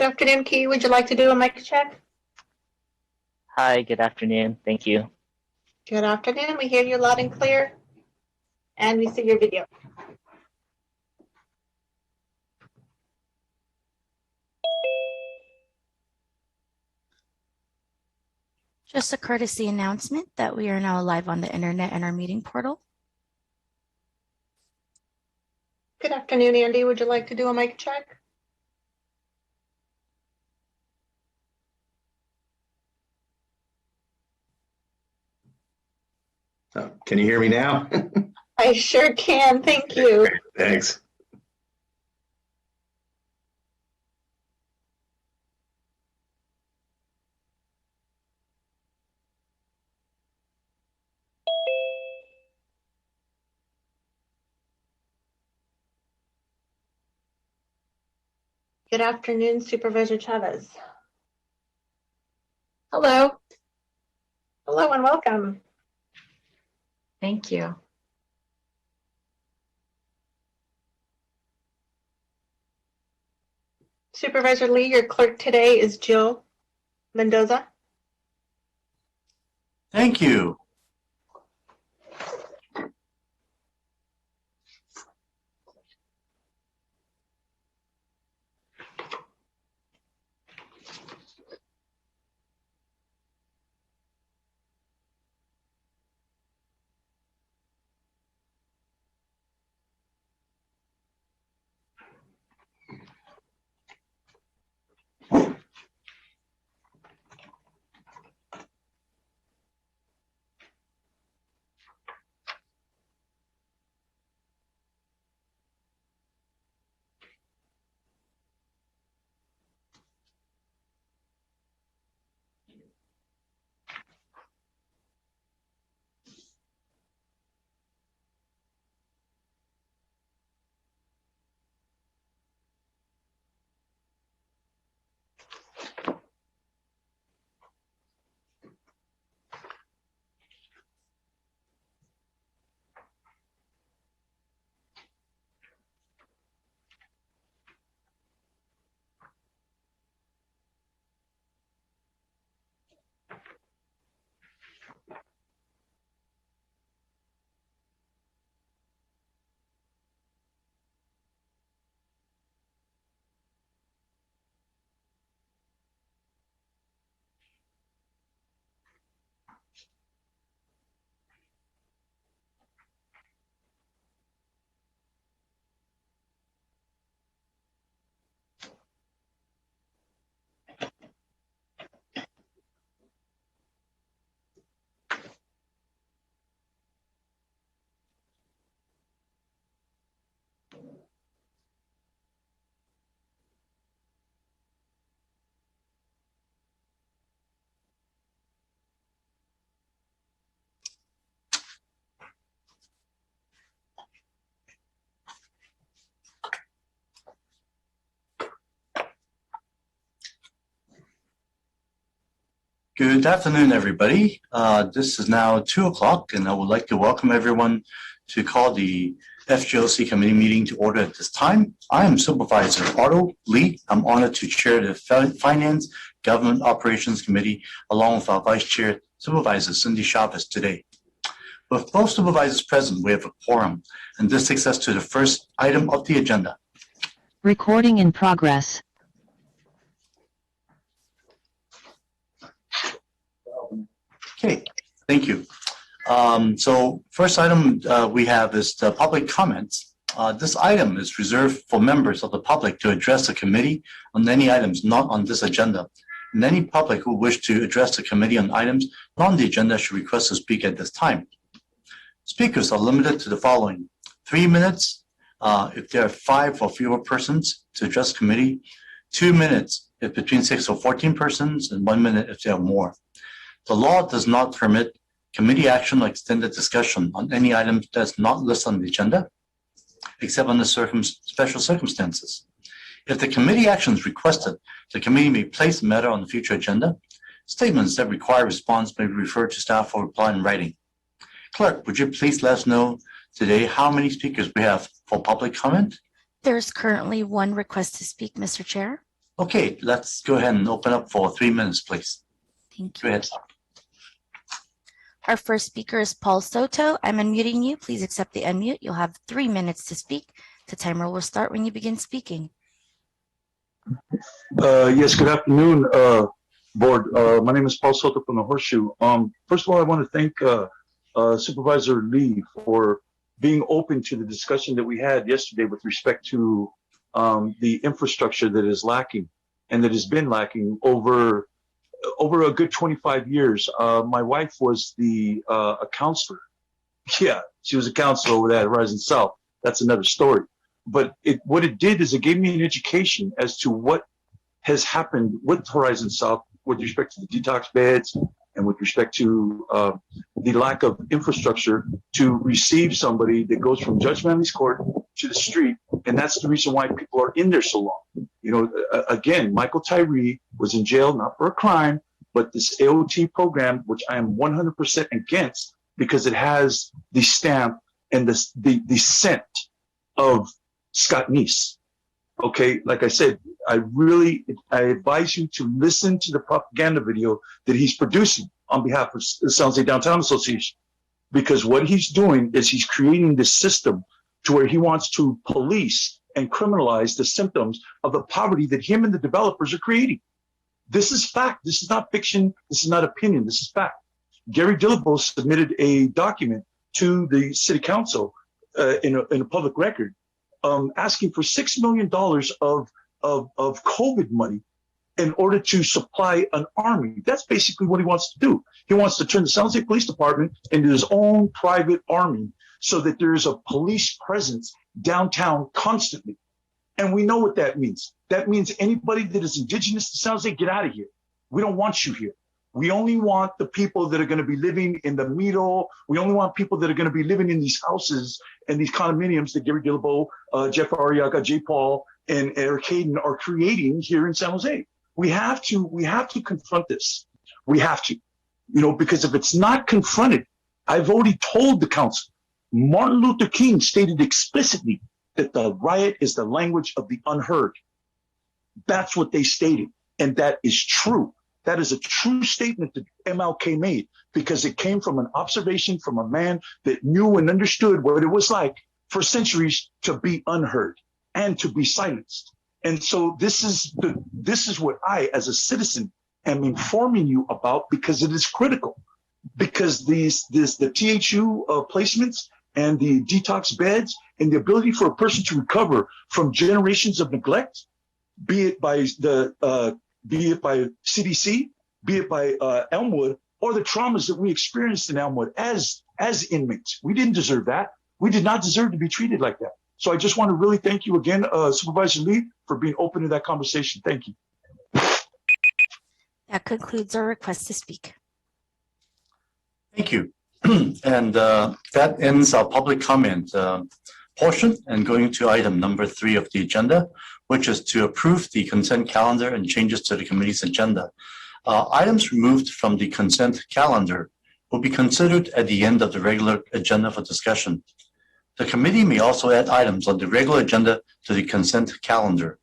Good afternoon, Key. Would you like to do a mic check? Hi, good afternoon. Thank you. Good afternoon. We hear you loud and clear, and we see your video. Just a courtesy announcement that we are now live on the internet and our meeting portal. Good afternoon, Andy. Would you like to do a mic check? Oh, can you hear me now? I sure can. Thank you. Thanks. Good afternoon, Supervisor Chavez. Hello. Hello and welcome. Thank you. Supervisor Lee, your clerk today is Jill Mendoza. Thank you. Good afternoon, everybody. This is now 2 o'clock, and I would like to welcome everyone to call the FGOC committee meeting to order at this time. I am Supervisor Otto Lee. I'm honored to chair the Finance Government Operations Committee along with our Vice Chair, Supervisor Cindy Chavez today. With both supervisors present, we have a quorum, and this takes us to the first item of the agenda. Recording in progress. Okay, thank you. So first item we have is the public comments. This item is reserved for members of the public to address the committee on any items not on this agenda. And any public who wish to address the committee on items not on the agenda should request to speak at this time. Speakers are limited to the following: 3 minutes if there are 5 or fewer persons to address committee, 2 minutes if between 6 or 14 persons, and 1 minute if there are more. The law does not permit committee action or extended discussion on any item that's not listed on the agenda, except under special circumstances. If the committee action is requested, the committee may place the matter on the future agenda. Statements that require response may be referred to staff for reply in writing. Clerk, would you please let us know today how many speakers we have for public comment? There's currently one request to speak, Mr. Chair. Okay, let's go ahead and open up for 3 minutes, please. Thank Go you. ahead. Our first speaker is Paul Soto. I'm unmuting you. Please accept the unmute. You'll have 3 minutes to speak. The timer will start when you begin speaking. Yes, good afternoon, board. My name is Paul Soto from the Horseshoe. First of all, I want to thank Supervisor Lee for being open to the discussion that we had yesterday with respect to the infrastructure that is lacking and that has been lacking over a good 25 years. My wife was a counselor. Yeah, she was a counselor over there at Horizon South. That's another story. But what it did is it gave me an education as to what has happened with Horizon South with respect to the detox beds and with respect to the lack of infrastructure to receive somebody that goes from Judge Manley's court to the street. And that's the reason why people are in there so long. You know, again, Michael Tyree was in jail, not for a crime, but this AOT program, which I am 100% against because it has the stamp and the scent of Scott Neese. Okay, like I said, I advise you to listen to the propaganda video that he's producing on behalf of the San Jose Downtown Association, because what he's doing is he's creating this system to where he wants to police and criminalize the symptoms of the poverty that him and the developers are creating. This is fact. This is not fiction. This is not opinion. This is fact. Gary Dillabo submitted a document to the city council in a public record asking for $6 million of COVID money in order to supply an army. That's basically what he wants to do. He wants to turn the San Jose Police Department into his own private army so that there's a police presence downtown constantly. And we know what that means. That means anybody that is indigenous to San Jose, get out of here. We don't want you here. We only want the people that are going to be living in the Miro. We only want people that are going to be living in these houses and these condominiums that Gary Dillabo, Jeff Arriaga, J. Paul, and Eric Hayden are creating here in San Jose. We have to confront this. We have to, because if it's not confronted, I've already told the council, Martin Luther King stated explicitly that the riot is the language of the unheard. That's what they stated. And that is true. That is a true statement that MLK made because it came from an observation from a man that knew and understood what it was like for centuries to be unheard and to be silenced. And so this is what I, as a citizen, am informing you about because it is critical. Because the THU placements and the detox beds and the ability for a person to recover from generations of neglect, be it by CDC, be it by Elmwood, or the traumas that we experienced in Elmwood as inmates. We didn't deserve that. We did not deserve to be treated like that. So I just want to really thank you again, Supervisor Lee, for being open to that conversation. Thank you. That concludes our request to speak. Thank you. And that ends our public comment portion and going to item number 3 of the agenda, which is to approve the consent calendar and changes to the committee's agenda. Items removed from the consent calendar will be considered at the end of the regular agenda for discussion. The committee may also add items on the regular agenda to the consent calendar.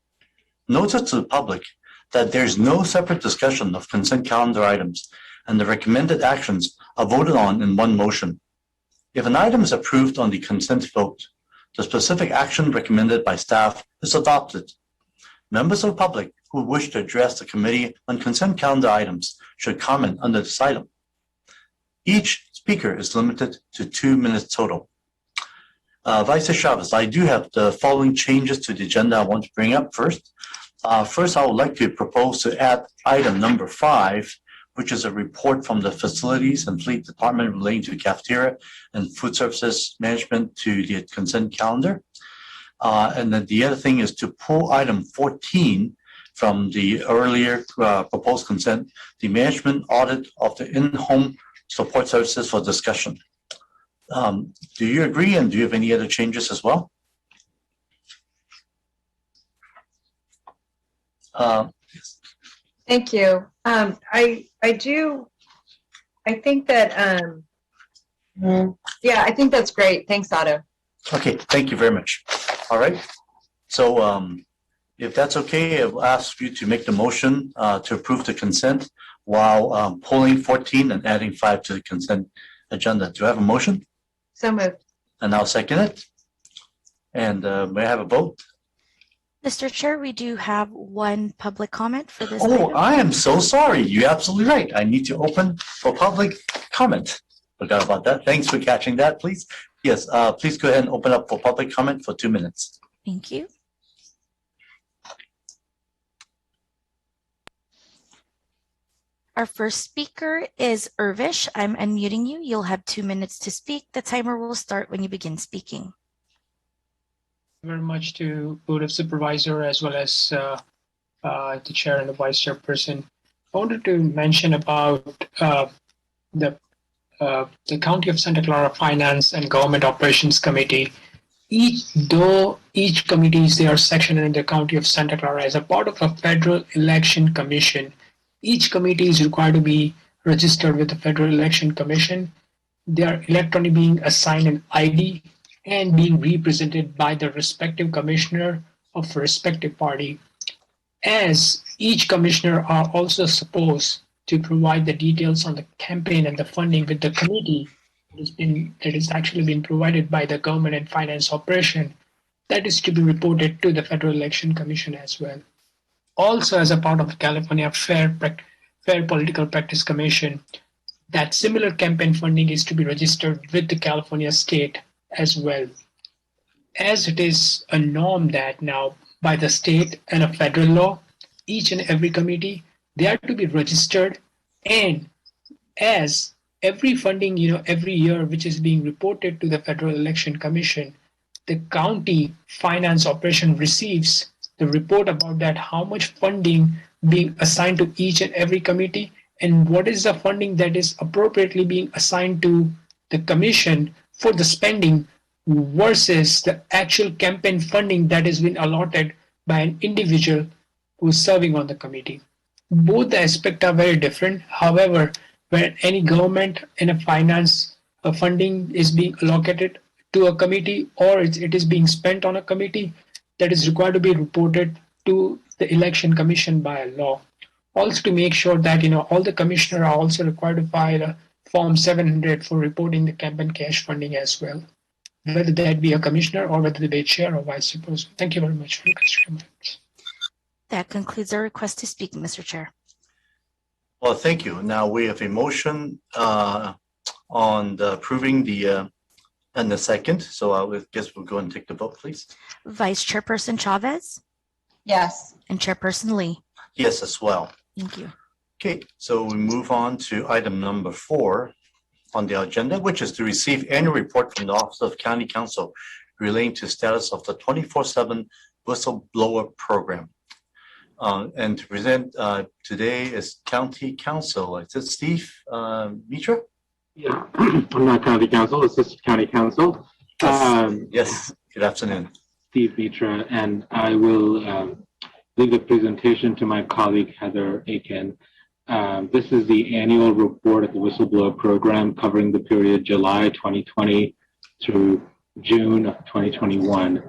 Notice to the public that there is no separate discussion of consent calendar items, and the recommended actions are voted on in one motion. If an item is approved on the consent vote, the specific action recommended by staff is adopted. Members of the public who wish to address the committee on consent calendar items should comment under this item. Each speaker is limited to 2 minutes total. Vice Chair Chavez, I do have the following changes to the agenda I want to bring up first. First, I would like to propose to add item number 5, which is a report from the Facilities and Fleet Department relating to cafeteria and food services management to the consent calendar. And then the other thing is to pull item 14 from the earlier proposed consent, the management audit of the in-home support services for discussion. Do you agree, and do you have any other changes as well? Thank you. I think that, yeah, I think that's great. Thanks, Otto. Okay, thank you very much. All right. So If that's okay, I'll ask you to make the motion to approve the consent while pulling 14 and adding 5 to the consent agenda. Do I have a motion? So moved. And I'll second it. And may I have a vote? Mr. Chair, we do have one public comment for this Oh, item. I am so sorry. You're absolutely right. I need to open for public comment. Forgot about that. Thanks for catching that, please. Yes, please go ahead and open up for public comment for 2 minutes. Thank you. Our first speaker is Irvish. I'm unmuting you. You'll have 2 minutes to speak. The timer will start when you begin speaking. Very much to Board of Supervisor as well as the chair and the vice chairperson. I wanted to mention about the County of Santa Clara Finance and Government Operations Committee. Though each committee is there sectioned in the County of Santa Clara as a part of a Federal Election Commission, each committee is required to be registered with the Federal Election Commission. They are electronically being assigned an ID and being represented by the respective commissioner of the respective party. As each commissioner are also supposed to provide the details on the campaign and the funding with the committee that is actually been provided by the government and finance operation, that is to be reported to the Federal Election Commission as well. Also, as a part of the California Fair Political Practice Commission, that similar campaign funding is to be registered with the California state as well. As it is a norm that now by the state and a federal law, each and every committee, they are to be registered, and as every funding, every year which is being reported to the Federal Election Commission, the county finance operation receives the report about that, how much funding being assigned to each and every committee, and what is the funding that is appropriately being assigned to the commission for the spending versus the actual campaign funding that has been allotted by an individual who is serving on the committee. Both the aspects are very different. However, when any government and a finance funding is being allocated to a committee or it is being spent on a committee, that is required to be reported to the Election Commission by law. Also to make sure that all the commissioners are also required to file a Form 700 for reporting the campaign cash funding as well, whether that be a commissioner or whether they be chair or vice chairperson. Thank you very much for your comments. That concludes our request to speak, Mr. Chair. Well, thank you. Now we have a motion on approving and the second. So I guess we'll go and take the vote, please. Vice Chairperson Chavez Yes. and Chairperson Lee. Yes, as well. Thank you. Okay, so we move on to item number 4 on the agenda, which is to receive annual report from the Office of County Counsel relating to status of the 24/7 Whistleblower Program. And to present today is County Counsel. Is it Steve Mitra? Yeah, I'm not County Counsel, Assistant County Counsel. Yes, good afternoon. Steve Mitra, and I will leave the presentation to my colleague Heather Aiken. This is the annual report of the Whistleblower Program covering the period July 2020 through June of 2021.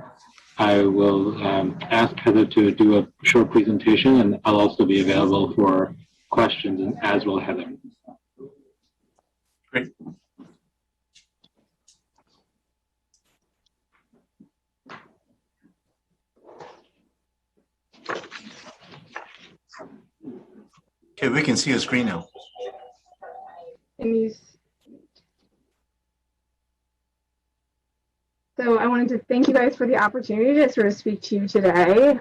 I will ask Heather to do a short presentation, and I'll also be available for questions, and as will Heather. Great. Okay, we can see your screen now. So I wanted to thank you guys for the opportunity to sort of speak to you today.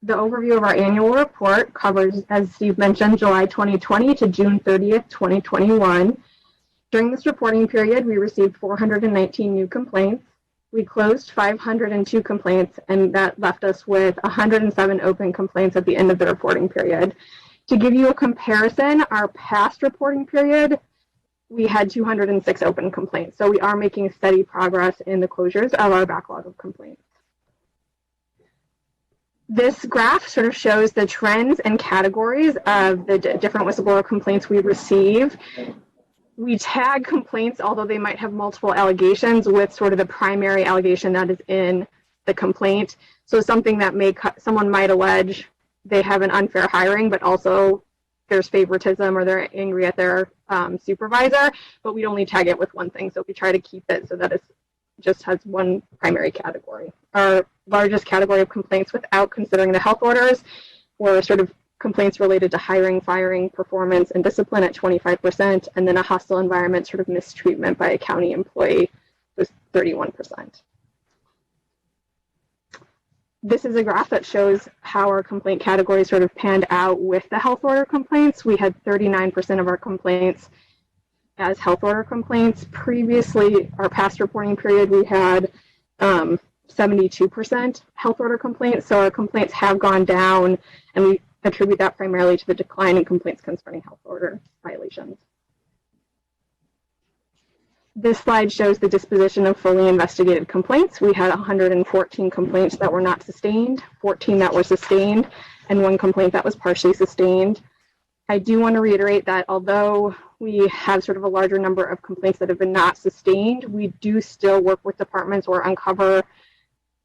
The overview of our annual report covers, as Steve mentioned, July 2020 to June 30th, 2021. During this reporting period, we received 419 new complaints. We closed 502 complaints, and that left us with 107 open complaints at the end of the reporting period. To give you a comparison, our past reporting period, we had 206 open complaints. So we are making steady progress in the closures of our backlog of complaints. This graph sort of shows the trends and categories of the different whistleblower complaints we receive. We tag complaints, although they might have multiple allegations, with sort of the primary allegation that is in the complaint. So something that someone might allege they have an unfair hiring, but also there's favoritism or they're angry at their supervisor, but we'd only tag it with one thing. So we try to keep it so that it just has one primary category. Our largest category of complaints without considering the health orders were sort of complaints related to hiring, firing, performance, and discipline at 25%, and then a hostile environment, sort of mistreatment by a county employee was 31%. This is a graph that shows how our complaint categories sort of panned out with the health order complaints. We had 39% of our complaints as health order complaints. Previously, our past reporting period, we had 72% health order complaints. So our complaints have gone down, and we attribute that primarily to the decline in complaints concerning health order violations. This slide shows the disposition of fully investigated complaints. We had 114 complaints that were not sustained, 14 that were sustained, and 1 complaint that was partially sustained. I do want to reiterate that although we have sort of a larger number of complaints that have been not sustained, we do still work with departments or uncover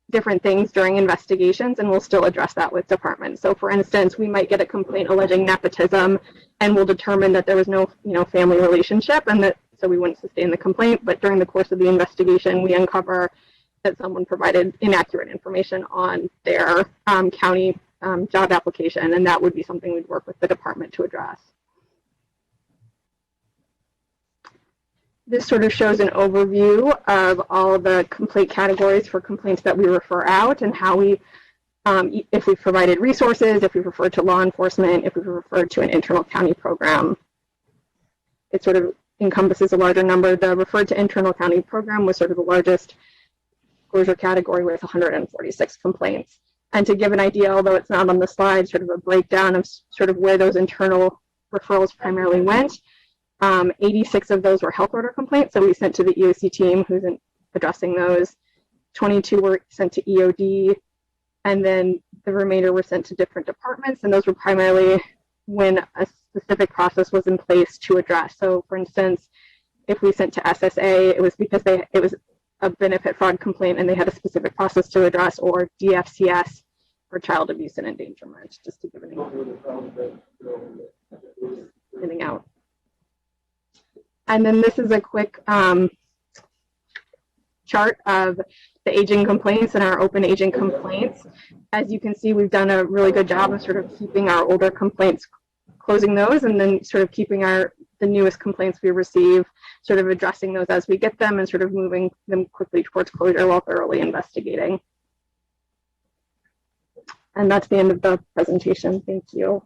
different things during investigations, and we'll still address that with departments. So for instance, we might get a complaint alleging nepotism, and we'll determine that there was no family relationship, and that so we wouldn't sustain the complaint. But during the course of the investigation, we uncover that someone provided inaccurate information on their county job application, and that would be something we'd work with the department to address. This sort of shows an overview of all of the complaint categories for complaints that we refer out, and how we, if we've provided resources, if we've referred to law enforcement, if we've referred to an internal county program. It sort of encompasses a larger number. The referred to internal county program was sort of the largest closure category with 146 complaints. And to give an idea, although it's not on the slide, sort of a breakdown of sort of where those internal referrals primarily went. 86 of those were health order complaints, so we sent to the EOC team who's addressing those. 22 were sent to EOD, and then the remainder were sent to different departments, and those were primarily when a specific process was in place to address. So for instance, if we sent to SSA, it was because it was a benefit fraud complaint and they had a specific process to address, or DFCS for child abuse and endangerment, just to give an example. Out. And then this is a quick chart of the aging complaints and our open aging complaints. As you can see, we've done a really good job of sort of keeping our older complaints, closing those, and then sort of keeping the newest complaints we receive, sort of addressing those as we get them and sort of moving them quickly towards closure while thoroughly investigating. And that's the end of the presentation. Thank you.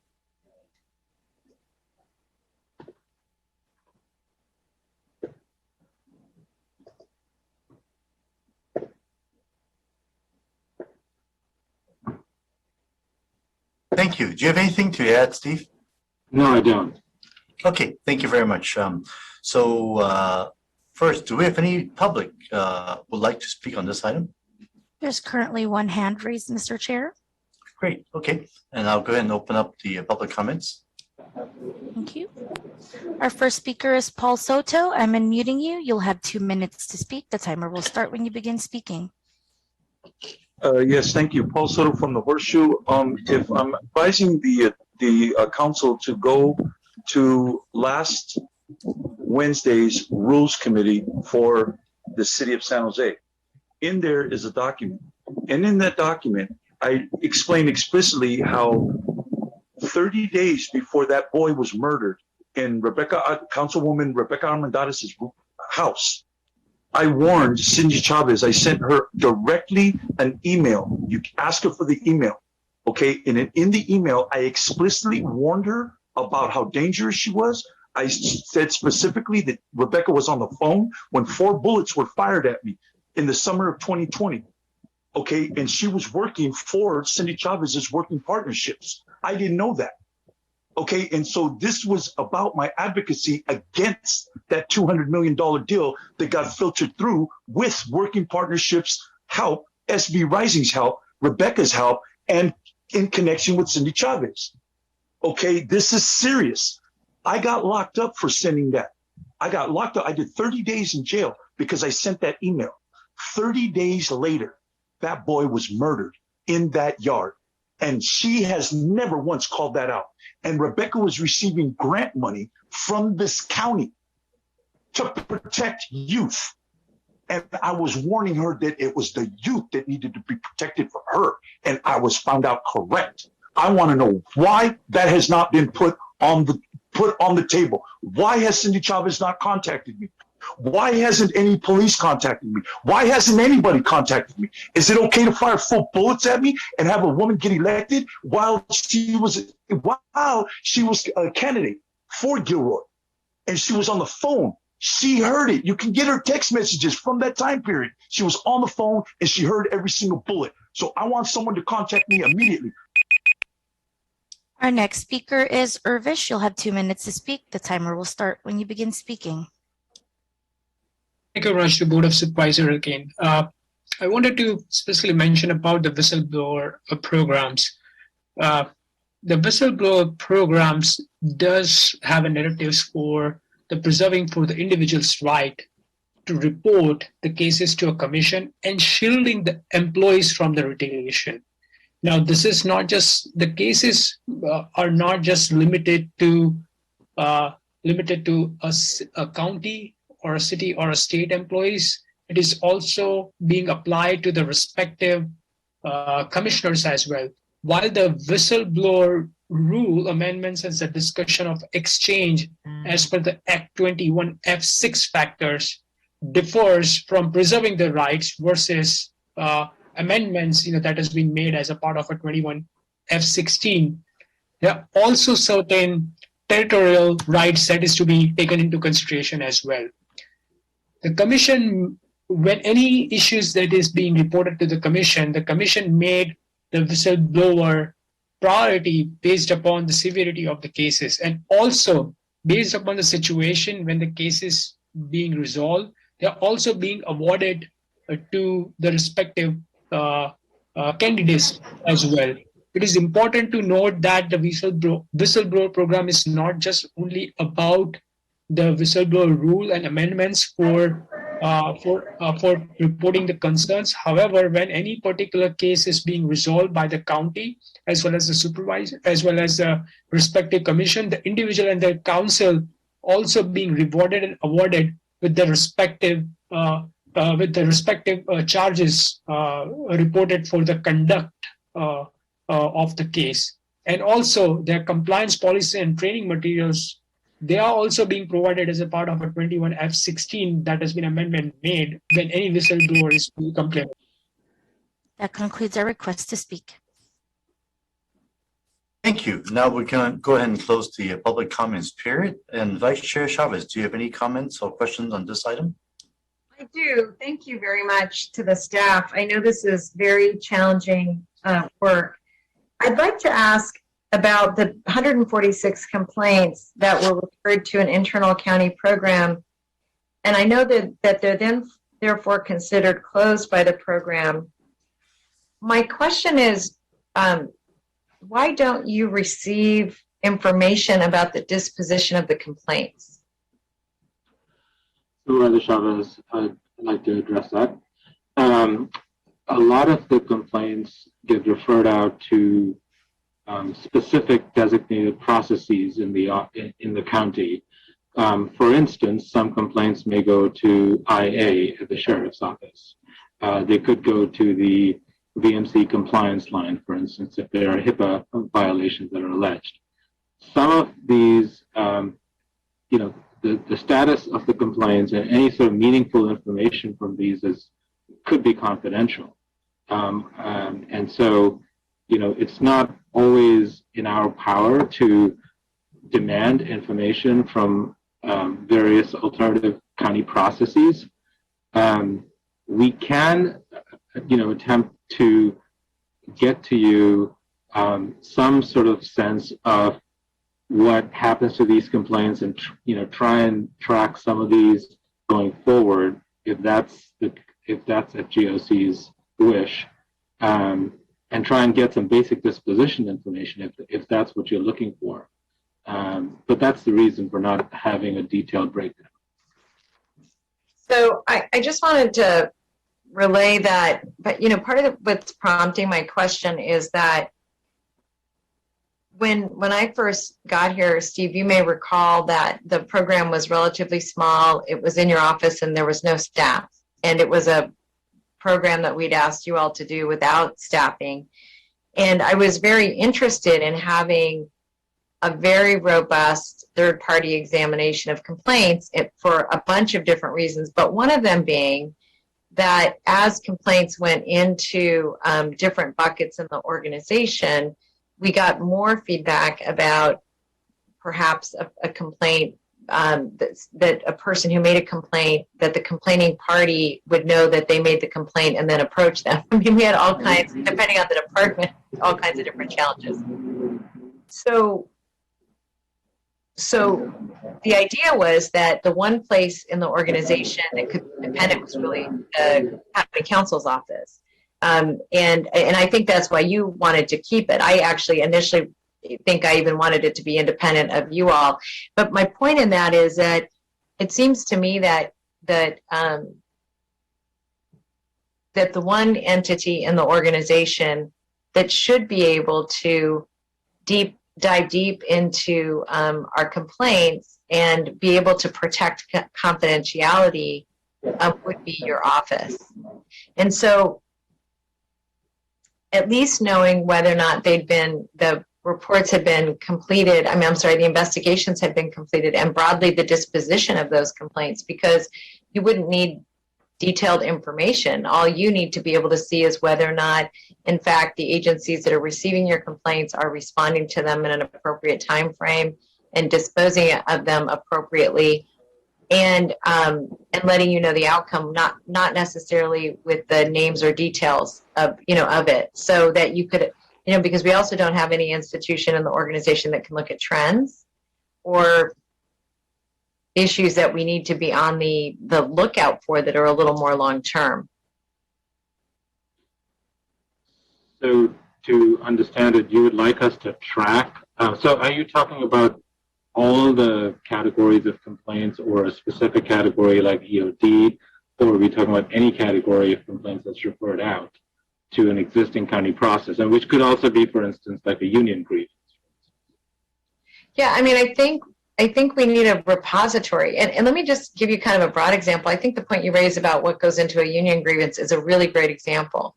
Thank you. Do you have anything to add, Steve? No, I don't. Okay, thank you very much. First, do we have any public would like to speak on this item? There's currently one hand raised, Mr. Chair. Great, okay. And I'll go ahead and open up the public comments. Thank you. Our first speaker is Paul Soto. I'm unmuting you. You'll have 2 minutes to speak. The timer will start when you begin speaking. Yes, thank you. Paul Soto from the Horseshoe. If I'm advising the council to go to last Wednesday's Rules Committee for the City of San Jose, in there is a document. And in that document, I explain explicitly how 30 days before that boy was murdered in Councilwoman Rebecca Armendariz' house, I warned Cindy Chavez. I sent her directly an email. You ask her for the email, okay? And in the email, I explicitly warned her about how dangerous she was. I said specifically that Rebecca was on the phone when 4 bullets were fired at me in the summer of 2020, okay? And she was working for Cindy Chavez's working partnerships. I didn't know that. Okay, and so this was about my advocacy against that $200 million deal that got filtered through with Working Partnerships' help, SB Rising's help, Rebecca's help, and in connection with Cindy Chavez. Okay, this is serious. I got locked up for sending that. I got locked up. I did 30 days in jail because I sent that email. 30 days later, that boy was murdered in that yard. And she has never once called that out. And Rebecca was receiving grant money from this county to protect youth. And I was warning her that it was the youth that needed to be protected for her. And I was found out correct. I want to know why that has not been put on the table. Why has Cindy Chavez not contacted me? Why hasn't any police contacted me? Why hasn't anybody contacted me? Is it okay to fire full bullets at me and have a woman get elected while she was a candidate for Gilroy and she was on the phone? She heard it. You can get her text messages from that time period. She was on the phone and she heard every single bullet. So I want someone to contact me immediately. Our next speaker is Irvish. You'll have 2 minutes to speak. The timer will start when you begin speaking. Thank you very much to Board of Supervisors again. I wanted to specifically mention about the whistleblower programs. The whistleblower programs does have a narratives for the preserving for the individual's right to report the cases to a commission and shielding the employees from the retaliation. Now, this is not just the cases are not just limited to a county or a city or a state employees. It is also being applied to the respective commissioners as well. While the whistleblower rule amendments and the discussion of exchange as per the Act 21 F6 factors differs from preserving the rights versus amendments that has been made as a part of a 21 F16. There are also certain territorial rights that is to be taken into consideration as well. The commission, when any issues that is being reported to the commission made the whistleblower priority based upon the severity of the cases and also based upon the situation when the case is being resolved, they are also being awarded to the respective candidates as well. It is important to note that the whistleblower program is not just only about the whistleblower rule and amendments for reporting the concerns. However, when any particular case is being resolved by the county, as well as the supervisor, as well as the respective commission, the individual and the council also being rewarded and awarded with the respective charges reported for the conduct of the case. And also their compliance policy and training materials, they are also being provided as a part of a 21 F16 that has been amendment made when any whistleblower is complained. That concludes our request to speak. Thank you. Now we can go ahead and close the public comments period. And Vice Chair Chavez, do you have any comments or questions on this item? I do. Thank you very much to the staff. I know this is very challenging work. I'd like to ask about the 146 complaints that were referred to an internal county program. And I know that they're then therefore considered closed by the program. My question is, why don't you receive information about the disposition of the complaints? Supervisor Chavez, I'd like to address that. A lot of the complaints get referred out to specific designated processes in the county. For instance, some complaints may go to IA at the sheriff's office. They could go to the VMC compliance line, for instance, if there are HIPAA violations that are alleged. Some of these, the status of the complaints and any sort of meaningful information from these could be confidential. And so, it's not always in our power to demand information from various alternative county processes. We can, attempt to get to you some sort of sense of what happens to these complaints and, try and track some of these going forward if that's at GOC's wish. And try and get some basic disposition information if that's what you're looking for. But that's the reason for not having a detailed breakdown. So I just wanted to relay that, but part of what's prompting my question is that when I first got here, Steve, you may recall that the program was relatively small. It was in your office and there was no staff. And it was a program that we'd asked you all to do without staffing. And I was very interested in having a very robust third-party examination of complaints for a bunch of different reasons, but one of them being that as complaints went into different buckets in the organization, we got more feedback about perhaps a complaint that a person who made a complaint, that the complaining party would know that they made the complaint and then approach them. I mean, we had all kinds, depending on the department, all kinds of different challenges. So the idea was that the one place in the organization that could be independent was really the county council's office. And I think that's why you wanted to keep it. I actually initially think I even wanted it to be independent of you all. But my point in that is that it seems to me that the one entity in the organization that should be able to dive deep into our complaints and be able to protect confidentiality would be your office. And so at least knowing whether or not the reports had been completed, the investigations had been completed, and broadly the disposition of those complaints, because you wouldn't need detailed information. All you need to be able to see is whether or not, in fact, the agencies that are receiving your complaints are responding to them in an appropriate time frame and disposing of them appropriately, and letting you know the outcome, not necessarily with the names or details of it, so that you could, because we also don't have any institution in the organization that can look at trends or issues that we need to be on the lookout for that are a little more long term. So to understand it, you would like us to track. So are you talking about all the categories of complaints or a specific category like EOD, or are we talking about any category of complaints that's referred out to an existing county process, and which could also be, for instance, like a union grievance? Yeah, I think we need a repository. And let me just give you kind of a broad example. I think the point you raised about what goes into a union grievance is a really great example,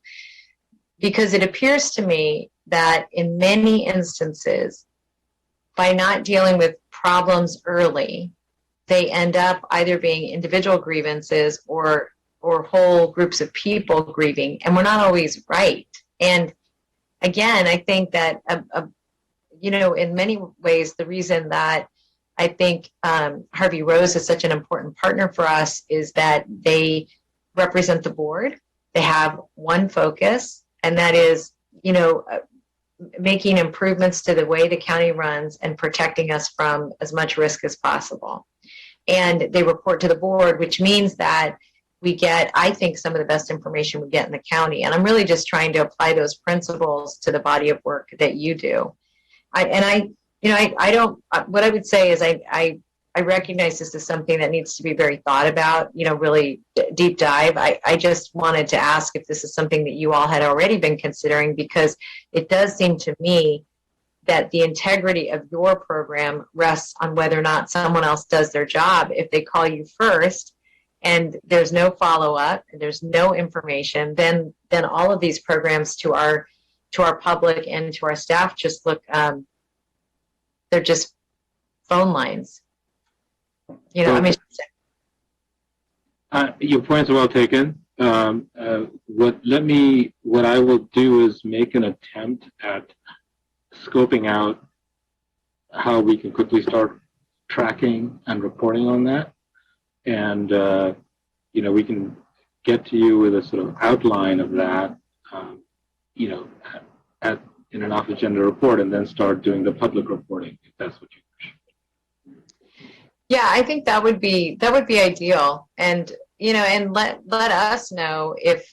because it appears to me that in many instances, by not dealing with problems early, they end up either being individual grievances or whole groups of people grieving, and we're not always right. And again, I think that, in many ways, the reason that I think Harvey Rose is such an important partner for us is that they represent the board. They have one focus, and that is, making improvements to the way the county runs and protecting us from as much risk as possible. And they report to the board, which means that we get, I think, some of the best information we get in the county. And I'm really just trying to apply those principles to the body of work that you do. What I would say is I recognize this is something that needs to be very thought about, really deep dive. I just wanted to ask if this is something that you all had already been considering, because it does seem to me that the integrity of your program rests on whether or not someone else does their job. If they call you first and there's no follow-up and there's no information, then all of these programs to our public and to our staff just look, they're just phone lines. Your points are well taken. What I will do is make an attempt at scoping out how we can quickly start tracking and reporting on that, and we can get to you with a sort of outline of that, in an off-agenda report, and then start doing the public reporting if that's what you wish. Yeah, I think that would be ideal, and let us know if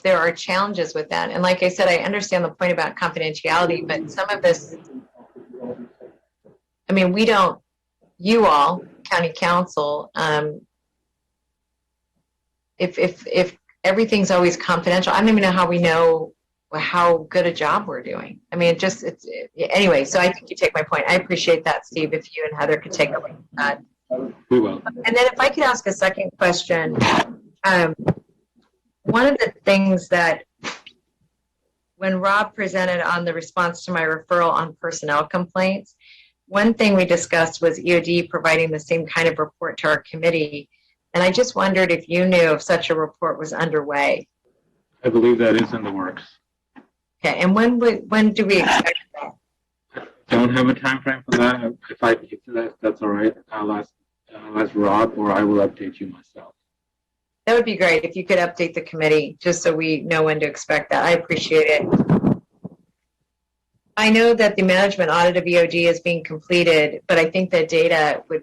there are challenges with that. And like I said, I understand the point about confidentiality, but some of this, we don't, you all, county council, if everything's always confidential. I don't even know how we know how good a job we're doing. I mean, anyway, so I think you take my point. I appreciate that, Steve, if you and Heather could take a look at that. We will. And then if I could ask a second question, one of the things that when Rob presented on the response to my referral on personnel complaints, one thing we discussed was EOD providing the same kind of report to our committee. And I just wondered if you knew if such a report was underway. I believe that is in the works. Okay, and when do we expect that? Don't have a time frame for that. If I get to that, that's all right. I'll ask Rob, or I will update you myself. That would be great if you could update the committee, just so we know when to expect that. I appreciate it. I know that the management audit of EOD is being completed, but I think that data would,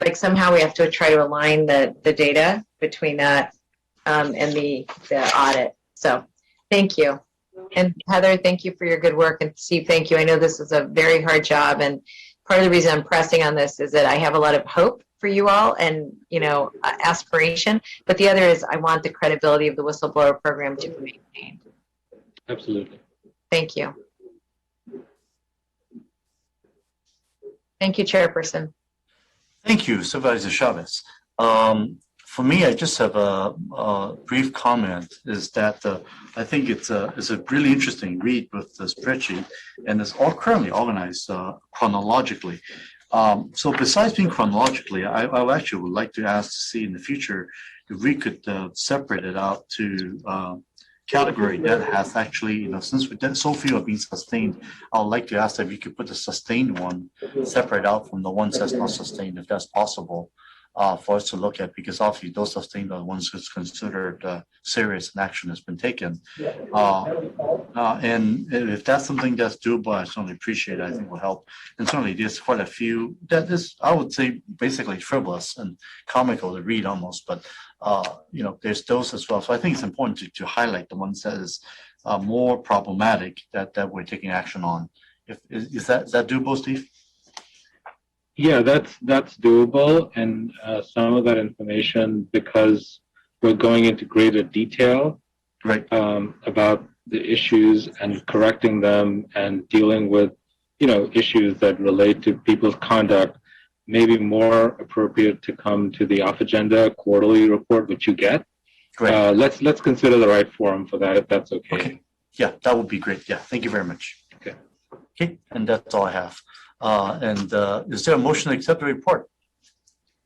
like, somehow we have to try to align the data between that and the audit. So thank you. And Heather, thank you for your good work. And Steve, thank you. I know this is a very hard job. And part of the reason I'm pressing on this is that I have a lot of hope for you all and, aspiration. But the other is I want the credibility of the whistleblower program to be maintained. Absolutely. Thank you. Thank you, Chairperson. Thank you, Supervisor Chavez. For me, I just have a brief comment, is that I think it's a really interesting read with the spreadsheet, and it's all currently organized chronologically. So besides being chronologically, I actually would like to ask to see in the future if we could separate it out to category that has actually, since so few are being sustained, I would like to ask if you could put the sustained one separate out from the ones that's not sustained, if that's possible. For us to look at, because obviously those sustained are the ones that's considered serious and action has been taken. And if that's something that's doable, I certainly appreciate it. I think will help. And certainly there's quite a few that is, I would say, basically frivolous and comical to read almost, but there's those as well. So I think it's important to highlight the ones that is more problematic that we're taking action on. Is that doable, Steve? Yeah, that's doable, and some of that information, because we're going into greater detail, right, about the issues and correcting them and dealing with, issues that relate to people's conduct, may be more appropriate to come to the off agenda quarterly report, which you get. Great. Let's consider the right forum for that, if that's okay. Okay. Yeah, that would be great. Yeah, thank you very much. Okay. Okay, and that's all I have. Is there a motion to accept the report?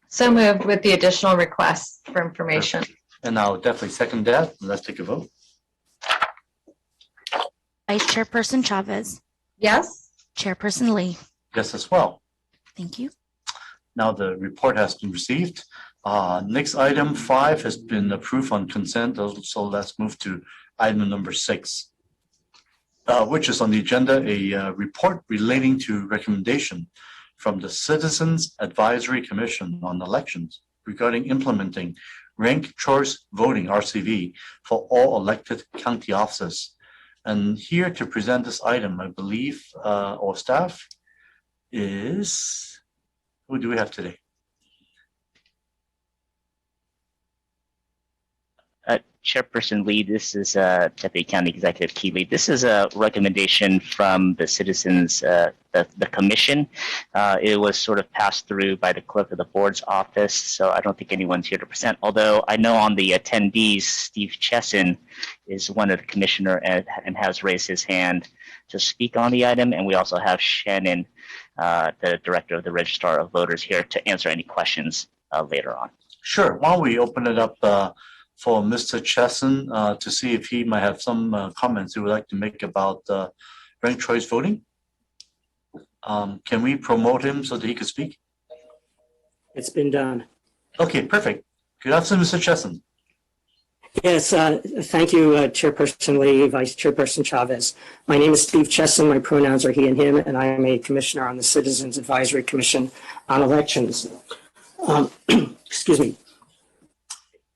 So moved with the additional requests for information. And I'll definitely second that. Let's take a vote. Vice Chairperson Chavez. Yes. Chairperson Lee. Yes, as well. Thank you. Now the report has been received. Next item 5 has been approved on consent. So let's move to item number 6. Which is on the agenda, a report relating to recommendation from the Citizens Advisory Commission on Elections regarding implementing ranked choice voting, RCV, for all elected county offices. And here to present this item, I believe, our staff is, who do we have today? Chairperson Lee, this is Deputy County Executive Keeley. This is a recommendation from the citizens, the commission. It was sort of passed through by the clerk of the board's office, so I don't think anyone's here to present. Although I know on the attendees, Steve Chesson is one of the commissioner and has raised his hand to speak on the item. And we also have Shannon, the director of the Registrar of Voters, here to answer any questions later on. Sure. Why don't we open it up for Mr. Chesson to see if he might have some comments he would like to make about ranked choice voting. Can we promote him so that he could speak? It's been done. Okay, perfect. Good afternoon, Mr. Chesson. Yes, thank you, Chairperson Lee, Vice Chairperson Chavez. My name is Steve Chesson. My pronouns are he and him, and I am a commissioner on the Citizens Advisory Commission on Elections. Excuse me.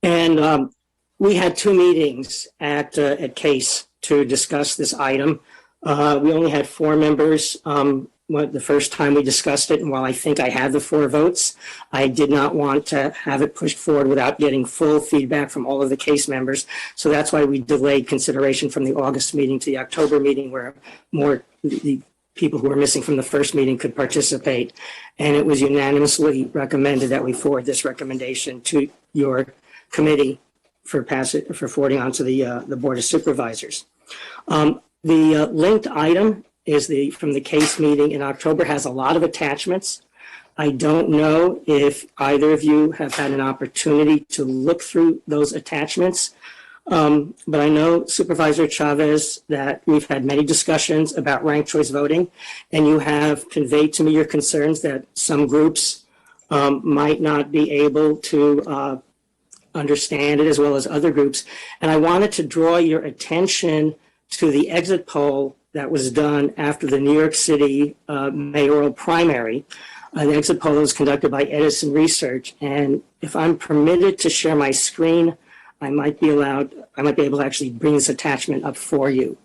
And we had 2 meetings at CASE to discuss this item. We only had 4 members the first time we discussed it, and while I think I had the 4 votes, I did not want to have it pushed forward without getting full feedback from all of the case members. So that's why we delayed consideration from the August meeting to the October meeting, where more the people who were missing from the first meeting could participate. And it was unanimously recommended that we forward this recommendation to your committee for forwarding on to the Board of Supervisors. The linked item is from the case meeting in October, has a lot of attachments. I don't know if either of you have had an opportunity to look through those attachments, but I know, Supervisor Chavez, that we've had many discussions about ranked choice voting, and you have conveyed to me your concerns that some groups might not be able to understand it as well as other groups. And I wanted to draw your attention to the exit poll that was done after the New York City mayoral primary. The exit poll was conducted by Edison Research. And if I'm permitted to share my screen, I might be able to actually bring this attachment up for you.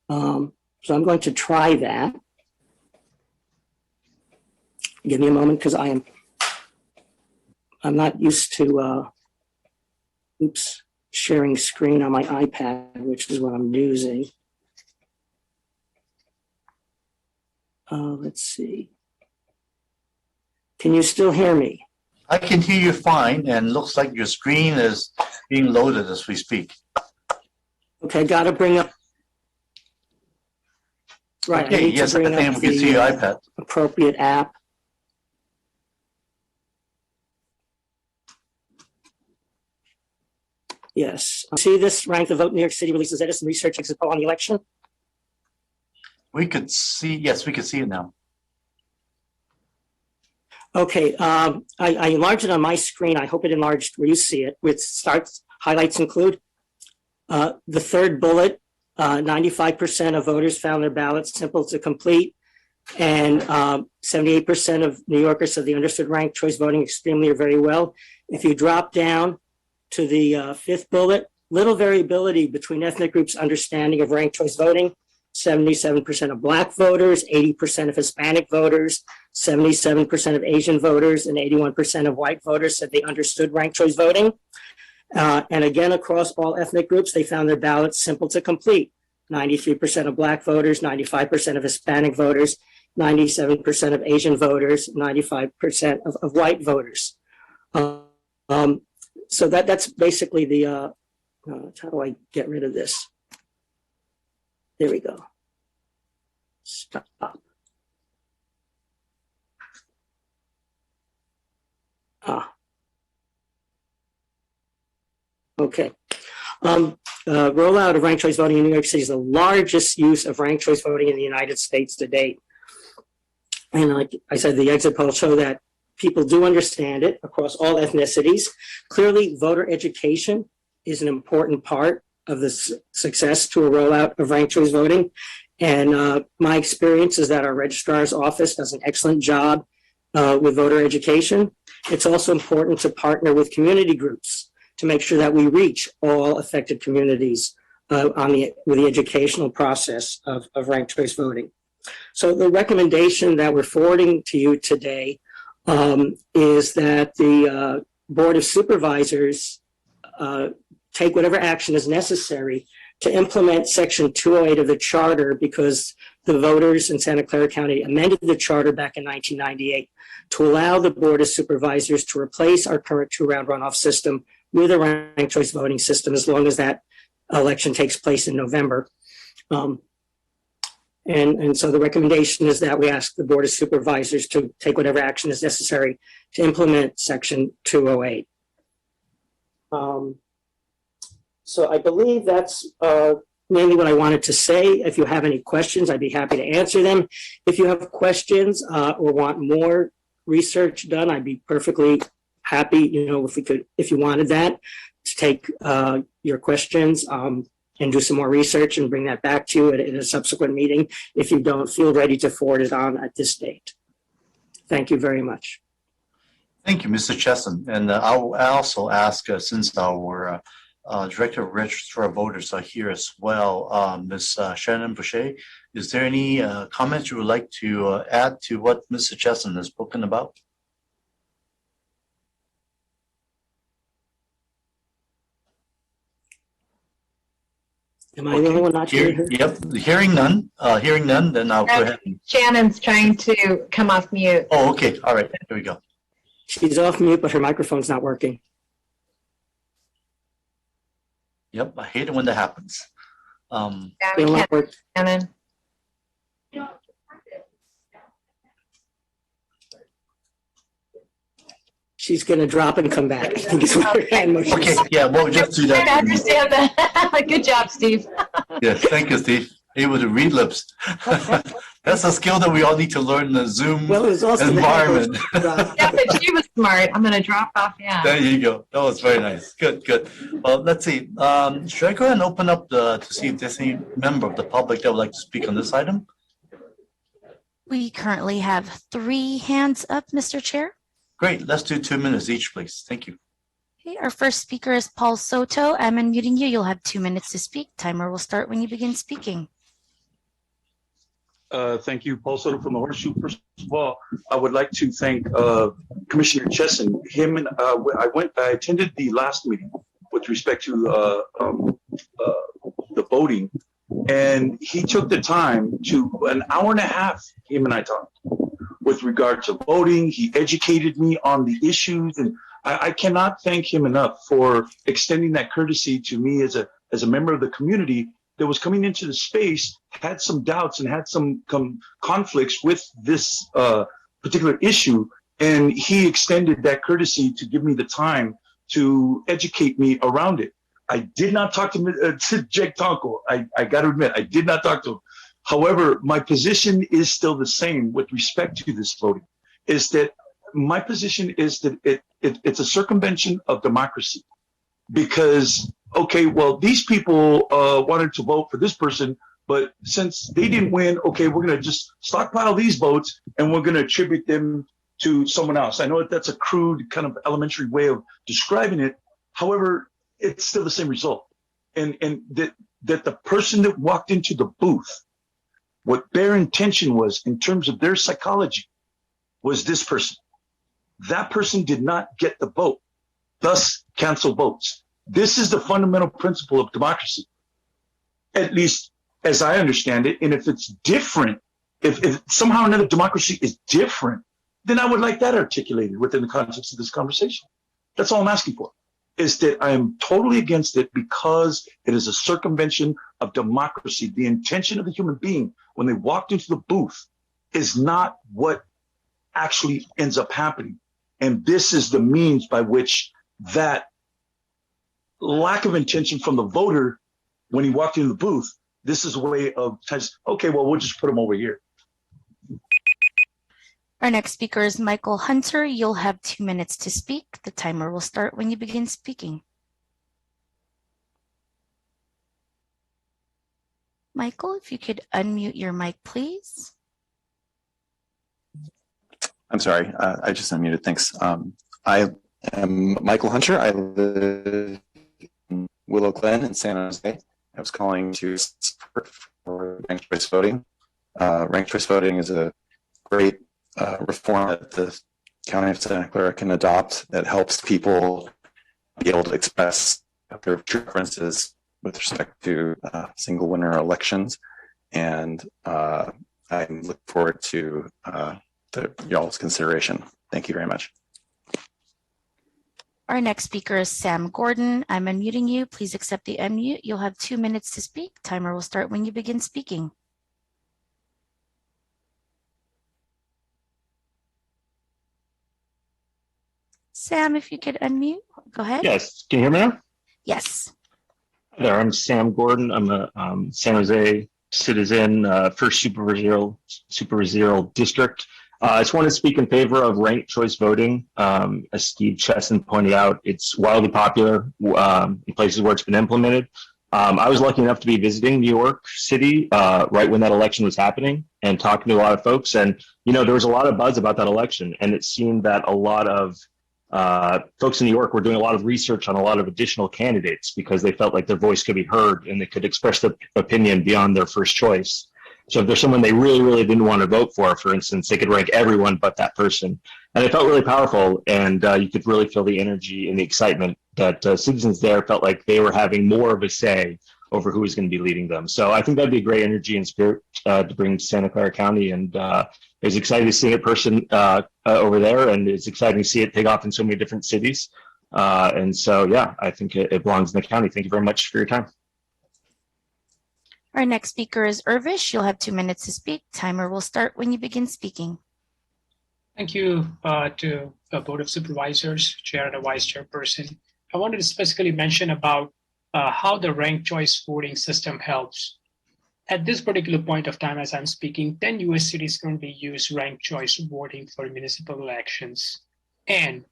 So I'm going to try that. Give me a moment, because I'm not used to sharing screen on my iPad, which is what I'm using. Let's see. Can you still hear me? I can hear you fine, and looks like your screen is being loaded as we speak. Okay, got to bring up. Right. Okay, yes, I think we can see your iPad. Appropriate app. Yes. See this? Rank the vote. New York City releases Edison Research exit poll on the election. We could see, yes, we could see it now. Okay, I enlarged it on my screen. I hope it enlarged where you see it, which starts, highlights include the third bullet, 95% of voters found their ballots simple to complete, and 78% of New Yorkers said they understood ranked choice voting extremely or very well. If you drop down to the fifth bullet, little variability between ethnic groups' understanding of ranked choice voting. 77% of Black voters, 80% of Hispanic voters, 77% of Asian voters, and 81% of white voters said they understood ranked choice voting. And again, across all ethnic groups, they found their ballots simple to complete. 93% of Black voters, 95% of Hispanic voters, 97% of Asian voters, 95% of white voters. So that's basically the, how do I get rid of this? There we go. Stop. Okay. Rollout of ranked choice voting in New York City is the largest use of ranked choice voting in the United States to date. And like I said, the exit polls show that people do understand it across all ethnicities. Clearly, voter education is an important part of the success to a rollout of ranked choice voting. And my experience is that our registrar's office does an excellent job with voter education. It's also important to partner with community groups to make sure that we reach all affected communities with the educational process of ranked choice voting. So the recommendation that we're forwarding to you today is that the Board of Supervisors take whatever action is necessary to implement Section 208 of the Charter, because the voters in Santa Clara County amended the Charter back in 1998 to allow the Board of Supervisors to replace our current two-round runoff system with a ranked choice voting system, as long as that election takes place in November. And so the recommendation is that we ask the Board of Supervisors to take whatever action is necessary to implement Section 208. So I believe that's mainly what I wanted to say. If you have any questions, I'd be happy to answer them. If you have questions or want more research done, I'd be perfectly happy, if you wanted that, to take your questions and do some more research and bring that back to you at a subsequent meeting if you don't feel ready to forward it on at this date. Thank you very much. Thank you, Mr. Chesson. And I'll also ask, since our Director of Registrar of Voters are here as well. Ms. Shannon Boucher, is there any comments you would like to add to what Mr. Chesson has spoken about? Am I the only one not hearing? Yep, hearing none. Hearing none, then I'll go ahead. Shannon's trying to come off mute. Oh, okay. All right. Here we go. She's off mute, but her microphone's not working. Yep, I hate it when that happens. Yeah, we can't, Shannon. She's going to drop and come back. I think is what her hand motion is. Okay, yeah, we'll just do that. I understand that. Good job, Steve. Yes, thank you, Steve. Able to read lips. That's a skill that we all need to learn in the Zoom environment. Yeah, but she was smart. I'm going to drop off. Yeah. There you go. That was very nice. Good, good. Well, let's see. Should I go ahead and open up to see if there's any member of the public that would like to speak on this item? We currently have 3 hands up, Mr. Chair. Great. Let's do 2 minutes each, please. Thank you. Okay, our first speaker is Paul Soto. I'm unmuting you. You'll have 2 minutes to speak. Timer will start when you begin speaking. Thank you, Paul Soto from the Horseshoe. First of all, I would like to thank Commissioner Chesson. Him and I attended the last meeting with respect to the voting, and he took the time to an hour and a half. Him and I talked with regard to voting. He educated me on the issues, and I cannot thank him enough for extending that courtesy to me as a member of the community that was coming into the space, had some doubts and had some conflicts with this particular issue. And he extended that courtesy to give me the time to educate me around it. I did not talk to Jake Tonko. I got to admit, I did not talk to him. However, my position is still the same with respect to this voting, is that my position is that it's a circumvention of democracy. Because, okay, well, these people wanted to vote for this person, but since they didn't win, okay, we're going to just stockpile these votes and we're going to attribute them to someone else. I know that that's a crude kind of elementary way of describing it. However, it's still the same result. And that the person that walked into the booth, what their intention was in terms of their psychology was this person. That person did not get the vote, thus cancel votes. This is the fundamental principle of democracy, at least as I understand it. And if it's different, if somehow or another democracy is different, then I would like that articulated within the context of this conversation. That's all I'm asking for, is that I am totally against it because it is a circumvention of democracy. The intention of the human being when they walked into the booth is not what actually ends up happening. And this is the means by which that lack of intention from the voter when he walked into the booth, this is a way of, okay, well, we'll just put him over here. Our next speaker is Michael Hunter. You'll have 2 minutes to speak. The timer will start when you begin speaking. Michael, if you could unmute your mic, please. I'm sorry, I just unmuted, thanks. I am Michael Hunter. I live in Willow Glen in San Jose. I was calling to support for ranked choice voting. Ranked choice voting is a great reform that the County of Santa Clara can adopt that helps people be able to express their preferences with respect to single winner elections. And I look forward to y'all's consideration. Thank you very much. Our next speaker is Sam Gordon. I'm unmuting you. Please accept the unmute. You'll have 2 minutes to speak. Timer will start when you begin speaking. Sam, if you could unmute, go ahead. Yes, can you hear me now? Yes. Hi there, I'm Sam Gordon. I'm a San Jose citizen, first supervisorial district. I just want to speak in favor of ranked choice voting. As Steve Chesson pointed out, it's wildly popular in places where it's been implemented. I was lucky enough to be visiting New York City right when that election was happening and talking to a lot of folks. And, you know, there was a lot of buzz about that election. And it seemed that a lot of Folks in New York were doing a lot of research on a lot of additional candidates because they felt like their voice could be heard and they could express their opinion beyond their first choice. So if there's someone they really, really didn't want to vote for instance, they could rank everyone but that person. And it felt really powerful, and you could really feel the energy and the excitement that citizens there felt like they were having more of a say over who was going to be leading them. So I think that'd be a great energy and spirit to bring to Santa Clara County, and it's exciting to see it person over there, and it's exciting to see it take off in so many different cities. And so, yeah, I think it belongs in the county. Thank you very much for your time. Our next speaker is Irvish. You'll have 2 minutes to speak. Timer will start when you begin speaking. Thank you to the Board of Supervisors, Chair and Vice Chairperson. I wanted to specifically mention about how the ranked choice voting system helps. At this particular point of time, as I'm speaking, 10 US cities currently use ranked choice voting for municipal elections. And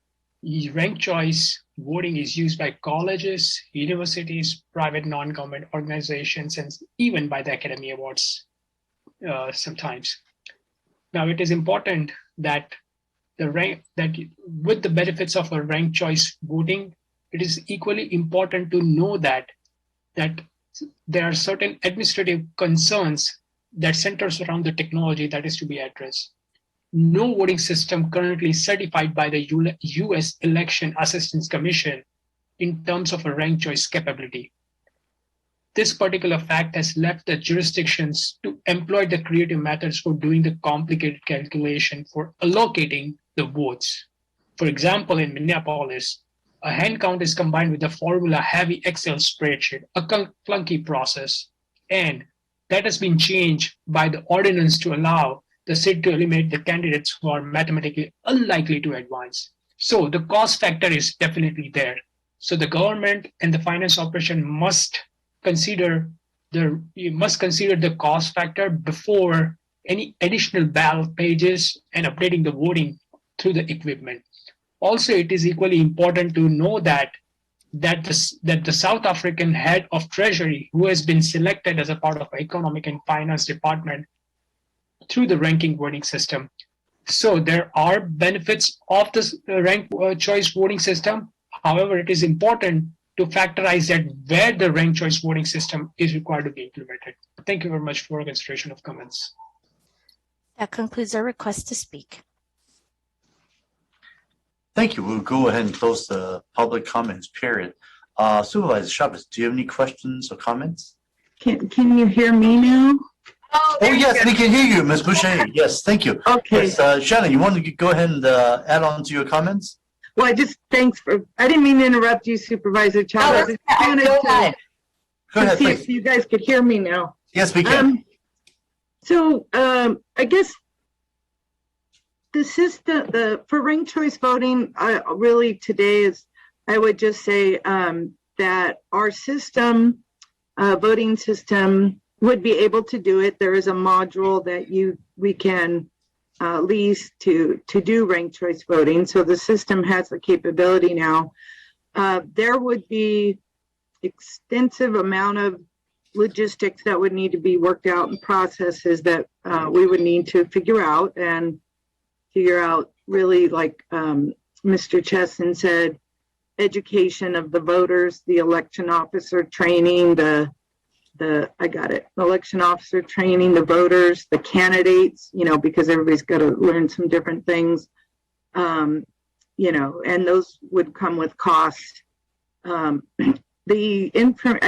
ranked choice voting is used by colleges, universities, private non-government organizations, and even by the Academy Awards sometimes. Now, it is important that with the benefits of a ranked choice voting, it is equally important to know that there are certain administrative concerns that centers around the technology that is to be addressed. No voting system currently certified by the U.S. Election Assistance Commission in terms of a ranked choice capability. This particular fact has left the jurisdictions to employ the creative methods for doing the complicated calculation for allocating the votes. For example, in Minneapolis, a hand count is combined with a formula-heavy Excel spreadsheet, a clunky process, and that has been changed by the ordinance to allow the city to eliminate the candidates who are mathematically unlikely to advance. So the cost factor is definitely there. So the government and the finance operation must consider the cost factor before any additional ballot pages and updating the voting through the equipment. Also, it is equally important to know that the South African head of Treasury, who has been selected as a part of Economic and Finance Department through the ranking voting system. So there are benefits of this ranked choice voting system. However, it is important to factorize that where the ranked choice voting system is required to be implemented. Thank you very much for consideration of comments. That concludes our request to speak. Thank you. We'll go ahead and close the public comments period. Supervisor Chavez, do you have any questions or comments? Can you hear me now? Oh yes, we can hear you, Ms. Boucher. Yes, thank you. Okay. Yes, Shannon, you want to go ahead and add on to your comments? Well, I didn't mean to interrupt you, Supervisor Chavez. Go ahead, see please. if you guys could hear me now. Yes, we can. I guess the system, for ranked choice voting, really today is, I would just say that our system, voting system, would be able to do it. There is a module that we can lease to do ranked choice voting. So the system has the capability now. There would be extensive amount of logistics that would need to be worked out and processes that we would need to figure out really, like Mr. Chesson said, education of the voters, the election officer training, election officer training, the voters, the candidates, because everybody's got to learn some different things, and those would come with cost. I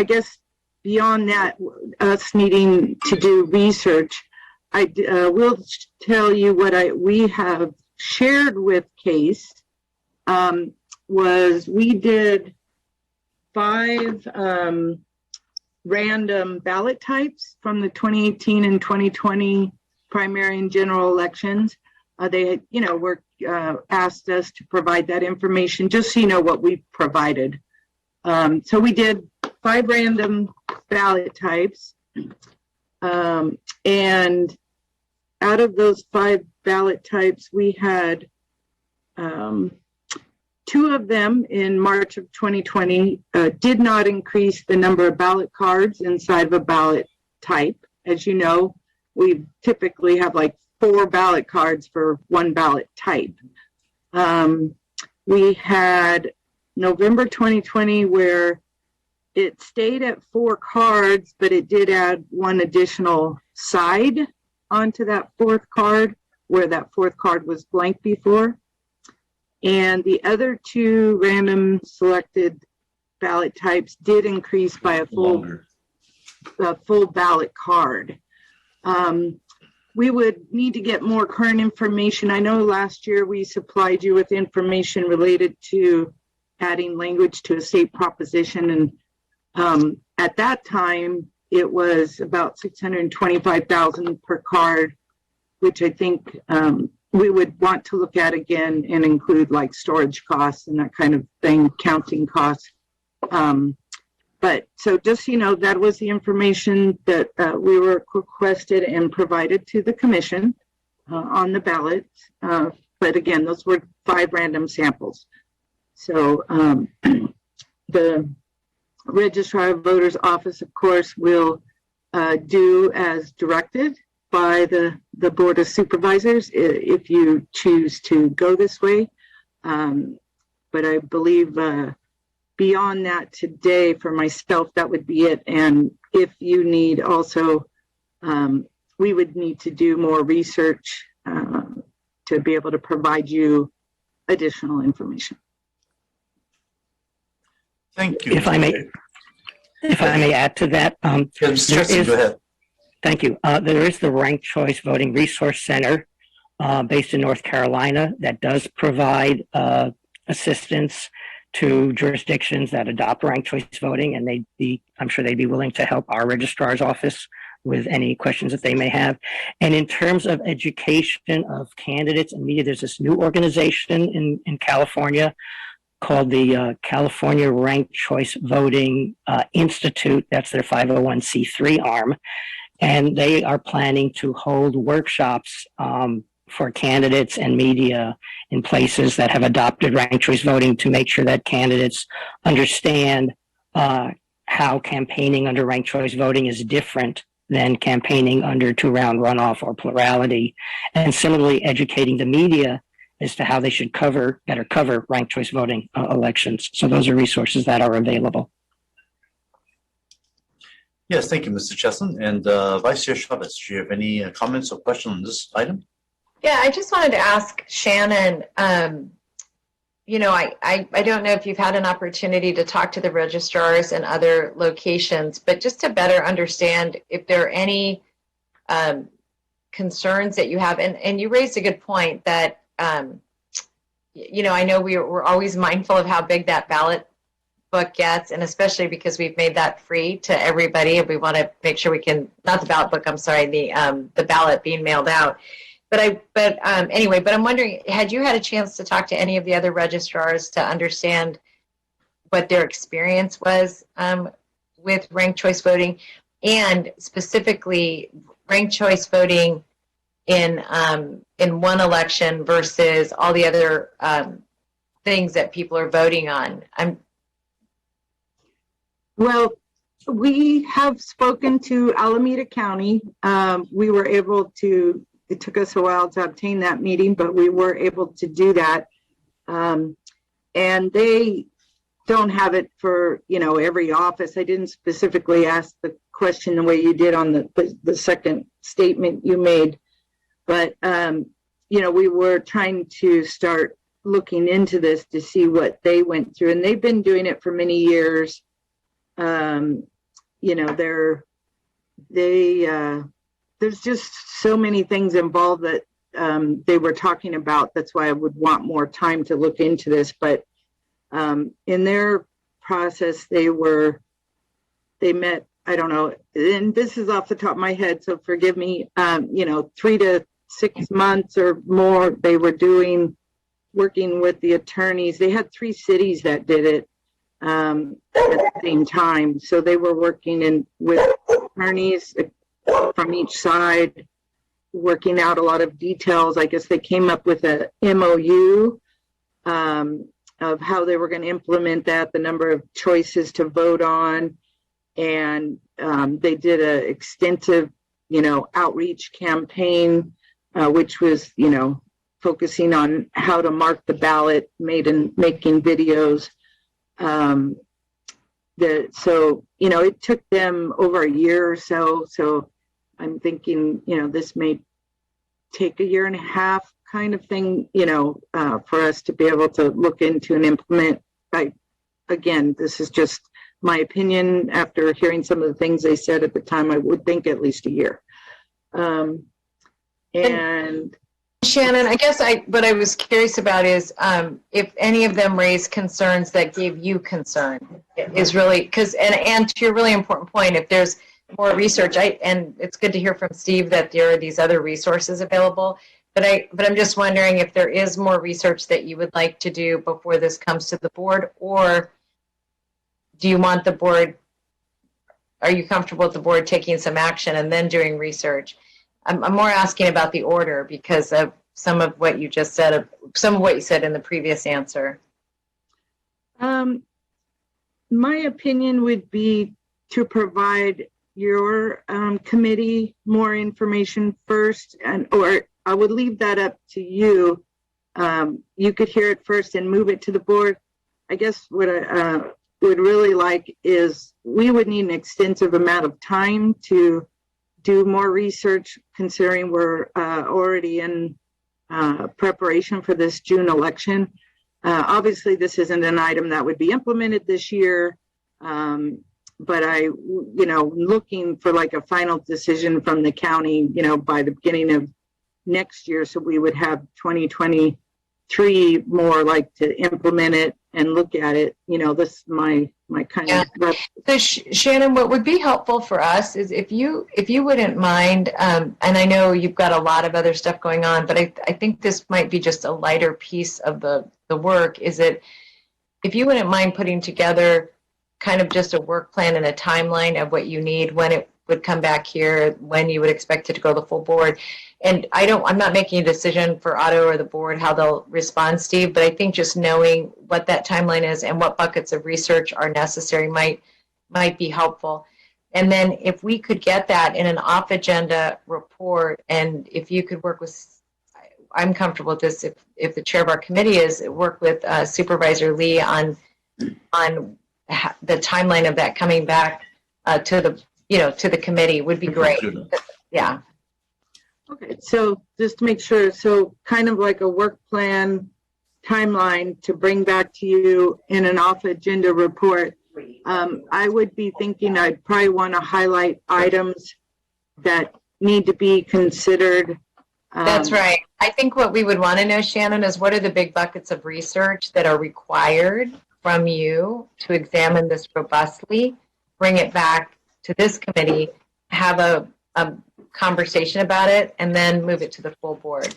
guess beyond that, us needing to do research, I will tell you what we have shared with CASE was we did 5 random ballot types from the 2018 and 2020 primary and general elections. They were asked us to provide that information just so you know what we provided. So we did 5 random ballot types, and out of those 5 ballot types, we had 2 of them in March of 2020 did not increase the number of ballot cards inside of a ballot type. As you know, we typically have like 4 ballot cards for 1 ballot type. We had November 2020 where it stayed at 4 cards, but it did add one additional side onto that 4th card where that 4th card was blank before. And the other 2 random selected ballot types did increase by a full ballot card. We would need to get more current information. I know last year we supplied you with information related to adding language to a state proposition. And at that time, it was about $625,000 per card, which I think we would want to look at again and include like storage costs and that kind of thing, counting costs. But so just, that was the information that we were requested and provided to the commission on the ballot. But again, those were 5 random samples. So the Registrar of Voters Office, of course, will do as directed by the Board of Supervisors if you choose to go this way. But I believe beyond that today, for myself, that would be it. And if you need also, we would need to do more research to be able to provide you additional information. Thank you. If I may add to that, Mr. go ahead. Thank you. There is the Ranked Choice Voting Resource Center based in North Carolina that does provide assistance to jurisdictions that adopt ranked choice voting, and I'm sure they'd be willing to help our registrar's office with any questions that they may have. And in terms of education of candidates and media, there's this new organization in California called the California Ranked Choice Voting Institute. That's their 501c3 arm. And they are planning to hold workshops for candidates and media in places that have adopted ranked choice voting to make sure that candidates understand how campaigning under ranked choice voting is different than campaigning under 2-round runoff or plurality. And similarly, educating the media as to how they should better cover ranked choice voting elections. So those are resources that are available. Yes, thank you, Mr. Chesson. And Vice Chair Chavez, do you have any comments or questions on this item? Yeah, I just wanted to ask Shannon, I don't know if you've had an opportunity to talk to the registrars in other locations, but just to better understand if there are any concerns that you have. And you raised a good point that, I know we're always mindful of how big that ballot book gets, and especially because we've made that free to everybody, and we want to make sure we can, not the ballot book, I'm sorry, the ballot being mailed out. But I'm wondering, had you had a chance to talk to any of the other registrars to understand what their experience was with ranked choice voting, and specifically ranked choice voting in one election versus all the other things that people are voting on? Well, we have spoken to Alameda County. We were able to, it took us a while to obtain that meeting, but we were able to do that. And they don't have it for, every office. I didn't specifically ask the question the way you did on the second statement you made. But, we were trying to start looking into this to see what they went through. And they've been doing it for many years. There's just so many things involved that they were talking about. That's why I would want more time to look into this. But in their process, they met, I don't know, and this is off the top of my head, so forgive me, 3 to 6 months or more they were working with the attorneys. They had 3 cities that did it at the same time. So they were working with attorneys from each side, working out a lot of details. I guess they came up with a MOU of how they were going to implement that, the number of choices to vote on. And they did an extensive, outreach campaign, which was, focusing on how to mark the ballot, making videos. So, you know, it took them over a year or so. So I'm thinking, you know, this may take a year and a half kind of thing, you know, for us to be able to look into and implement. Again, this is just my opinion after hearing some of the things they said at the time. I would think at least a year. And Shannon, I guess what I was curious about is if any of them raised concerns that gave you concern is really because and to your really important point, if there's more research, and it's good to hear from Steve that there are these other resources available. But I'm just wondering if there is more research that you would like to do before this comes to the board, or do you want the board? Are you comfortable with the board taking some action and then doing research? I'm more asking about the order because of some of what you just said, some of what you said in the previous answer. My opinion would be to provide your committee more information first, or I would leave that up to you. You could hear it first and move it to the board. I guess what I would really like is we would need an extensive amount of time to do more research, considering we're already in preparation for this June election. Obviously, this isn't an item that would be implemented this year, but you know, looking for like a final decision from the county, you know, by the beginning of next year, so we would have 2023 more like to implement it and look at it. You know, this is my kind of. So Shannon, what would be helpful for us is if you wouldn't mind, and I know you've got a lot of other stuff going on, but I think this might be just a lighter piece of the work, is that if you wouldn't mind putting together kind of just a work plan and a timeline of what you need, when it would come back here, when you would expect it to go to the full board. And I'm not making a decision for Otto or the board how they'll respond, Steve, but I think just knowing what that timeline is and what buckets of research are necessary might be helpful. And then if we could get that in an off-agenda report, and if you could work with, I'm comfortable with this, if the chair of our committee is, work with Supervisor Lee on the timeline of that coming back to the committee would be great. Yeah. Okay, so just to make sure, so kind of like a work plan timeline to bring back to you in an off-agenda report. I would be thinking I'd probably want to highlight items that need to be considered. That's right. I think what we would want to know, Shannon, is what are the big buckets of research that are required from you to examine this robustly, bring it back to this committee, have a conversation about it, and then move it to the full board.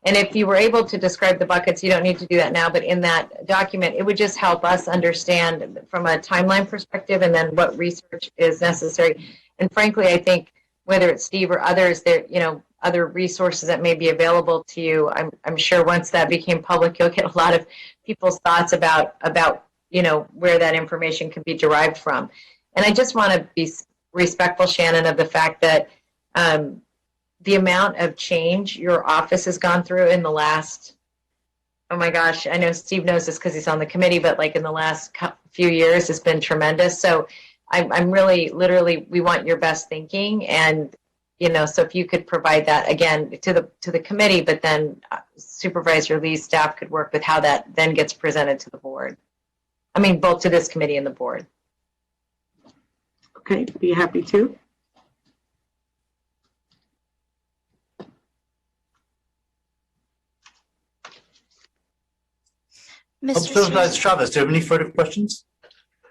And if you were able to describe the buckets, you don't need to do that now, but in that document, it would just help us understand from a timeline perspective and then what research is necessary. And frankly, I think whether it's Steve or others, there, you know, other resources that may be available to you, I'm sure once that became public, you'll get a lot of people's thoughts about you know, where that information can be derived from. And I just want to be respectful, Shannon, of the fact that the amount of change your office has gone through in the last, oh my gosh, I know Steve knows this because he's on the committee, but like in the last few years has been tremendous. So I'm really, literally, we want your best thinking, and you know, so if you could provide that again to the committee, but then Supervisor Lee's staff could work with how that then gets presented to the board. I mean, both to this committee and the board. Okay, be happy to. Supervisor Chavez, do you have any further questions?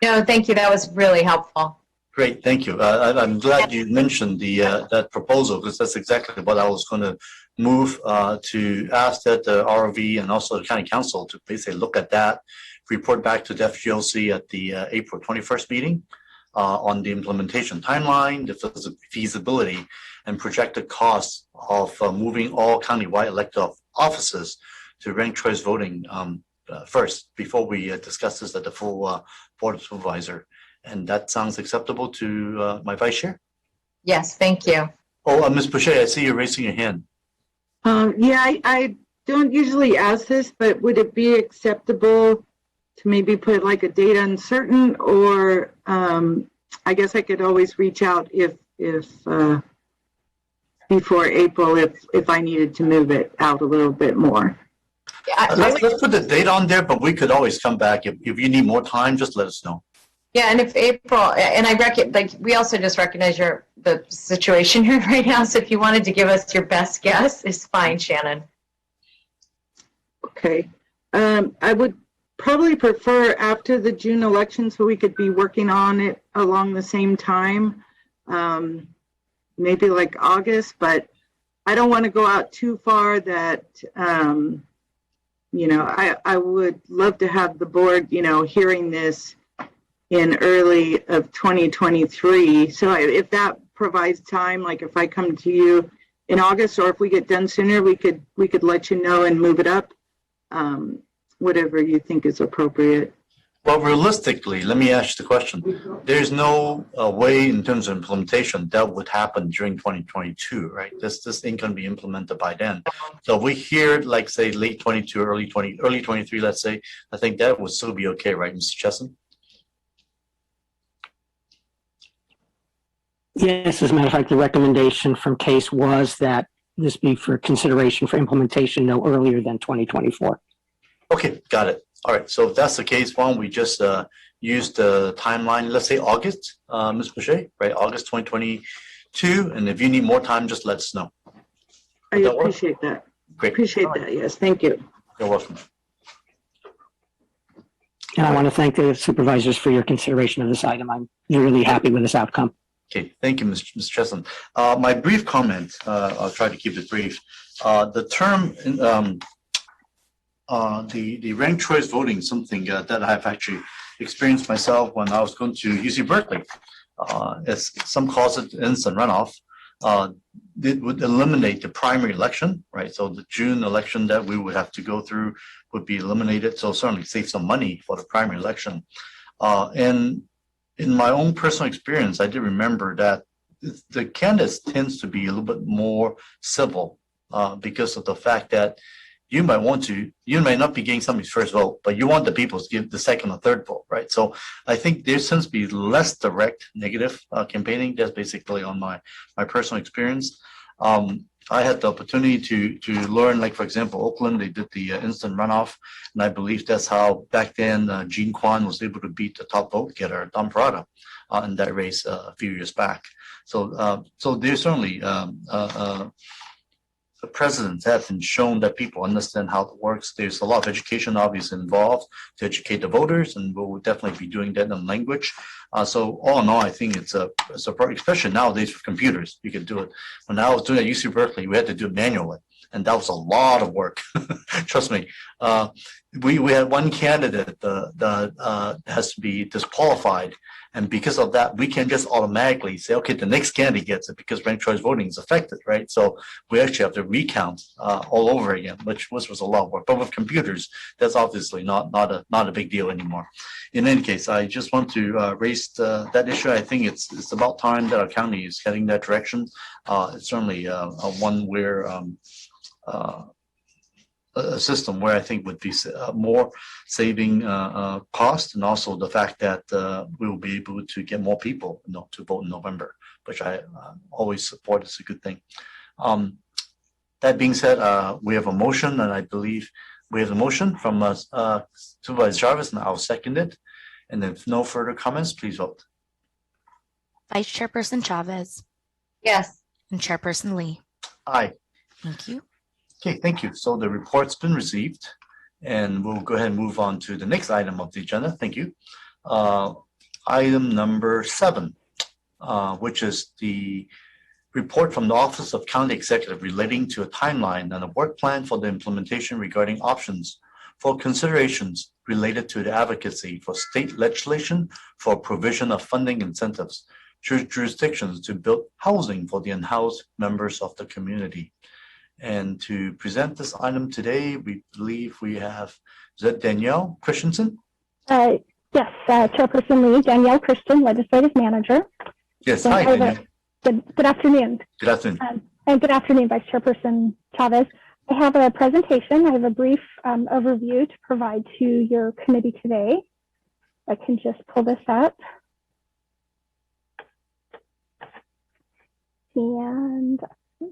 No, thank you. That was really helpful. Great, thank you. I'm glad you mentioned that proposal, because that's exactly what I was going to move to ask that the ROV and also the County Council to basically look at that, report back to the FGOC at the April 21st meeting on the implementation timeline, the feasibility, and projected costs of moving all countywide elected offices to ranked choice voting first, before we discuss this at the full Board of Supervisor. And that sounds acceptable to my Vice Chair? Yes, thank you. Oh, Ms. Boucher, I see you raising your hand. Yeah, I don't usually ask this, but would it be acceptable to maybe put like a date uncertain, or I guess I could always reach out if before April if I needed to move it out a little bit more. Yeah, Let's put the date on there, but we could always come back. If you need more time, just let us know. Yeah, and if April, and I we also just recognize the situation here right now. So if you wanted to give us your best guess, it's fine, Shannon. Okay. I would probably prefer after the June election so we could be working on it along the same time. Maybe like August, but I don't want to go out too far that, I would love to have the board, hearing this in early of 2023. So if that provides time, like if I come to you in August, or if we get done sooner, we could let you know and move it up, whatever you think is appropriate. Well, realistically, let me ask you the question. There's no way in terms of implementation that would happen during 2022, right? This ain't going to be implemented by then. So if we hear, like, say, late 22, early 23, let's say, I think that would still be okay, right, Mr. Chesson? Yes, as a matter of fact, the recommendation from CASE was that this be for consideration for implementation no earlier than 2024. Okay, got it. All right, so if that's the case, why don't we just use the timeline, let's say August, Ms. Boucher, right? August 2022, and if you need more time, just let us know. I appreciate that. Great. Appreciate that, yes, thank you. You're welcome. And I want to thank the supervisors for your consideration of this item. I'm really happy with this outcome. Okay, thank you, Mr. Chesson. My brief comment, I'll try to keep it brief. The term, the ranked choice voting, something that I've actually experienced myself when I was going to UC Berkeley. As some calls it instant runoff, it would eliminate the primary election, right? So the June election that we would have to go through would be eliminated. So certainly save some money for the primary election. And in my own personal experience, I did remember that the candidates tends to be a little bit more civil because of the fact that you might not be getting somebody's first vote, but you want the people to give the second or third vote, right? So I think there seems to be less direct negative campaigning. That's basically on my personal experience. I had the opportunity to learn, like, for example, Oakland, they did the instant runoff, and I believe that's how back then Jean Kwan was able to beat the top vote getter, Don Prada, in that race a few years back. So there's certainly the presidents have been shown that people understand how it works. There's a lot of education obviously involved to educate the voters, and we'll definitely be doing that in language. So all in all, I think it's a especially nowadays with computers, you can do it. When I was doing at UC Berkeley, we had to do it manually, and that was a lot of work. Trust me. We had one candidate that has to be disqualified, and because of that, we can just automatically say, okay, the next candidate gets it because ranked choice voting is affected, right? So we actually have to recount all over again, which was a lot of work. But with computers, that's obviously not a big deal anymore. In any case, I just want to raise that issue. I think it's about time that our county is heading that direction. It's certainly one where a system where I think would be more saving cost, and also the fact that we will be able to get more people to vote in November, which I always support. It's a good thing. That being said, we have a motion, and I believe we have a motion from Supervisor Jarvis, and I'll second it. And if no further comments, please vote. Vice Chairperson Chavez. Yes. And Chairperson Lee. Aye. Thank you. Okay, thank you. So the report's been received, and we'll go ahead and move on to the next item of the agenda. Thank you. Item number 7, which is the report from the Office of County Executive relating to a timeline and a work plan for the implementation regarding options for considerations related to the advocacy for state legislation for provision of funding incentives to jurisdictions to build housing for the unhoused members of the community. And to present this item today, we believe we have, is that Danielle Christensen? Yes, Chairperson Lee, Danielle Christian, Legislative Manager. Yes, hi, Danielle. Good afternoon. Good afternoon. And good afternoon, Vice Chairperson Chavez. I have a presentation. I have a brief overview to provide to your committee today. I can just pull this up. And I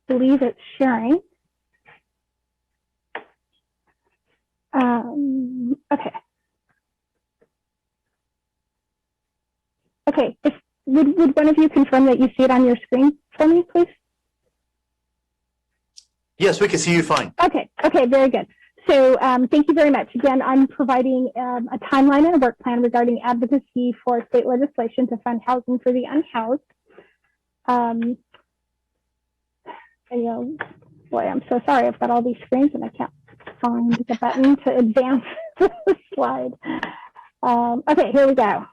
believe it's sharing. Okay. Okay. Would one of you confirm that you see it on your screen for me, please? Yes, we can see you fine. Okay. Okay. Very good. So thank you very much. Again, I'm providing a timeline and a work plan regarding advocacy for state legislation to fund housing for the unhoused. And, you know, boy, I'm so sorry. I've got all these screens and I can't find the button to advance the slide. Okay, here we go.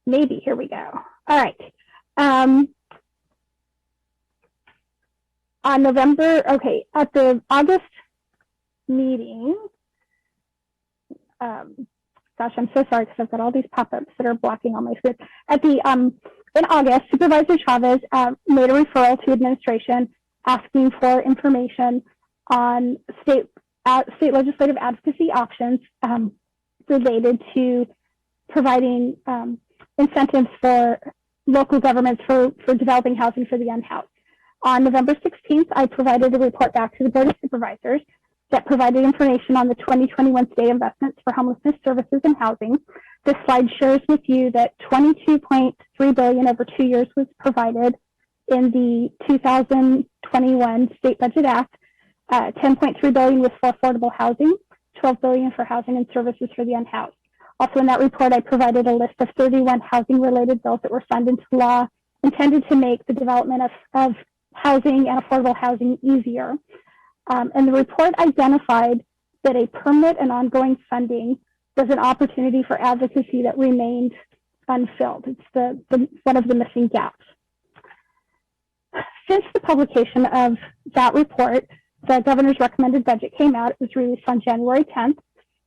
Maybe here we go. All right. On November, okay, at the August meeting, gosh, I'm so sorry because I've got all these pop-ups that are blocking all my screen. At the in August, Supervisor Chavez made a referral to administration asking for information on state legislative advocacy options related to providing incentives for local governments for developing housing for the unhoused. On November 16th, I provided a report back to the Board of Supervisors that provided information on the 2021 state investments for homelessness services and housing. This slide shares with you that $22.3 billion over 2 years was provided in the 2021 State Budget Act. $10.3 billion was for affordable housing, $12 billion for housing and services for the unhoused. Also in that report, I provided a list of 31 housing-related bills that were signed into law intended to make the development of housing and affordable housing easier. And the report identified that a permanent and ongoing funding was an opportunity for advocacy that remained unfilled. It's one of the missing gaps. Since the publication of that report, the governor's recommended budget came out. It was released on January 10th.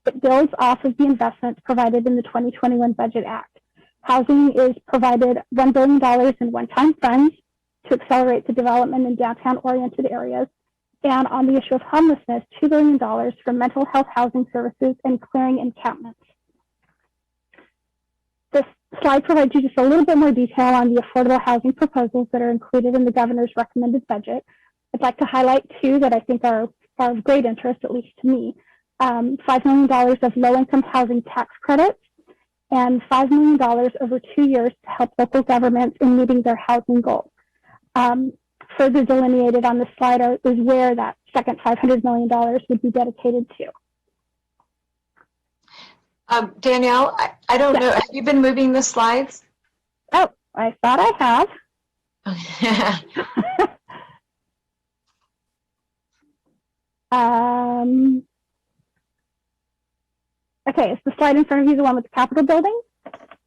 It builds off of the investments provided in the 2021 Budget Act. Housing is provided $1 billion in one-time funds to accelerate the development in downtown-oriented areas. And on the issue of homelessness, $2 billion for mental health housing services and clearing encampments. This slide provides you just a little bit more detail on the affordable housing proposals that are included in the governor's recommended budget. I'd like to highlight two that I think are of great interest, at least to me. $5 million of low-income housing tax credits and $5 million over 2 years to help local governments in meeting their housing goals. Further delineated on the slide is where that second $500 million would be dedicated to. Danielle, I don't know. Have you been moving the slides? Oh, I thought I have. Okay, is the slide in front of you the one with the Capitol building?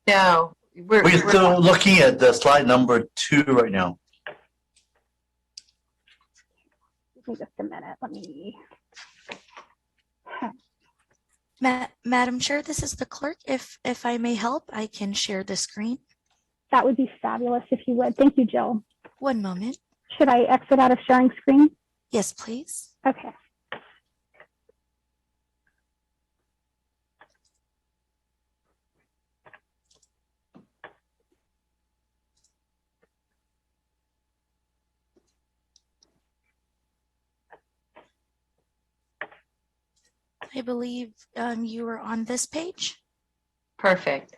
No. We're still looking at the slide number 2 right now. Give me just a minute. Let me. Madam Chair, this is the clerk. If I may help, I can share the screen. That would be fabulous if you would. Thank you, Jill. One moment. Should I exit out of sharing screen? Yes, please. Okay. I believe you were on this page. Perfect.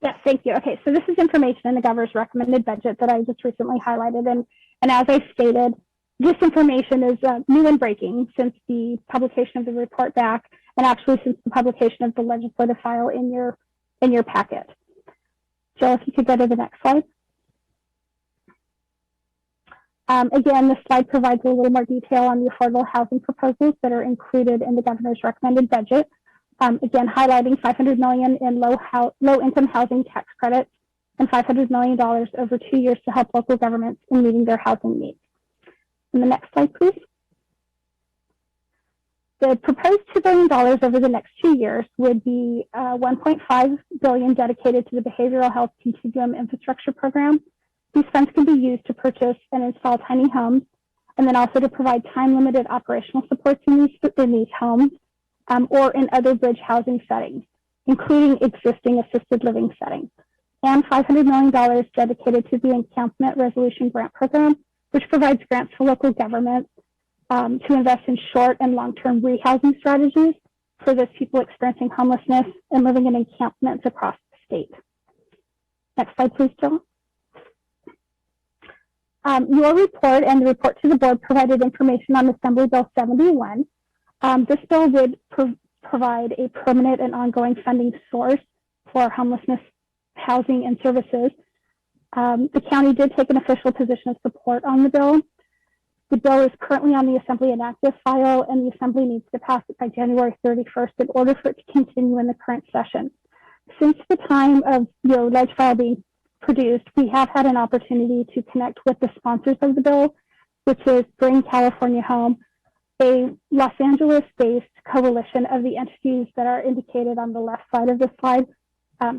Yes, thank you. Okay, so this is information in the governor's recommended budget that I just recently highlighted. And as I stated, this information is new and breaking since the publication of the report back, and actually since the publication of the legislative file in your packet. Jill, if you could go to the next slide. Again, this slide provides a little more detail on the affordable housing proposals that are included in the governor's recommended budget. Again, highlighting $500 million in low-income housing tax credits and $500 million over 2 years to help local governments in meeting their housing needs. And the next slide, please. The proposed $2 billion over the next 2 years would be $1.5 billion dedicated to the Behavioral Health Continuum Infrastructure Program, These funds can be used to purchase and install tiny homes, and then also to provide time-limited operational supports in these homes or in other bridge housing settings, including existing assisted living settings. And $500 million dedicated to the Encampment Resolution Grant Program, which provides grants for local governments to invest in short and long-term rehousing strategies for those people experiencing homelessness and living in encampments across the state. Next slide, please, Jill. Your report and the report to the board provided information on Assembly Bill 71. This bill would provide a permanent and ongoing funding source for homelessness housing and services. The county did take an official position of support on the bill. The bill is currently on the Assembly inactive file, and the Assembly needs to pass it by January 31st in order for it to continue in the current session. Since the time of your ledge file being produced, we have had an opportunity to connect with the sponsors of the bill, which is Bring California Home, a Los Angeles-based coalition of the entities that are indicated on the left side of this slide.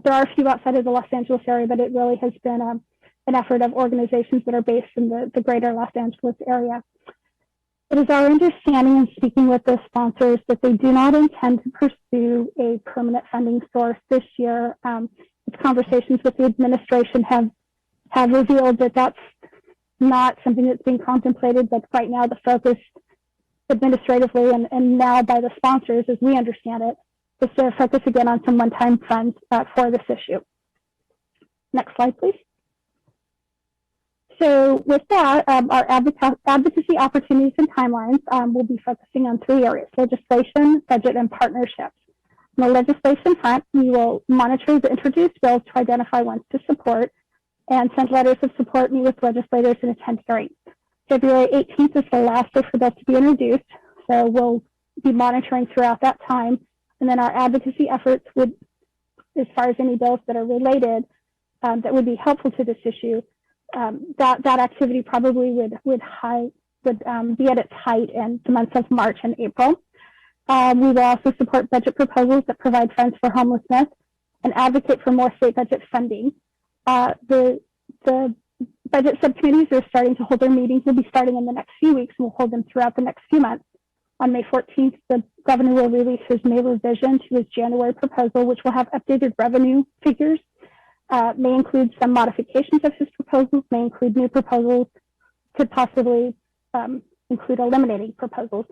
There are a few outside of the Los Angeles area, but it really has been an effort of organizations that are based in the greater Los Angeles area. It is our understanding in speaking with the sponsors that they do not intend to pursue a permanent funding source this year. Conversations with the administration have revealed that that's not something that's being contemplated, but right now the focus administratively and now by the sponsors, as we understand it, is to focus again on some one-time funds for this issue. Next slide, please. So with that, our advocacy opportunities and timelines will be focusing on 3 areas: legislation, budget, and partnerships. On the legislation front, we will monitor the introduced bills to identify ones to support and send letters of support, meet with legislators, and attend hearings. February 18th is the last day for bills to be introduced, so we'll be monitoring throughout that time. And then our advocacy efforts would, as far as any bills that are related that would be helpful to this issue, that activity probably would be at its height in the months of March and April. We will also support budget proposals that provide funds for homelessness and advocate for more state budget funding. The budget subcommittees are starting to hold their meetings. We'll be starting in the next few weeks, and we'll hold them throughout the next few months. On May 14th, the governor will release his May revision to his January proposal, which will have updated revenue figures, may include some modifications of his proposals, may include new proposals, could possibly include eliminating proposals.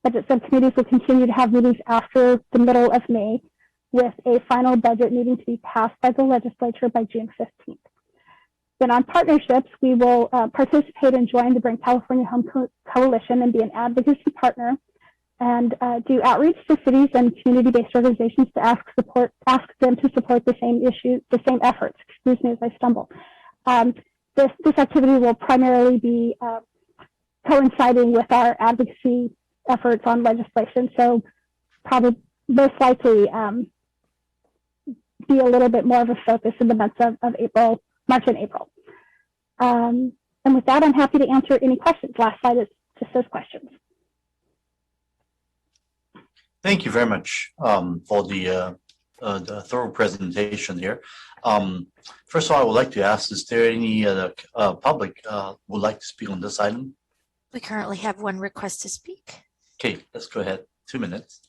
Budget subcommittees will continue to have meetings after the middle of May, with a final budget needing to be passed by the legislature by June 15th. Then on partnerships, we will participate and join the Bring California Home Coalition and be an advocacy partner and do outreach to cities and community-based organizations to ask them to support the same efforts. Excuse me as I stumble. This activity will primarily be coinciding with our advocacy efforts on legislation, so probably most likely be a little bit more of a focus in the months of March and April. And with that, I'm happy to answer any questions. Last slide is just those questions. Thank you very much for the thorough presentation here. First of all, I would like to ask, is there any public would like to speak on this item? We currently have one request to speak. Okay, let's go ahead. 2 minutes.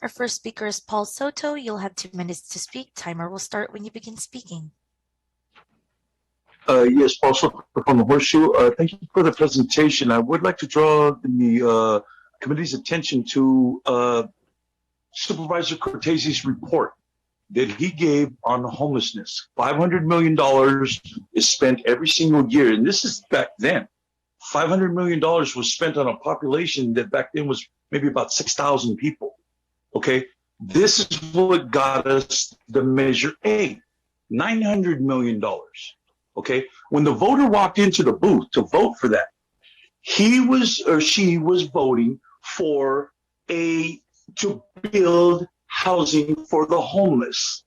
Our first speaker is Paul Soto. You'll have 2 minutes to speak. Timer will start when you begin speaking. Yes, Paul Soto from the Horseshoe. Thank you for the presentation. I would like to draw the committee's attention to Supervisor Cortese's report that he gave on homelessness. $500 million is spent every single year, and this is back then. $500 million was spent on a population that back then was maybe about 6,000 people. Okay, this is what got us the Measure A, $900 million. Okay, when the voter walked into the booth to vote for that, he was or she was voting for to build housing for the homeless.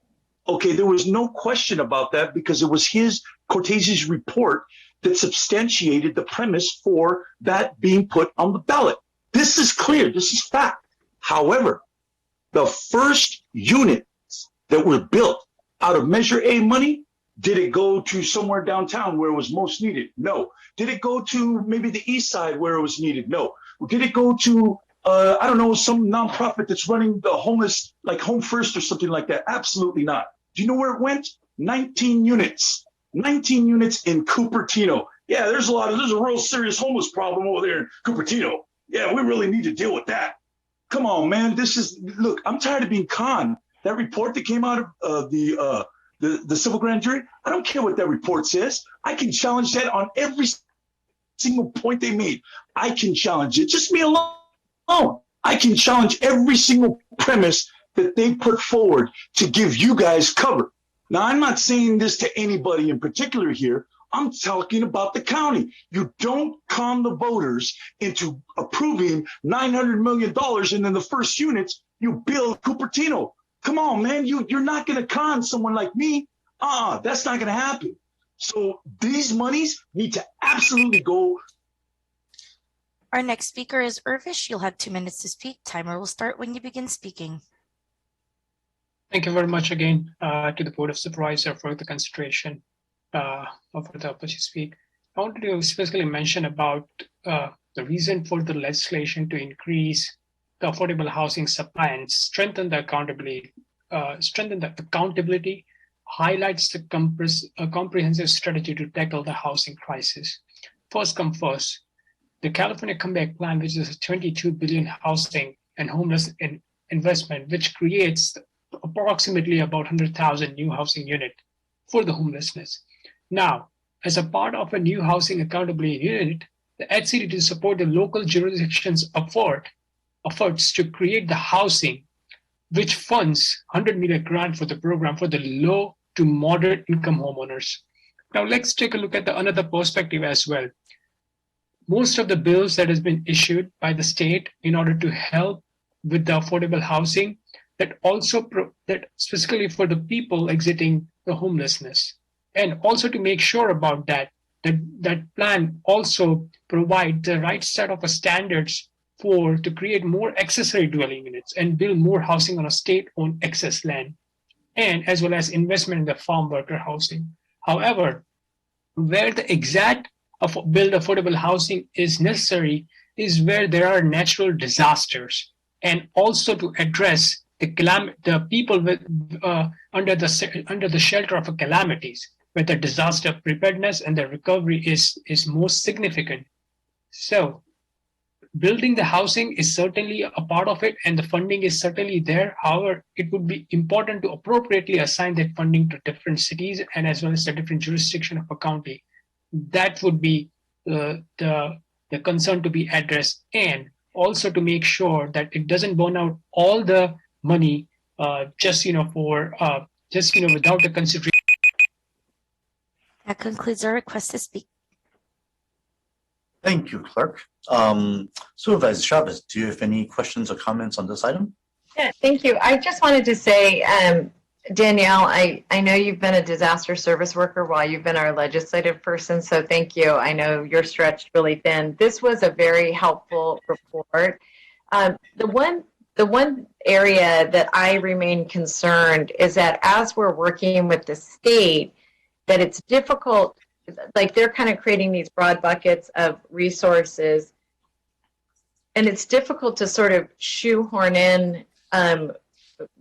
Okay, there was no question about that because it was Cortese's report that substantiated the premise for that being put on the ballot. This is clear, this is fact. However, the first units that were built out of Measure A money Did it go to somewhere downtown where it was most needed? No. Did it go to maybe the east side where it was needed? No. Did it go to, I don't know, some nonprofit that's running the homeless, like Home First or something like that? Absolutely not. Do you know where it went? 19 units. 19 units in Cupertino. Yeah, there's a real serious homeless problem over there in Cupertino. Yeah, we really need to deal with that. Come on, man. Look, I'm tired of being conned. That report that came out of the civil grand jury, I don't care what that report says. I can challenge that on every single point they made. I can challenge it. Just me alone. I can challenge every single premise that they put forward to give you guys cover. Now, I'm not saying this to anybody in particular here. I'm talking about the county. You don't con the voters into approving $900 million, and in the first units, you build Cupertino. Come on, man. You're not going to con someone like me. That's not going to happen. So these monies need to absolutely go. Our next speaker is Irvish. You'll have 2 minutes to speak. Timer will start when you begin speaking. Thank you very much again to the Board of Supervisors for the consideration of the opportunity to speak. I wanted to specifically mention about the reason for the legislation to increase the affordable housing supply and strengthen the accountability. Highlights the comprehensive strategy to tackle the housing crisis. First come first, the California Comeback Plan, which is a $22 billion housing and homeless investment, which creates approximately about 100,000 new housing units for the homelessness. Now, as a part of a new housing accountability unit, the HCD to support the local jurisdictions' efforts to create the housing, which funds $100 million grant for the program for the low to moderate income homeowners. Now, let's take a look at another perspective as well. Most of the bills that has been issued by the state in order to help with the affordable housing, that specifically for the people exiting the homelessness, and also to make sure about that plan also provide the right set of standards to create more accessory dwelling units and build more housing on a state-owned excess land, and as well as investment in the farm worker housing. However, where the exact build affordable housing is necessary is where there are natural disasters, and also to address the people with, under the shelter of calamities, where the disaster preparedness and the recovery is most significant. So building the housing is certainly a part of it, and the funding is certainly there. However, it would be important to appropriately assign that funding to different cities and as well as the different jurisdiction of a county. That would be the concern to be addressed, and also to make sure that it doesn't burn out all the money without the consideration. That concludes our request to speak. Thank you, Clerk. Supervisor Chavez, do you have any questions or comments on this item? Yeah, thank you. I just wanted to say, Danielle, I know you've been a disaster service worker while you've been our legislative person, so thank you. I know you're stretched really thin. This was a very helpful report. The one area that I remain concerned is that as we're working with the state, that it's difficult, like they're kind of creating these broad buckets of resources, and it's difficult to sort of shoehorn in,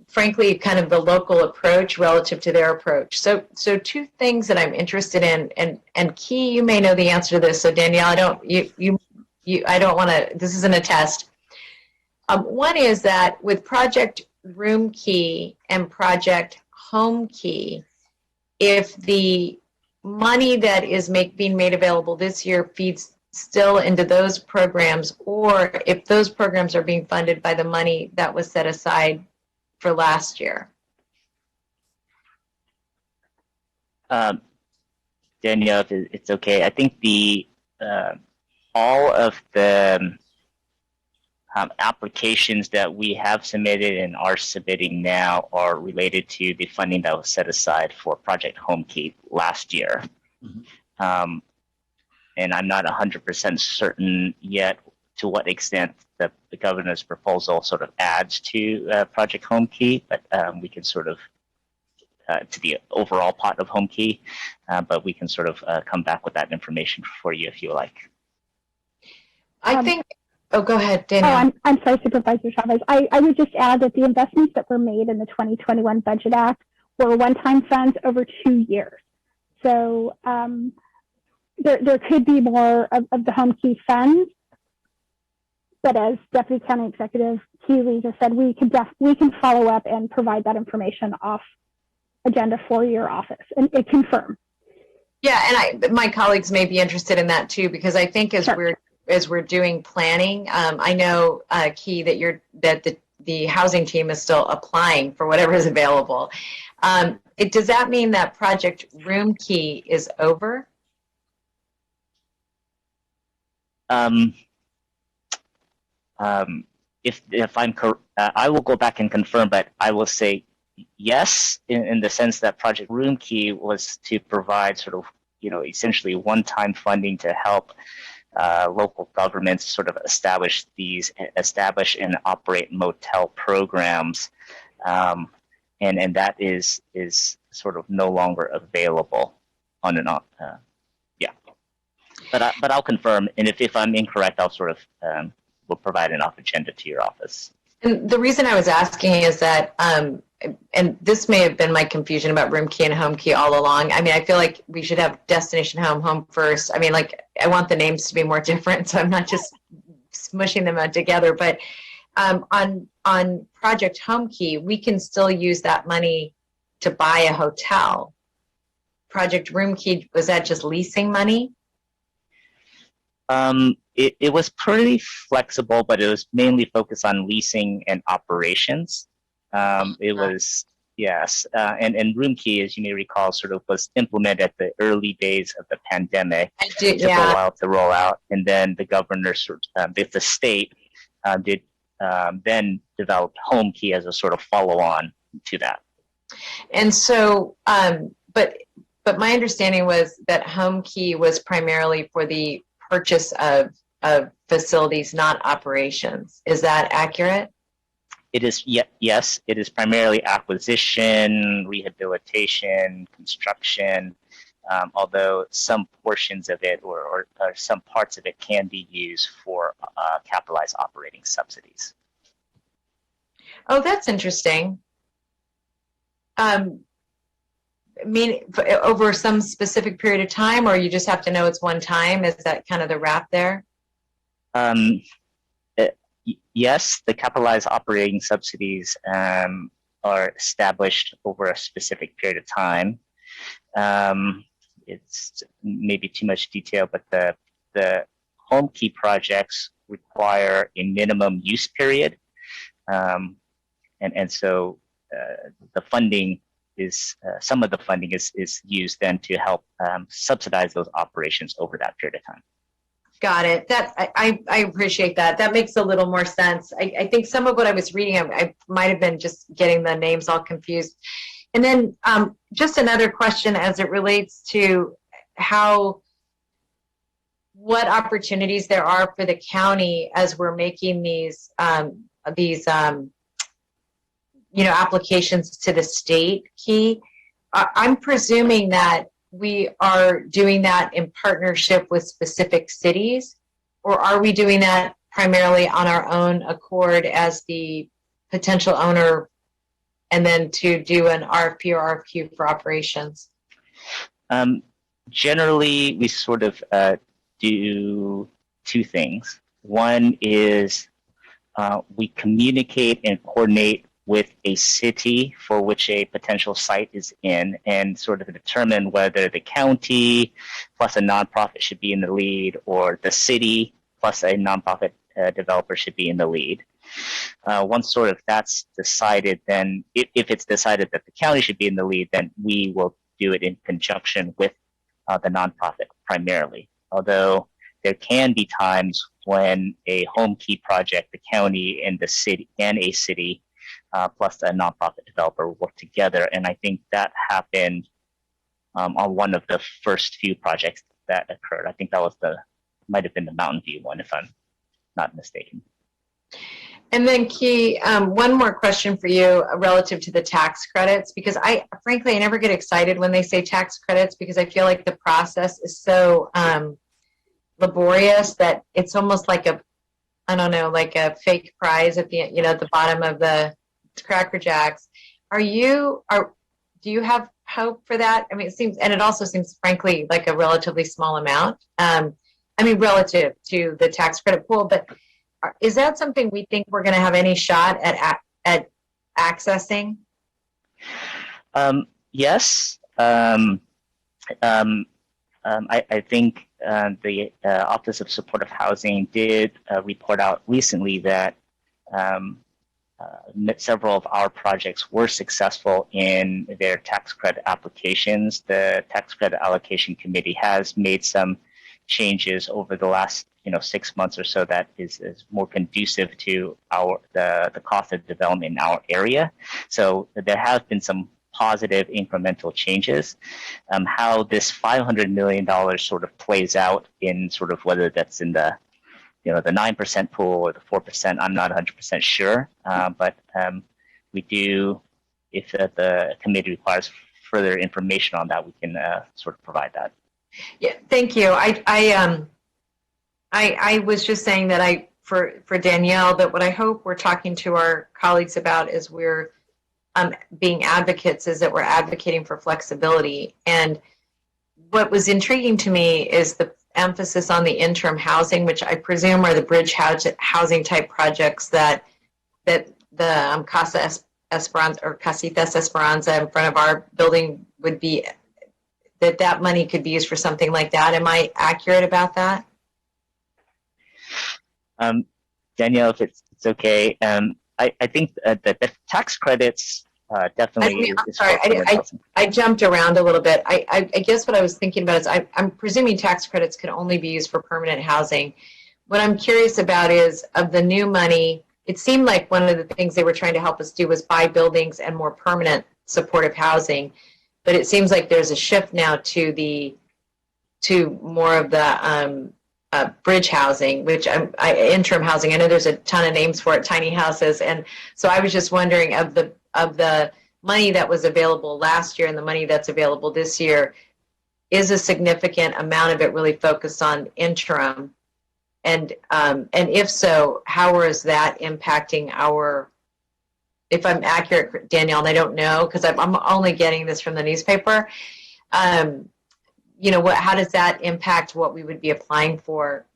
frankly, kind of the local approach relative to their approach. So two things that I'm interested in, and Key, you may know the answer to this. So Danielle, I don't want to. This isn't a test. One is that with Project Room Key and Project Home Key, if the money that is being made available this year feeds still into those programs, or if those programs are being funded by the money that was set aside for last year. Danielle, if it's okay, I think all of the applications that we have submitted and are submitting now are related to the funding that was set aside for Project Home Key last year. Mm-hmm. And I'm not 100% certain yet to what extent the governor's proposal sort of adds to Project Home Key, but we can sort of to the overall pot of home key, but we can sort of come back with that information for you if you like. I think. Oh, go ahead, Danielle. Oh, I'm sorry, Supervisor Chavez. I would just add that the investments that were made in the 2021 Budget Act were one-time funds over 2 years. So there could be more of the home key funds, but as Deputy County Executive Keeley just said, we can follow up and provide that information off agenda for your office and confirm. Yeah, and my colleagues may be interested in that too, because I think as we're doing planning, I know Key that the housing team is still applying for whatever is available. Does that mean that Project Room Key is over? If I'm correct, I will go back and confirm, but I will say yes, in the sense that Project Room Key was to provide sort of, essentially one-time funding to help local governments sort of establish and operate motel programs, and that is sort of no longer available on and on. But I'll confirm, and if I'm incorrect, I'll sort of will provide an off agenda to your office. And the reason I was asking is that, and this may have been my confusion about room key and home key all along. I mean, I feel like we should have destination home first. I mean, like, I want the names to be more different, so I'm not just smushing them out together. But on Project Home Key, we can still use that money to buy a hotel. Project Room Key, was that just leasing money? It was pretty flexible, but it was mainly focused on leasing and operations. It was, yes, and Room Key, as you may recall, sort of was implemented at the early days of the pandemic. It took a while to roll out, and then the governor, the state, did then develop Home Key as a sort of follow-on to that. And so, but my understanding was that Home Key was primarily for the purchase of facilities, not operations. Is that accurate? It is, yes, it is primarily acquisition, rehabilitation, construction, although some portions of it or some parts of it can be used for capitalized operating subsidies. Oh, that's interesting. I mean, over some specific period of time, or you just have to know it's one time? Is that kind of the wrap there? Yes, the capitalized operating subsidies are established over a specific period of time. It's maybe too much detail, but the Home Key projects require a minimum use period. And so the funding is, some of the funding is used then to help subsidize those operations over that period of time. Got it. That I appreciate that. That makes a little more sense. I think some of what I was reading, I might have been just getting the names all confused. And then just another question as it relates to what opportunities there are for the county as we're making these applications to the state key. I'm presuming that we are doing that in partnership with specific cities, or are we doing that primarily on our own accord as the potential owner, and then to do an RFP or RFQ for operations? Generally, we sort of do two things. One is we communicate and coordinate with a city for which a potential site is in, and sort of determine whether the county plus a nonprofit should be in the lead, or the city plus a nonprofit developer should be in the lead. Once sort of that's decided, then if it's decided that the county should be in the lead, then we will do it in conjunction with the nonprofit primarily. Although there can be times when a Home Key project, the county and the city and a city plus a nonprofit developer work together, and I think that happened on one of the first few projects that occurred. I think that was might have been the Mountain View one, if I'm not mistaken. And then Key, one more question for you relative to the tax credits, because frankly, I never get excited when they say tax credits because I feel like the process is so laborious that it's almost like I don't know, like a fake prize at the at the bottom of the Cracker Jacks. Do you have hope for that? I mean, it also seems frankly like a relatively small amount. I mean, relative to the tax credit pool, but is that something we think we're going to have any shot at accessing? Yes. I think the Office of Supportive Housing did report out recently that several of our projects were successful in their tax credit applications. The Tax Credit Allocation Committee has made some changes over the last 6 months or so that is more conducive to the cost of development in our area. So there have been some positive incremental changes. How this $500 million sort of plays out in sort of whether that's in the the 9% pool or the 4%, I'm not 100% sure. But we do, if the committee requires further information on that, we can sort of provide that. Yeah, thank you. I was just saying that for Danielle, that what I hope we're talking to our colleagues about is we're being advocates, is that we're advocating for flexibility. And what was intriguing to me is the emphasis on the interim housing, which I presume are the bridge housing type projects that the Casa Esperanza or Casitas Esperanza in front of our building would be, that money could be used for something like that. Am I accurate about that? Danielle, if it's okay, I think that the tax credits definitely. I'm sorry, I jumped around a little bit. I guess what I was thinking about is I'm presuming tax credits can only be used for permanent housing. What I'm curious about is, of the new money, it seemed like one of the things they were trying to help us do was buy buildings and more permanent supportive housing. But it seems like there's a shift now to more of the bridge housing, which interim housing. I know there's a ton of names for it, tiny houses, and so I was just wondering, of the money that was available last year and the money that's available this year, is a significant amount of it really focused on interim, and if so, how is that impacting our? If I'm accurate, Danielle, and I don't know because I'm only getting this from the newspaper. How does that impact what we would be applying for,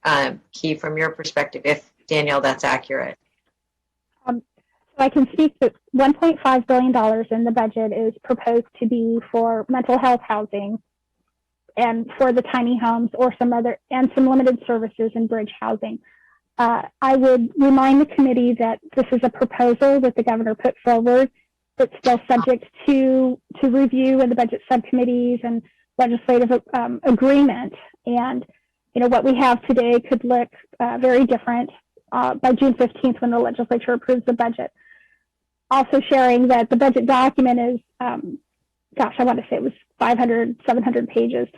Key, from your perspective, if, Danielle, that's accurate? So I can speak that $1.5 billion in the budget is proposed to be for mental health housing and for the tiny homes or some limited services and bridge housing. I would remind the committee that this is a proposal that the governor put forward that's still subject to review in the budget subcommittees and legislative agreement. And, what we have today could look very different by June 15th when the legislature approves the budget. Also sharing that the budget document is, I want to say it was 500, 700 pages.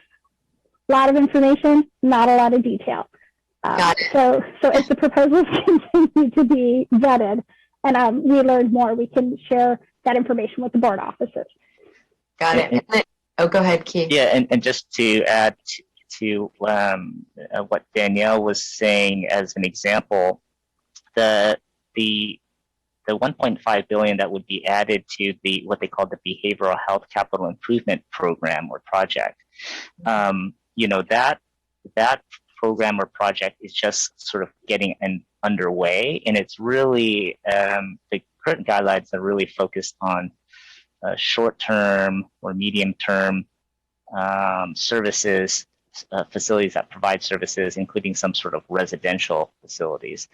A lot of information, not a lot of detail. So as the proposals continue to be vetted and we learn more, we can share that information with the board offices. Got it. Go ahead, Keith. Yeah, and just to add to what Danielle was saying as an example, the $1.5 billion that would be added to what they call the Behavioral Health Capital Improvement Program or project, that program or project is just sort of getting underway, and it's really the current guidelines are really focused on short-term or medium-term services, facilities that provide services, including some sort of residential facilities.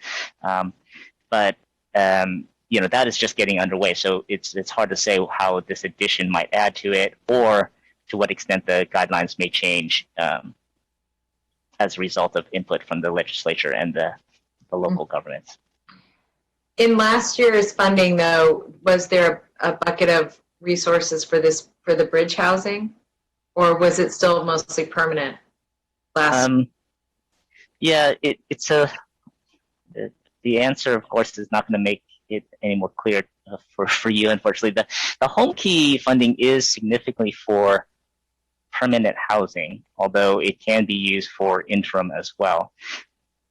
But that is just getting underway, so it's hard to say how this addition might add to it, or to what extent the guidelines may change as a result of input from the legislature and the local governments. In last year's funding, though, was there a bucket of resources for the bridge housing, or was it still mostly permanent? The the answer, of course, is not going to make it any more clear for you, unfortunately. The home key funding is significantly for permanent housing, although it can be used for interim as well.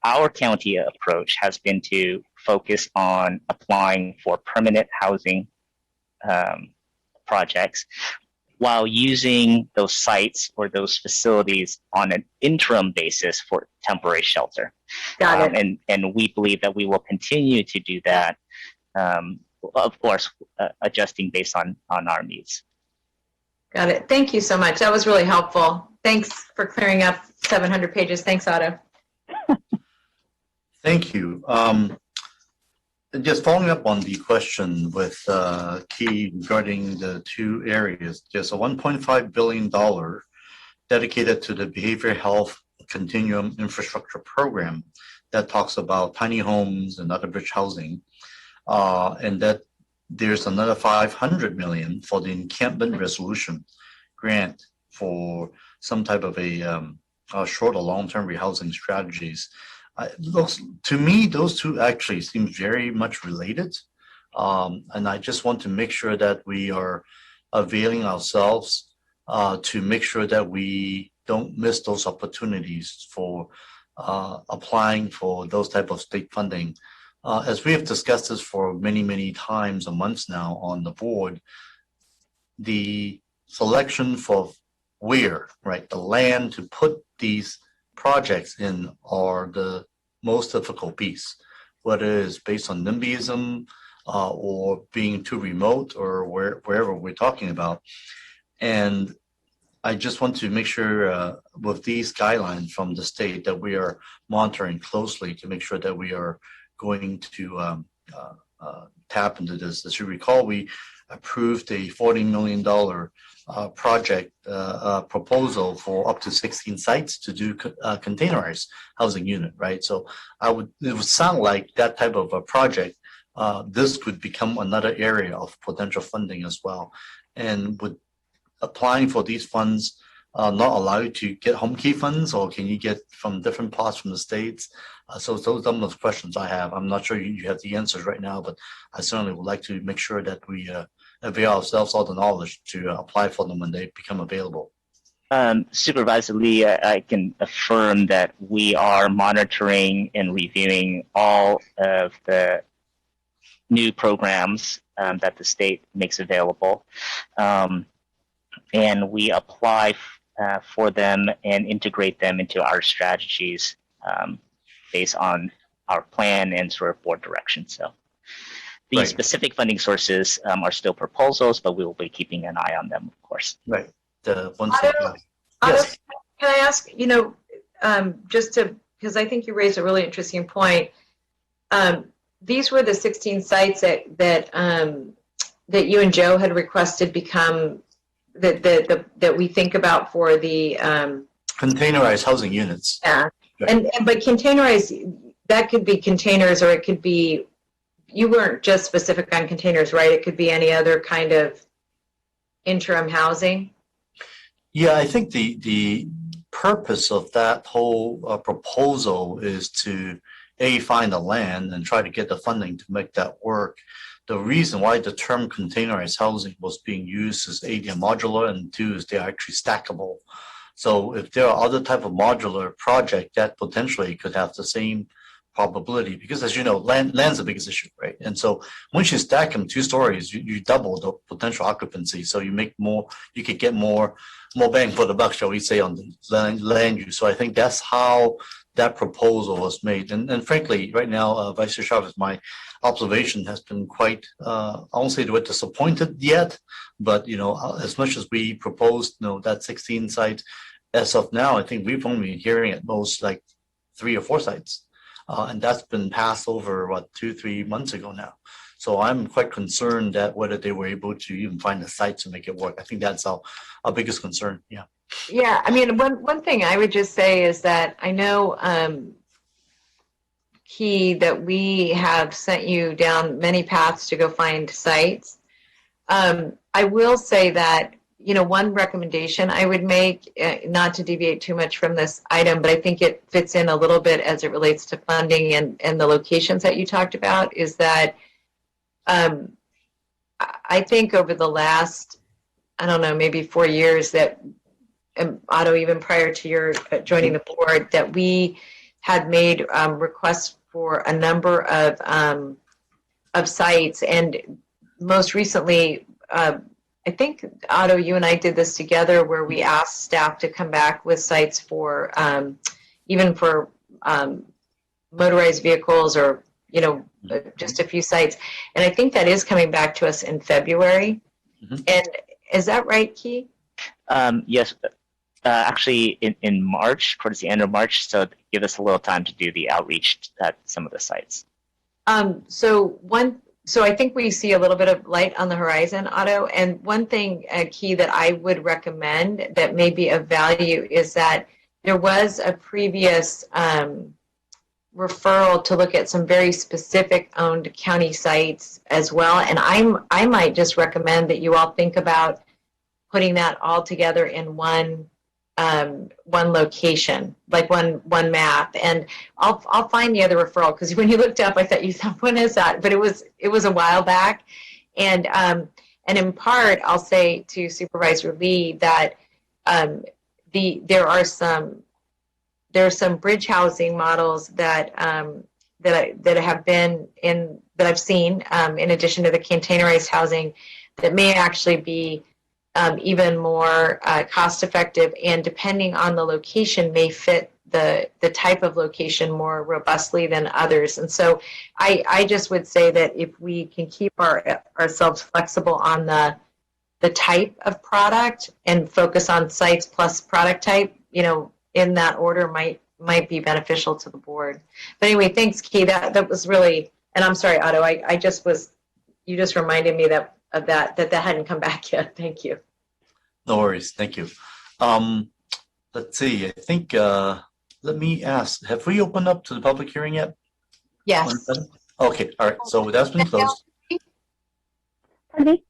Our county approach has been to focus on applying for permanent housing projects while using those sites or those facilities on an interim basis for temporary shelter. Got it. And we believe that we will continue to do that, of course, adjusting based on our needs. Got it. Thank you so much. That was really helpful. Thanks for clearing up 700 pages. Thanks, Otto. Thank you. Just following up on the question with Key regarding the two areas, there's a $1.5 billion dedicated to the Behavioral Health Continuum Infrastructure Program that talks about tiny homes and other bridge housing, and that there's another $500 million for the encampment resolution grant for some type of a short or long-term rehousing strategies. To me, those two actually seem very much related. And I just want to make sure that we are availing ourselves to make sure that we don't miss those opportunities for applying for those type of state funding. As we have discussed this for many, many times or months now on the board, the selection for where, right, the land to put these projects in are the most difficult piece, whether it's based on NIMBYism or being too remote or wherever we're talking about. And I just want to make sure with these guidelines from the state that we are monitoring closely to make sure that we are going to tap into this. As you recall, we approved a $40 million project proposal for up to 16 sites to do containerized housing unit, right? So it would sound like that type of a project, this could become another area of potential funding as well. And would applying for these funds not allow you to get home key funds, or can you get from different parts from the states? So those are some of the questions I have. I'm not sure you have the answers right now, but I certainly would like to make sure that we avail ourselves all the knowledge to apply for them when they become available. Supervisor Lee, I can affirm that we are monitoring and reviewing all of the new programs that the state makes available. And we apply for them and integrate them into our strategies based on our plan and sort of board direction. So the specific funding sources are still proposals, but we will be keeping an eye on them, of course. Right. Otto, Yes. can I ask, just to, because I think you raised a really interesting point. These were the 16 sites that you and Joe had requested become that we think about for the Containerized housing units. Yeah, Right. but containerized, that could be containers, or it could be, you weren't just specific on containers, right? It could be any other kind of interim housing. Yeah, I think the purpose of that whole proposal is to find the land and try to get the funding to make that work. The reason why the term containerized housing was being used is A, they're modular, and two, is they're actually stackable. So if there are other type of modular project that potentially could have the same probability, because as you know, land's the biggest issue, right? And so once you stack them 2 stories, you double the potential occupancy. So you make more, you could get more bang for the buck, shall we say, on the land use. So I think that's how that proposal was made. And frankly, right now, Vice Chair Chavez, my observation has been quite, I won't say the word disappointed yet, but, as much as we proposed, that 16 sites, as of now, I think we've only been hearing at most like 3 or 4 sites. And that's been passed over, 2-3 months ago now. So I'm quite concerned that whether they were able to even find a site to make it work. I think that's our biggest concern. Yeah. Yeah, I mean, one thing I would just say is that I know, Key, that we have sent you down many paths to go find sites. I will say that one recommendation I would make, not to deviate too much from this item, but I think it fits in a little bit as it relates to funding and the locations that you talked about, is that I think over the last, I don't know, maybe 4 years that, Otto, even prior to your joining the board, that we had made requests for a number of sites, and most recently, I think, Otto, you and I did this together where we asked staff to come back with sites for, even for motorized vehicles, or, just a few sites. And I think that is coming back to us in February. Mm-hmm. And is that right, Key? Yes. Actually, in March, towards the end of March, so give us a little time to do the outreach at some of the sites. So I think we see a little bit of light on the horizon, Otto. And one thing, Key, that I would recommend that may be of value is that there was a previous referral to look at some very specific owned county sites as well. And I might just recommend that you all think about putting that all together in one location, like one map. And I'll find the other referral, because when you looked up, I thought, when is that? But it was a while back. And in part, I'll say to Supervisor Lee that there are some bridge housing models that have been that I've seen, in addition to the containerized housing, that may actually be even more cost effective, and depending on the location may fit the type of location more robustly than others. And so I just would say that if we can keep ourselves flexible on the type of product and focus on sites plus product type, in that order might be beneficial to the board. But anyway, thanks, Key. That was really, and I'm sorry, Otto, you just reminded me that hadn't come back yet. Thank you. No worries. Thank you. Let's see. I think, let me ask, have we opened up to the public hearing yet? Yes. Okay. All right. So that's been closed. Pardon me?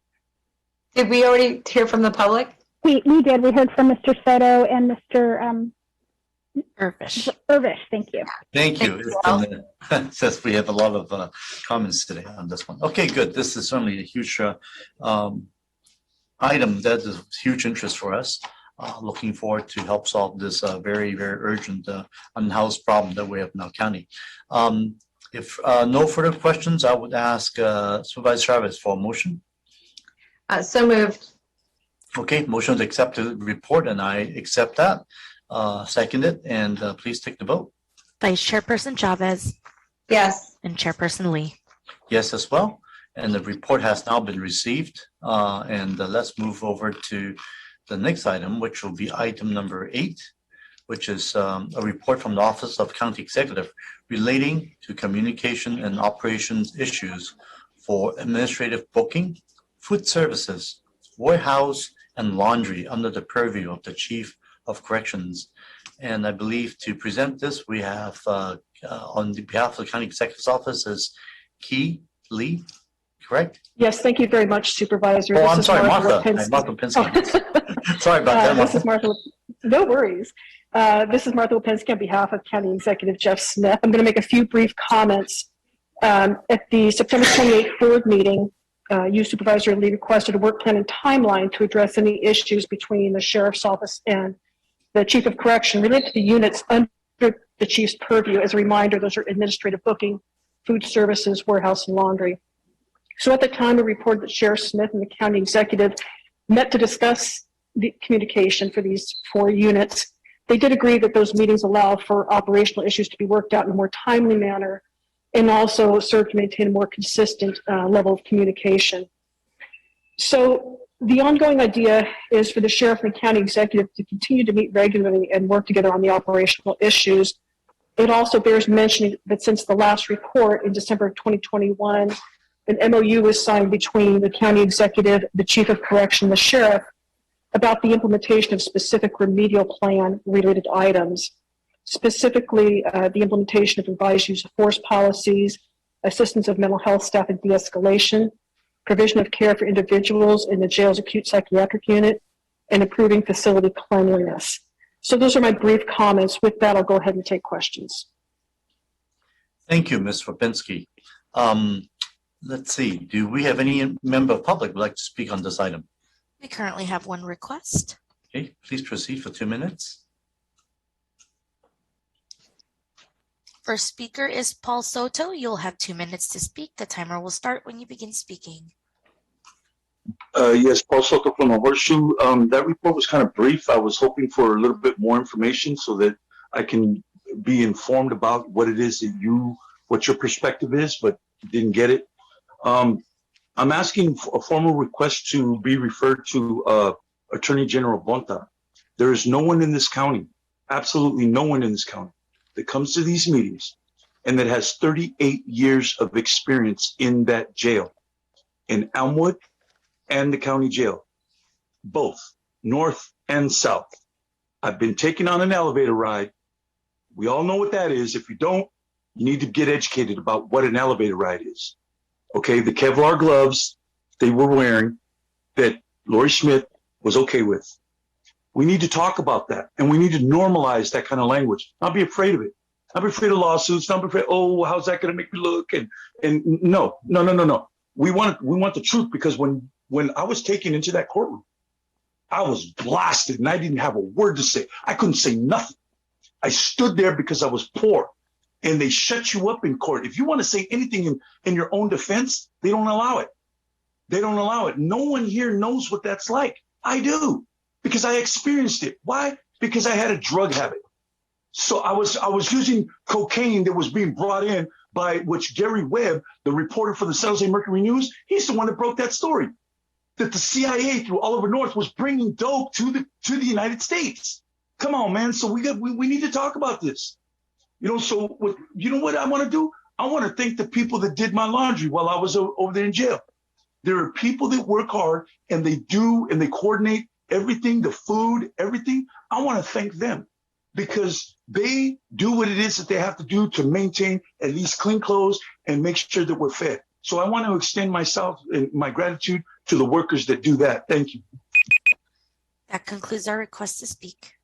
Did we already hear from the public? We did. We heard from Mr. Soto and Mr. Irvish. Thank you. Thank you. It says we have a lot of comments today on this one. Okay, good. This is certainly a huge item that is huge interest for us. Looking forward to help solve this very, very urgent unhoused problem that we have in our county. If no further questions, I would ask Supervisor Chavez for a motion. So moved. Okay, motion to accept the report, and I accept that. Second it, and please take the vote. Vice Chairperson Chavez. Yes. And Chairperson Lee. Yes, as well. And the report has now been received. And let's move over to the next item, which will be item number 8, which is a report from the Office of County Executive relating to communication and operations issues for administrative booking, food services, warehouse, and laundry under the purview of the Chief of Corrections. And I believe to present this, we have on behalf of the County Executive's Office is Key Lee, correct? Yes, thank you very much, Supervisor. Oh, I'm sorry, Martha Lipinski. Sorry about that, Martha. This is Martha. No worries. This is Martha Lipinski on behalf of County Executive Jeff Smith. I'm going to make a few brief comments. At the September 28th board meeting, you, Supervisor Lee, requested a work plan and timeline to address any issues between the Sheriff's Office and the Chief of Correction related to the units under the Chief's purview. As a reminder, those are administrative booking, food services, warehouse, and laundry. So at the time, we reported that Sheriff Smith and the County Executive met to discuss the communication for these 4 units. They did agree that those meetings allow for operational issues to be worked out in a more timely manner and also serve to maintain a more consistent level of communication. So the ongoing idea is for the Sheriff and County Executive to continue to meet regularly and work together on the operational issues. It also bears mentioning that since the last report in December of 2021, an MOU was signed between the County Executive, the Chief of Correction, and the Sheriff about the implementation of specific remedial plan related items, specifically the implementation of revised use of force policies, assistance of mental health staff and de-escalation, provision of care for individuals in the jail's acute psychiatric unit, and improving facility cleanliness. So those are my brief comments. With that, I'll go ahead and take questions. Thank you, Ms. Rapinski. Let's see, do we have any member of public who would like to speak on this item? We currently have one request. Okay, please proceed for 2 minutes. First speaker is Paul Soto. You'll have 2 minutes to speak. The timer will start when you begin speaking. Yes, Paul Soto from the Horseshoe. That report was kind of brief. I was hoping for a little bit more information so that I can be informed about what it is that what your perspective is, but didn't get it. I'm asking for a formal request to be referred to Attorney General Bonta. There is no one in this county, absolutely no one in this county, that comes to these meetings and that has 38 years of experience in that jail, in Elmwood and the county jail, both north and south. I've been taken on an elevator ride. We all know what that is. If you don't, you need to get educated about what an elevator ride is. Okay, the Kevlar gloves they were wearing that Lori Smith was okay with. We need to talk about that, and we need to normalize that kind of language. Not be afraid of it. Not be afraid of lawsuits. Not be afraid, oh, how's that going to make me look? And no. We want the truth, because when I was taken into that courtroom, I was blasted and I didn't have a word to say. I couldn't say nothing. I stood there because I was poor, and they shut you up in court. If you want to say anything in your own defense, they don't allow it. They don't allow it. No one here knows what that's like. I do, because I experienced it. Why? Because I had a drug habit. So I was using cocaine that was being brought in by which Gary Webb, the reporter for the San Jose Mercury News, he's the one that broke that story, that the CIA through Oliver North was bringing dope to the United States. Come on, man. So we need to talk about this. You know what I want to do? I want to thank the people that did my laundry while I was over there in jail. There are people that work hard and they coordinate everything, the food, everything. I want to thank them, because they do what it is that they have to do to maintain at least clean clothes and make sure that we're fed. So I want to extend myself and my gratitude to the workers that do that. Thank you. That concludes our request to speak.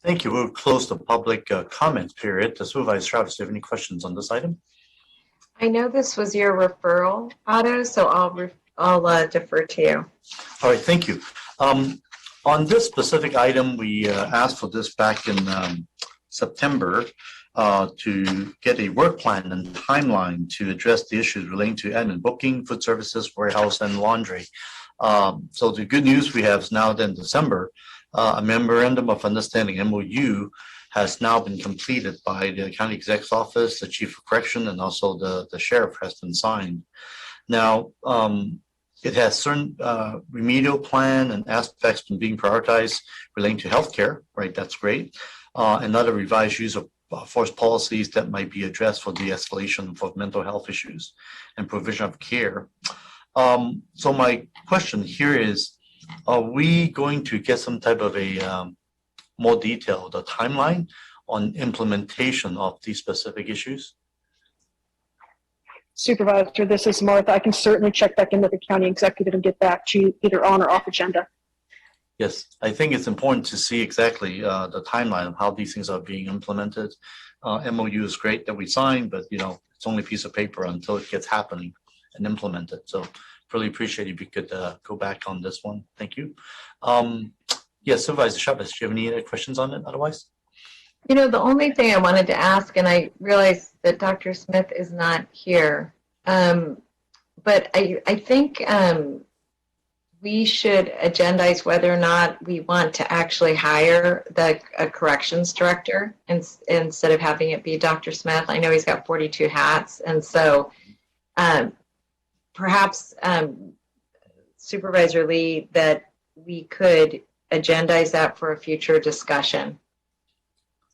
Thank you. We'll close the public comment period. Supervisor Travis, do you have any questions on this item? I know this was your referral, Otto, so I'll defer to you. All right, thank you. On this specific item, we asked for this back in September to get a work plan and timeline to address the issues relating to admin booking, food services, warehouse, and laundry. So the good news we have is now that in December, a memorandum of understanding, MOU, has now been completed by the county exec's office, the chief of correction, and also the sheriff has been signed. Now, it has certain remedial plan and aspects being prioritized relating to healthcare, right? That's great. And other revised use of force policies that might be addressed for de-escalation of mental health issues and provision of care. So my question here is, are we going to get some type of a more detailed timeline on implementation of these specific issues? Supervisor, this is Martha. I can certainly check back into the county executive and get back to you either on or off agenda. Yes, I think it's important to see exactly the timeline of how these things are being implemented. MOU is great that we signed, but it's only a piece of paper until it gets happening and implemented. So really appreciate if you could go back on this one. Thank you. Yes, Supervisor Chavez, do you have any questions on it otherwise? The only thing I wanted to ask, and I realize that Dr. Smith is not here, but I think we should agendize whether or not we want to actually hire a corrections director instead of having it be Dr. Smith. I know he's got 42 hats, and so perhaps Supervisor Lee, that we could agendize that for a future discussion.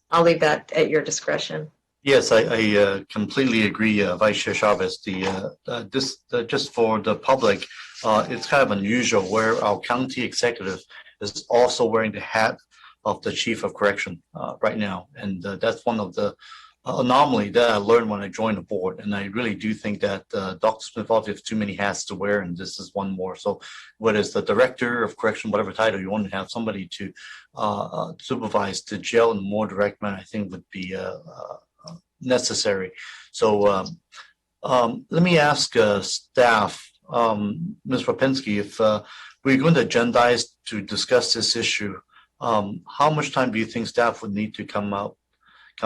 I'll leave that at your discretion. Yes, I completely agree, Vice Chair Chavez. Just for the public, it's kind of unusual where our county executive is also wearing the hat of the chief of correction right now, and that's one of the anomaly that I learned when I joined the board. And I really do think that Dr. Smith obviously has too many hats to wear, and this is one more. So whether it's the director of correction, whatever title you want to have somebody to supervise the jail in a more direct manner, I think would be necessary. So let me ask staff, Ms. Rapinski, if we're going to agendize to discuss this issue, how much time do you think staff would need to come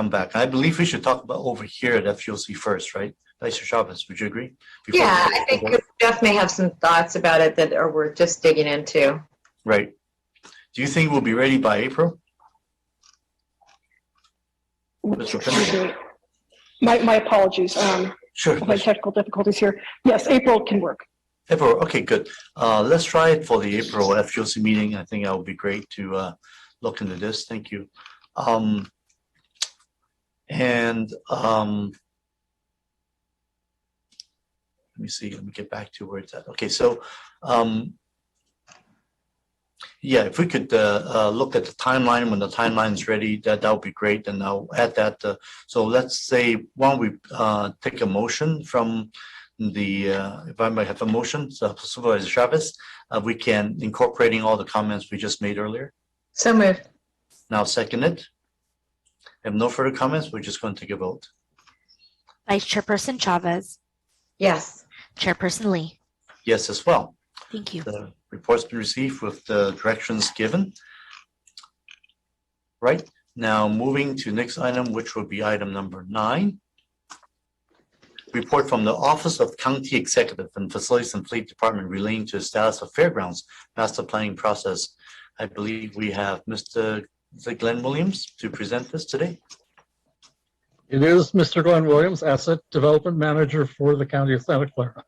back? I believe we should talk about over here at FGOC first, right? Vice Chair Chavez, would you agree? Yeah, I think Jeff may have some thoughts about it that we're just digging into. Right. Do you think we'll be ready by April? My apologies. Sure. My technical difficulties here. Yes, April can work. April, okay, good. Let's try it for the April FGOC meeting. I think that would be great to look into this. Thank you. Let me see. Let me get back to where it's at. Okay, so yeah, if we could look at the timeline when the timeline is ready, that would be great. And I'll add that. So let's say, why don't we take a motion from the, if I might have a motion, so Supervisor Chavez, we can incorporating all the comments we just made earlier. So moved. Now second it. If no further comments, we're just going to take a vote. Vice Chairperson Chavez. Yes. Chairperson Lee. Yes, as well. Thank you. The report's been received with the directions given. Right, now moving to next item, which will be item number 9. Report from the Office of County Executive and Facilities and Fleet Department relating to the status of Fairgrounds master planning process. I believe we have Mr. Glenn Williams to present this today. It is Mr. Glenn Williams, Asset Development Manager for the County of Santa Clara.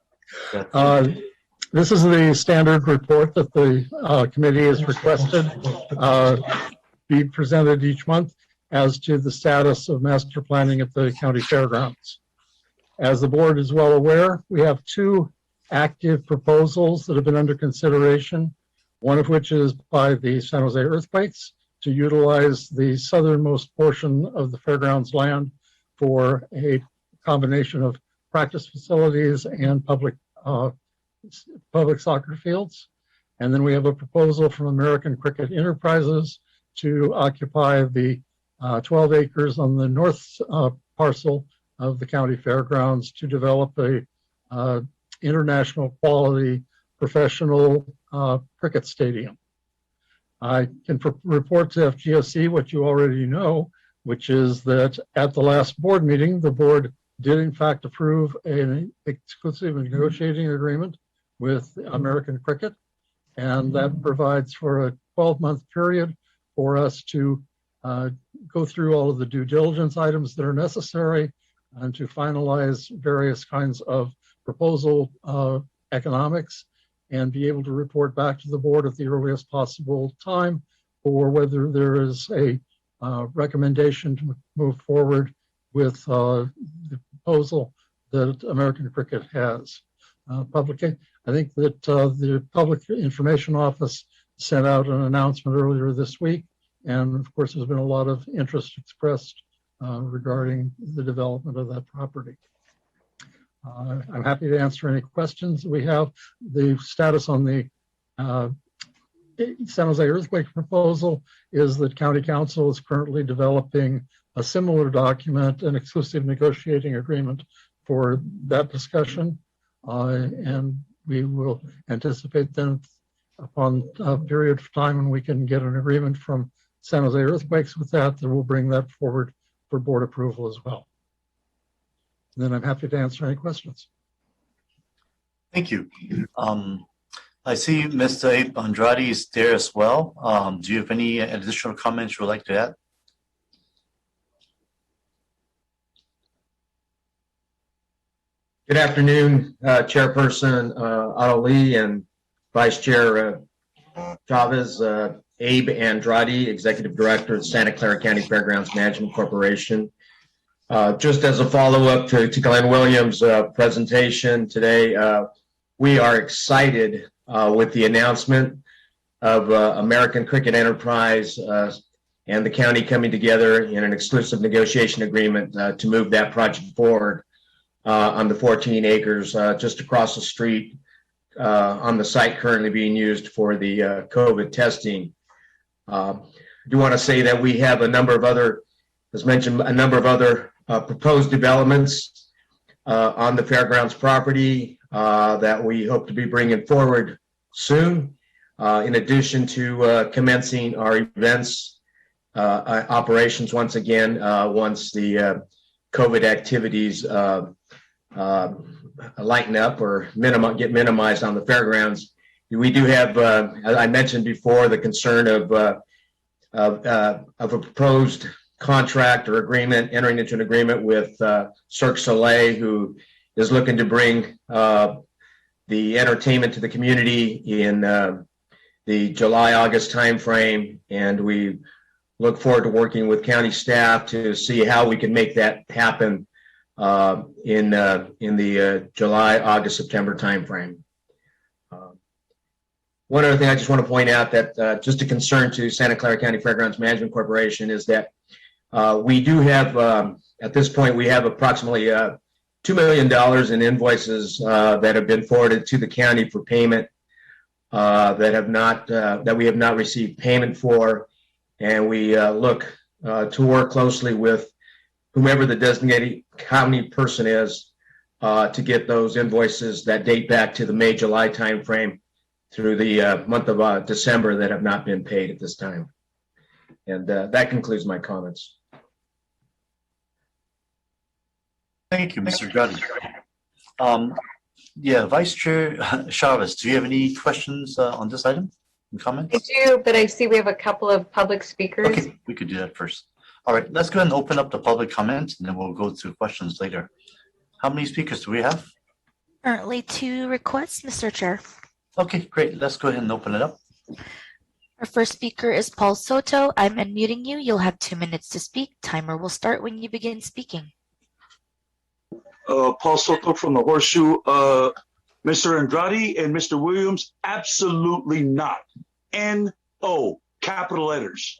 This is the standard report that the committee has requested be presented each month as to the status of master planning at the county fairgrounds. As the board is well aware, we have 2 active proposals that have been under consideration, one of which is by the San Jose Earthquakes to utilize the southernmost portion of the fairgrounds land for a combination of practice facilities and public soccer fields. And then we have a proposal from American Cricket Enterprises to occupy the 12 acres on the north parcel of the county fairgrounds to develop a international quality professional cricket stadium. I can report to FGOC what you already know, which is that at the last board meeting, the board did in fact approve an exclusive negotiating agreement with American Cricket, and that provides for a 12-month period for us to go through all of the due diligence items that are necessary and to finalize various kinds of proposal economics and be able to report back to the board at the earliest possible time for whether there is a recommendation to move forward with the proposal that American Cricket has. Publicly, I think that the Public Information Office sent out an announcement earlier this week, and of course there's been a lot of interest expressed regarding the development of that property. I'm happy to answer any questions we have. The status on the San Jose earthquake proposal is that County Council is currently developing a similar document, an exclusive negotiating agreement for that discussion. And we will anticipate then upon a period of time when we can get an agreement from San Jose Earthquakes with that, that we'll bring that forward for board approval as well. And then I'm happy to answer any questions. Thank you. I see Mr. Abe Andrade is there as well. Do you have any additional comments you would like to add? Good afternoon, Chairperson Otto Lee and Vice Chair Chavez. Abe Andrade, Executive Director of Santa Clara County Fairgrounds Management Corporation. Just as a follow-up to Glenn Williams' presentation today, we are excited with the announcement of American Cricket Enterprise and the county coming together in an exclusive negotiation agreement to move that project forward on the 14 acres just across the street on the site currently being used for the COVID testing. I do want to say that we have a number of other, as mentioned, a number of other proposed developments on the fairgrounds property that we hope to be bringing forward soon, in addition to commencing our events operations once again once the COVID activities lighten up or get minimized on the fairgrounds. We do have, as I mentioned before, the concern of a proposed contract or agreement, entering into an agreement with Cirque du Soleil, who is looking to bring the entertainment to the community in the July-August timeframe, and we look forward to working with county staff to see how we can make that happen in the July, August, September timeframe. One other thing I just want to point out that just a concern to Santa Clara County Fairgrounds Management Corporation is that we do have, at this point, we have approximately $2 million in invoices that have been forwarded to the county for payment that we have not received payment for, and we look to work closely with whomever the designated county person is to get those invoices that date back to the May-July timeframe through the month of December that have not been paid at this time. And that concludes my comments. Thank you, Mr. Grady. Yeah, Vice Chair Chavez, do you have any questions on this item and comments? I do, but I see we have a couple of public speakers. Okay, we could do that first. All right, let's go ahead and open up the public comments, and then we'll go to questions later. How many speakers do we have? Currently 2 requests, Mr. Chair. Okay, great. Let's go ahead and open it up. Our first speaker is Paul Soto. I'm unmuting you. You'll have 2 minutes to speak. Timer will start when you begin speaking. Paul Soto from the Horseshoe. Mr. Andrade and Mr. Williams, absolutely not. N-O, capital letters.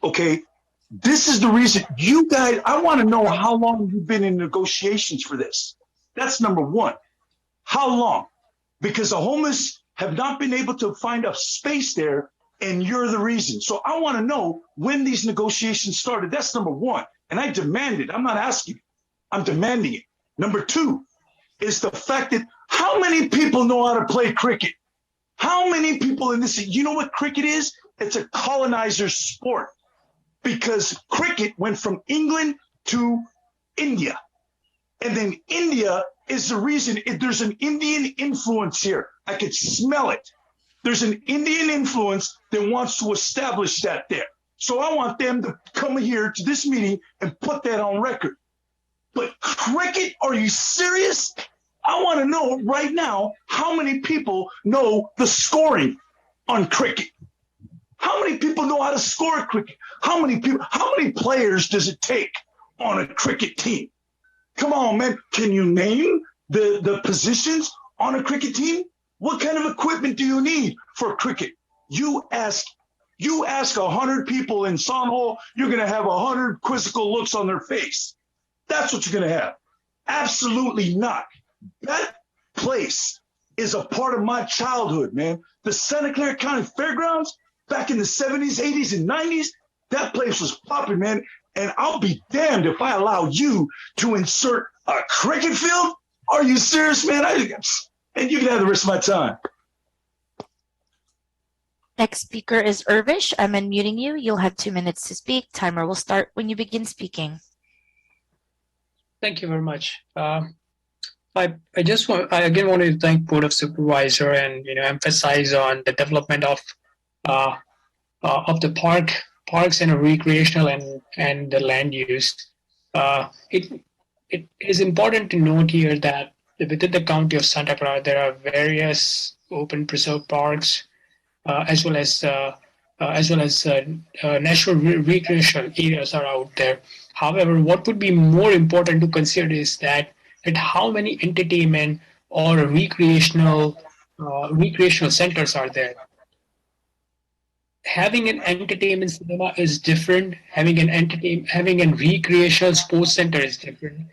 Okay, this is the reason you guys, I want to know how long you've been in negotiations for this. That's number one. How long? Because the homeless have not been able to find a space there, and you're the reason. So I want to know when these negotiations started. That's number one. And I demand it. I'm not asking. I'm demanding it. Number two is the fact that how many people know how to play cricket? How many people in this, you know what cricket is? It's a colonizer's sport, because cricket went from England to India. And then India is the reason. There's an Indian influence here. I could smell it. There's an Indian influence that wants to establish that there. So I want them to come here to this meeting and put that on record. But cricket, are you serious? I want to know right now how many people know the scoring on cricket. How many people know how to score a cricket? How many people? How many players does it take on a cricket team? Come on, man. Can you name the positions on a cricket team? What kind of equipment do you need for cricket? You ask 100 people in Sonhole, you're going to have 100 quizzical looks on their face. That's what you're going to have. Absolutely not. That place is a part of my childhood, man. The Santa Clara County Fairgrounds back in the 70s, 80s, and 90s, that place was popping, man. And I'll be damned if I allow you to insert a cricket field. Are you serious, man? And you can have the rest of my time. Next speaker is Irvish. I'm unmuting you. You'll have 2 minutes to speak. Timer will start when you begin speaking. Thank you very much. I again wanted to thank Board of Supervisor and emphasize on the development of the parks and recreational and the land use. It is important to note here that within the county of Santa Clara there are various open preserve parks as well as natural recreational areas are out there. However, what would be more important to consider is that how many entertainment or recreational centers are there. having an entertainment cinema is different. Having a recreational sports center is different.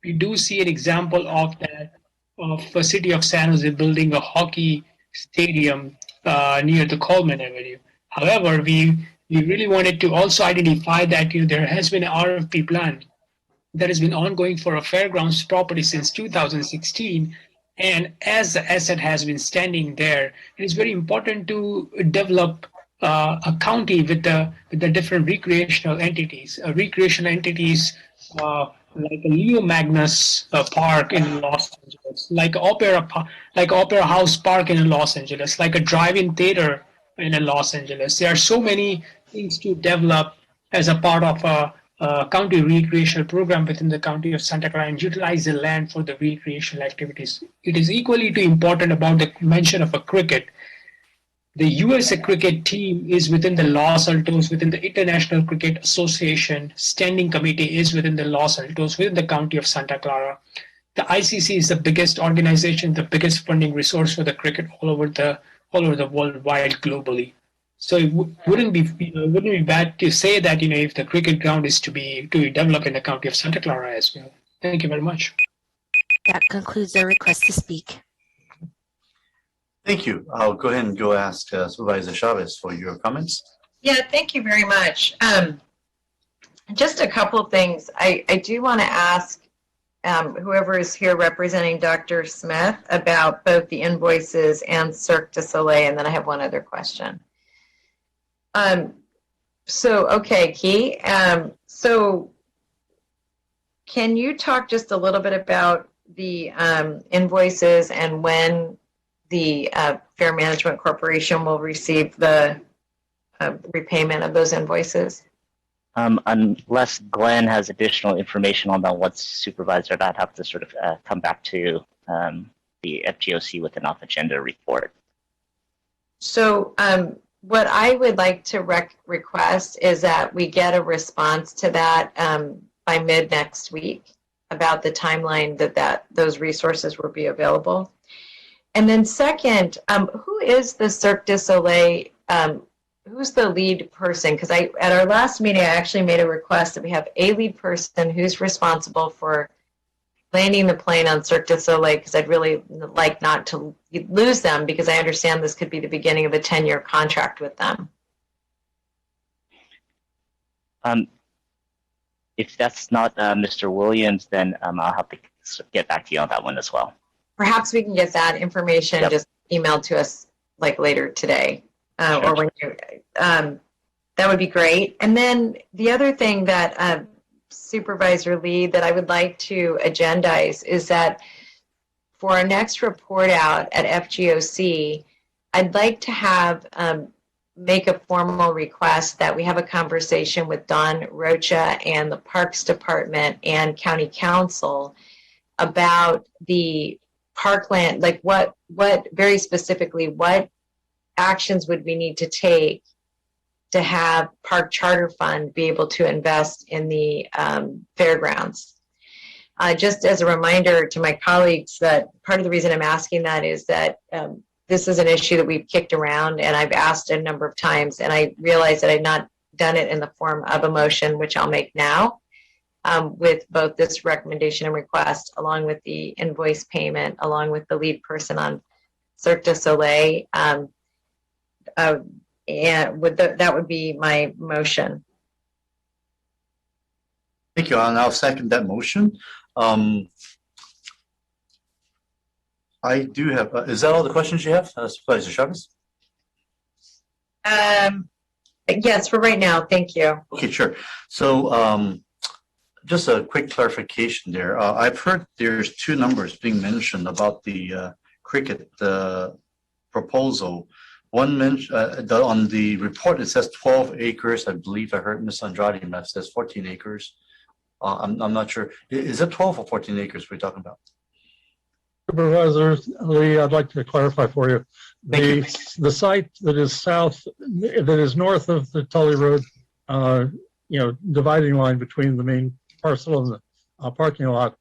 We do see an example of that of the city of San Jose building a hockey stadium near the Coleman Avenue. However, we really wanted to also identify that there has been an RFP plan that has been ongoing for a fairgrounds property since 2016. And as the asset has been standing there, it is very important to develop a county with the different recreational entities. Recreational entities like a Leo Magnus Park in Los Angeles, like Opera House Park in Los Angeles, like a drive-in theater in Los Angeles. There are so many things to develop as a part of a county recreational program within the county of Santa Clara and utilize the land for the recreational activities. It is equally too important about the mention of a cricket. The USA cricket team is within the Los Altos, within the International Cricket Association. Standing committee is within the Los Altos, within the county of Santa Clara. The ICC is the biggest organization, the biggest funding resource for the cricket all over the worldwide globally. So it wouldn't be bad to say that if the cricket ground is to be developed in the county of Santa Clara as well. Thank you very much. That concludes the request to speak. Thank you. I'll go ahead and go ask Supervisor Chavez for your comments. Yeah, thank you very much. Just a couple things. I do want to ask whoever is here representing Dr. Smith about both the invoices and Cirque du Soleil, and then I have one other question. Okay, Key. So can you talk just a little bit about the invoices and when the Fair Management Corporation will receive the repayment of those invoices? Unless Glenn has additional information on that, what's supervisor, I'd have to sort of come back to the FGOC with an off-agenda report. So what I would like to request is that we get a response to that by mid next week about the timeline that those resources will be available. And then second, who is the Cirque du Soleil, who's the lead person? Because at our last meeting, I actually made a request that we have a lead person who's responsible for landing the plane on Cirque du Soleil, because I'd really like not to lose them, because I understand this could be the beginning of a 10-year contract with them. If that's not Mr. Williams, then I'll have to get back to you on that one as well. Perhaps we can get that information just emailed to us like later today, or when you. That would be great. And then the other thing that Supervisor Lee that I would like to agendize is that for our next report out at FGOC, I'd like to have make a formal request that we have a conversation with Don Rocha and the Parks Department and County Council about the parkland, like what very specifically, what actions would we need to take to have Park Charter Fund be able to invest in the fairgrounds. Just as a reminder to my colleagues that part of the reason I'm asking that is that this is an issue that we've kicked around and I've asked a number of times, and I realized that I'd not done it in the form of a motion, which I'll make now. With both this recommendation and request, along with the invoice payment, along with the lead person on Cirque du Soleil, and that would be my motion. Thank you, and I'll second that motion. I do have, is that all the questions you have, Supervisor Chavez? Yes, for right now, thank you. Okay, sure. So just a quick clarification there. I've heard there's two numbers being mentioned about the cricket proposal. One mention on the report, it says 12 acres. I believe I heard Ms. Andrade says 14 acres. I'm not sure. Is it 12 or 14 acres we're talking about? Supervisor Lee, I'd like to clarify for you. The site that is north of the Tully Road, dividing line between the main parcel and the parking lot,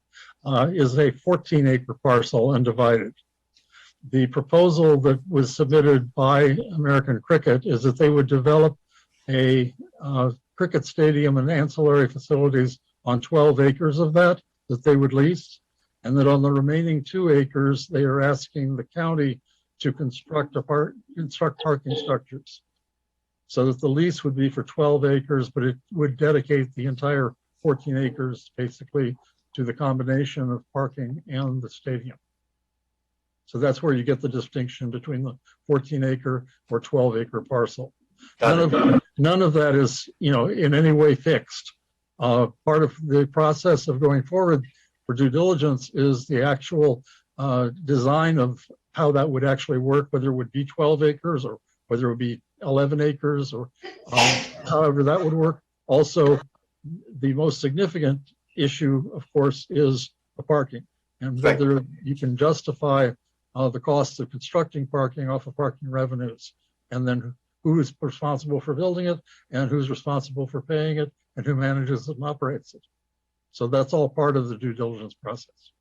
is a 14-acre parcel undivided. the proposal that was submitted by American Cricket is that they would develop a cricket stadium and ancillary facilities on 12 acres of that they would lease, and that on the remaining 2 acres, they are asking the county to construct parking structures. So that the lease would be for 12 acres, but it would dedicate the entire 14 acres basically to the combination of parking and the stadium. So that's where you get the distinction between the 14-acre or 12-acre parcel. None of that is, in any way fixed. Part of the process of going forward for due diligence is the actual design of how that would actually work, whether it would be 12 acres or whether it would be 11 acres or however that would work. Also, the most significant issue, of course, is the parking and whether you can justify the costs of constructing parking off of parking revenues, and then who is responsible for building it and who's responsible for paying it and who manages and operates it. So that's all part of the due diligence process.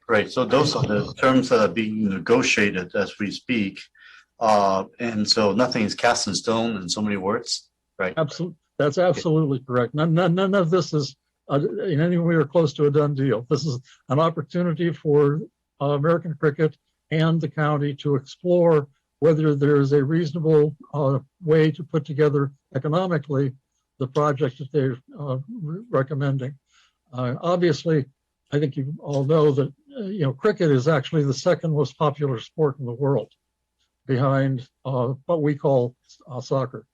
Right. So those are the terms that are being negotiated as we speak. And so nothing is cast in stone in so many words, right? Absolutely. That's absolutely correct. None of this is in any way or close to a done deal. This is an opportunity for American Cricket and the county to explore whether there is a reasonable way to put together economically the project that they're recommending. Obviously, I think you all know that cricket is actually the second most popular sport in the world, behind what we call soccer,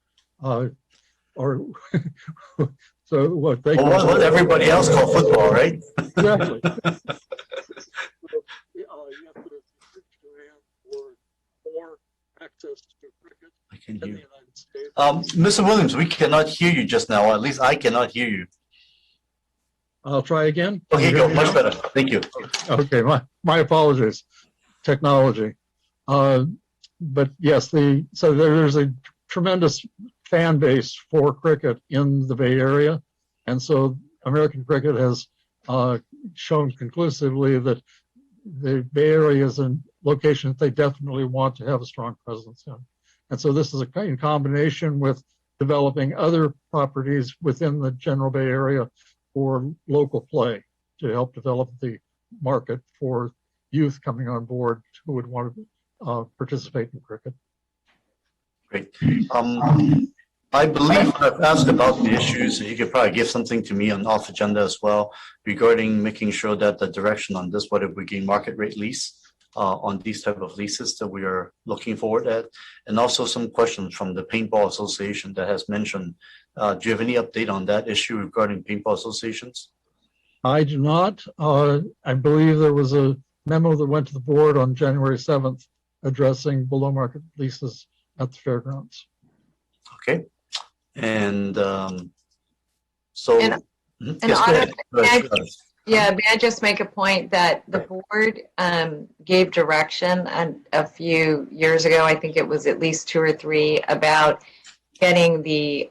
or so what they call what everybody else call football, right? Exactly. Access to cricket I can in the hear. United States. Mr. Williams, we cannot hear you just now. At least I cannot hear you. I'll try again. Okay, go much better. Thank you. Okay, my apologies. Technology. But yes, so there's a tremendous fan base for cricket in the Bay Area, and so American Cricket has shown conclusively that the Bay Area is a location that they definitely want to have a strong presence in. And so this is in combination with developing other properties within the general Bay Area for local play to help develop the market for youth coming on board who would want to participate in cricket. Great. I believe I've asked about the issues. You could probably give something to me on off agenda as well regarding making sure that the direction on this, whether we gain market rate lease on these type of leases that we are looking forward at, and also some questions from the Paintball Association that has mentioned. Do you have any update on that issue regarding paintball associations? I do not. I believe there was a memo that went to the board on January 7th addressing below market leases at the fairgrounds. Okay. And may I just make a point that the board gave direction a few years ago, I think it was at least 2 or 3, about getting the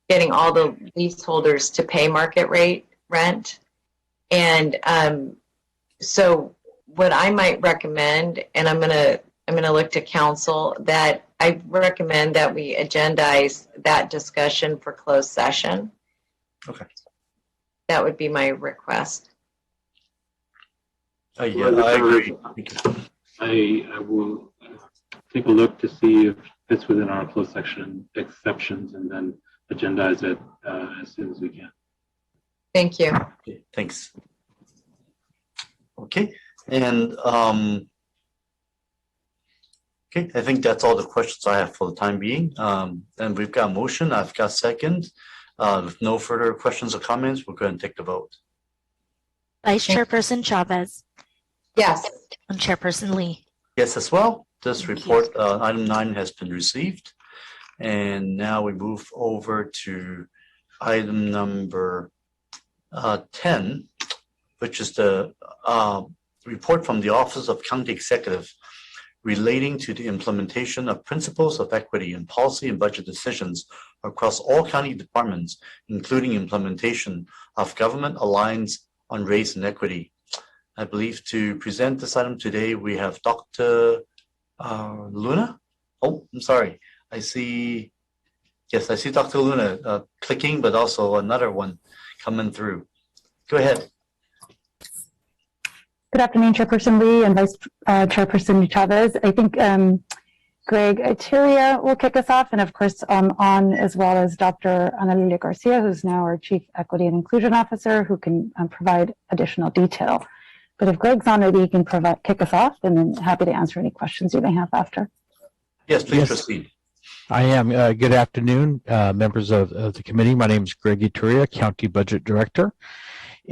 getting all the leaseholders to pay market rate rent. And so what I might recommend, and I'm gonna look to council, that I recommend that we agendize that discussion for closed session. Okay. That would be my request. Yeah, I agree. I will take a look to see if it's within our closed section exceptions, and then agendize it as soon as we can. Thank you. Okay, thanks. Okay, and okay, I think that's all the questions I have for the time being. And we've got a motion, I've got second. With no further questions or comments, we're going to take the vote. Vice Chairperson Chavez. Yes. And Chairperson Lee. Yes, as well. This report, item 9, has been received. And now we move over to item number 10, which is the report from the Office of County Executive relating to the implementation of principles of equity in policy and budget decisions across all county departments, including implementation of government alliance on race and equity. I believe to present this item today, we have Dr. Luna. Oh, I'm sorry. I see Dr. Luna clicking, but also another one coming through. Go ahead. Good afternoon, Chairperson Lee and Vice Chairperson Chavez. I think Greg Ituria will kick us off, and of course on as well as Dr. Ana Lilia Garcia, who's now our Chief Equity and Inclusion Officer, who can provide additional detail. But if Greg's on, maybe he can kick us off, and then happy to answer any questions you may have after. Yes, please proceed. I am. Good afternoon, members of the committee. My name is Greg Ituria, County Budget Director.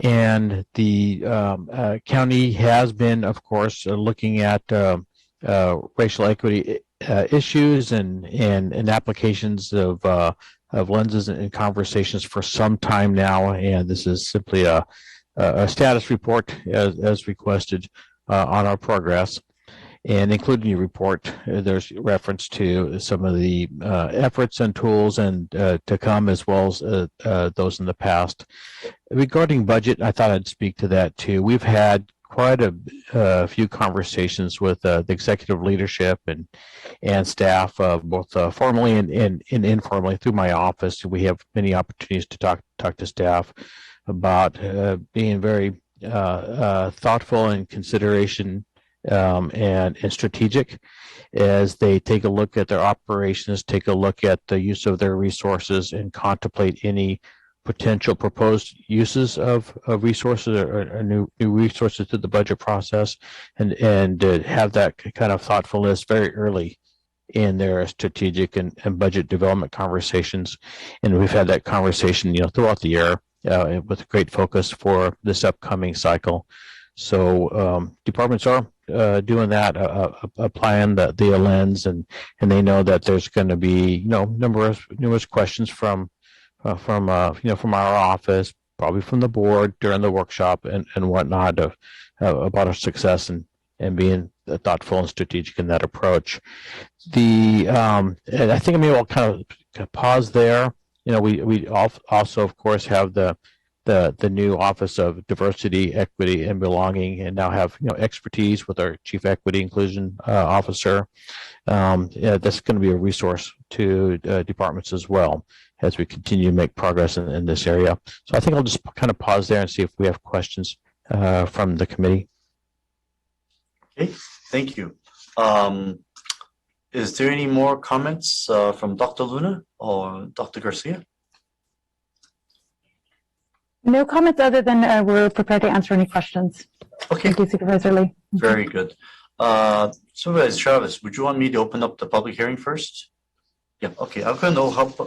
And the county has been, of course, looking at racial equity issues and applications of lenses and conversations for some time now. And this is simply a status report as requested on our progress. And including your report, there's reference to some of the efforts and tools and to come, as well as those in the past. Regarding budget, I thought I'd speak to that too. We've had quite a few conversations with the executive leadership and staff, both formally and informally through my office. We have many opportunities to talk to staff about being very thoughtful and consideration and strategic as they take a look at their operations, take a look at the use of their resources, and contemplate any potential proposed uses of resources or new resources to the budget process, and have that kind of thoughtfulness very early in their strategic and budget development conversations. And we've had that conversation, throughout the year with great focus for this upcoming cycle. So departments are doing that, applying the lens, and they know that there's going to be numerous questions from our office, probably from the board during the workshop and whatnot about our success and being thoughtful and strategic in that approach. And I think maybe I'll kind of pause there. We also, of course, have the new Office of Diversity, Equity, and Belonging, and now have expertise with our Chief Equity Inclusion Officer. That's going to be a resource to departments as well as we continue to make progress in this area. So I think I'll just kind of pause there and see if we have questions from the committee. Okay, thank you. Is there any more comments from Dr. Luna or Dr. Garcia? No comments other than we're prepared to answer any questions. Okay. Thank you, Supervisor Lee. Very good. Supervisor Chavez, would you want me to open up the public hearing first? Yeah, okay. I'm going to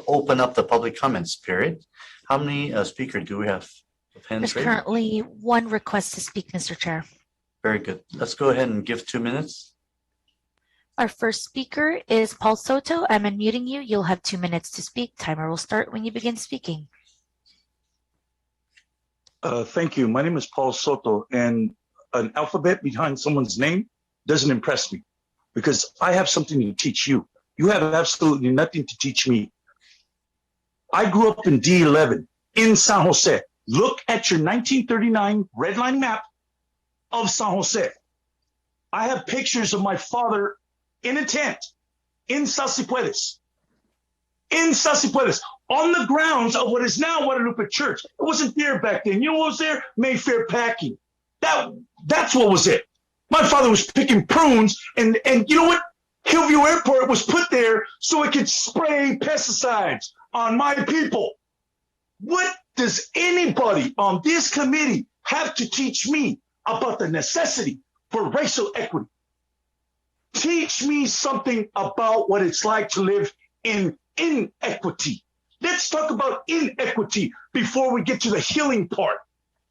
open up the public comments period. How many speakers do we have? There's currently one request to speak, Mr. Chair. Very good. Let's go ahead and give 2 minutes. Our first speaker is Paul Soto. I'm unmuting you. You'll have 2 minutes to speak. Timer will start when you begin speaking. Thank you. My name is Paul Soto, and an alphabet behind someone's name doesn't impress me because I have something to teach you. You have absolutely nothing to teach me. I grew up in D11 in San Jose. Look at your 1939 red line map of San Jose. I have pictures of my father in a tent in Sasipuedes. In Sasipuedes, on the grounds of what is now Guadalupe Church. It wasn't there back then. You know what was there? Mayfair Packing. That's what was it. My father was picking prunes, and you know what? Hillview Airport was put there so it could spray pesticides on my people. What does anybody on this committee have to teach me about the necessity for racial equity? Teach me something about what it's like to live in inequity. Let's talk about inequity before we get to the healing part.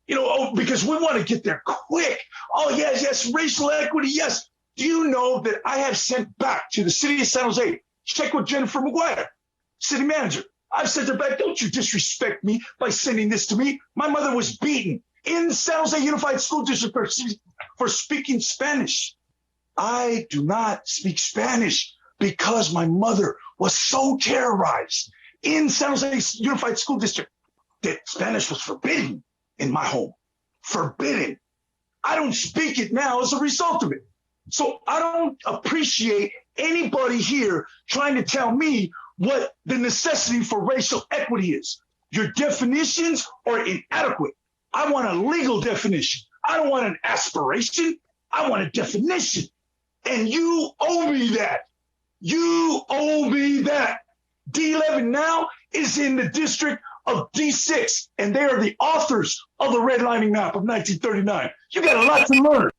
Because we want to get there quick. Oh, yes, racial equity, yes. Do you know that I have sent back to the city of San Jose, check with Jennifer McGuire, city manager. I've sent her back. Don't you disrespect me by sending this to me. My mother was beaten in San Jose Unified School District for speaking Spanish. I do not speak Spanish because my mother was so terrorized in San Jose Unified School District that Spanish was forbidden in my home. Forbidden. I don't speak it now as a result of it. So I don't appreciate anybody here trying to tell me what the necessity for racial equity is. Your definitions are inadequate. I want a legal definition. I don't want an aspiration. I want a definition. And you owe me that. You owe me that. D11 now is in the district of D6, and they are the authors of the redlining map of 1939. You got a lot to learn.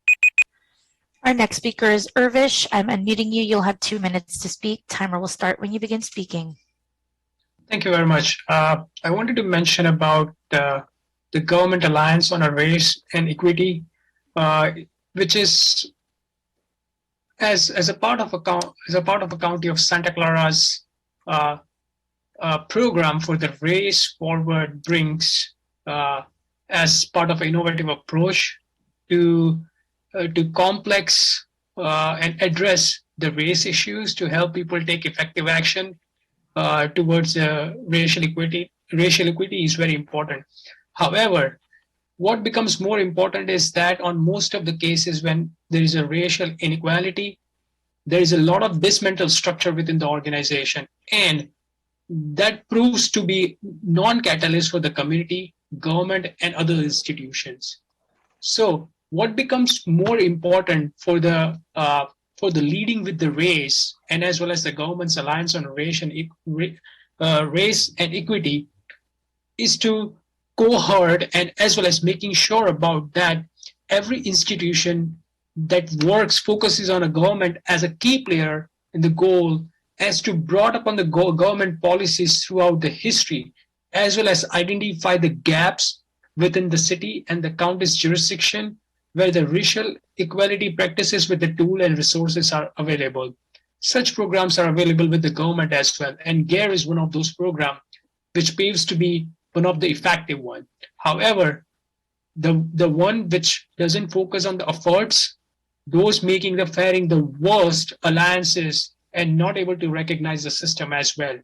Our next speaker is Irvish. I'm unmuting you. You'll have 2 minutes to speak. Timer will start when you begin speaking. Thank you very much. I wanted to mention about the Government Alliance on Race and Equity, which is as a part of a county of Santa Clara's program for the Race Forward brings as part of an innovative approach to complex and address the race issues to help people take effective action towards racial equity. Racial equity is very important. However, what becomes more important is that on most of the cases when there is a racial inequality, there is a lot of dismantled structure within the organization, and that proves to be non-catalyst for the community, government, and other institutions. So what becomes more important for the leading with the race and as well as the government's alliance on race and equity is to cohort and as well as making sure about that every institution that focuses on a government as a key player in the goal as to brought upon the government policies throughout the history, as well as identify the gaps within the city and the county's jurisdiction where the racial equality practices with the tool and resources are available. Such programs are available with the government as well, and GARE is one of those programs which paves to be one of the effective ones. However, the one which doesn't focus on the efforts, those making the faring the worst alliances and not able to recognize the system as well.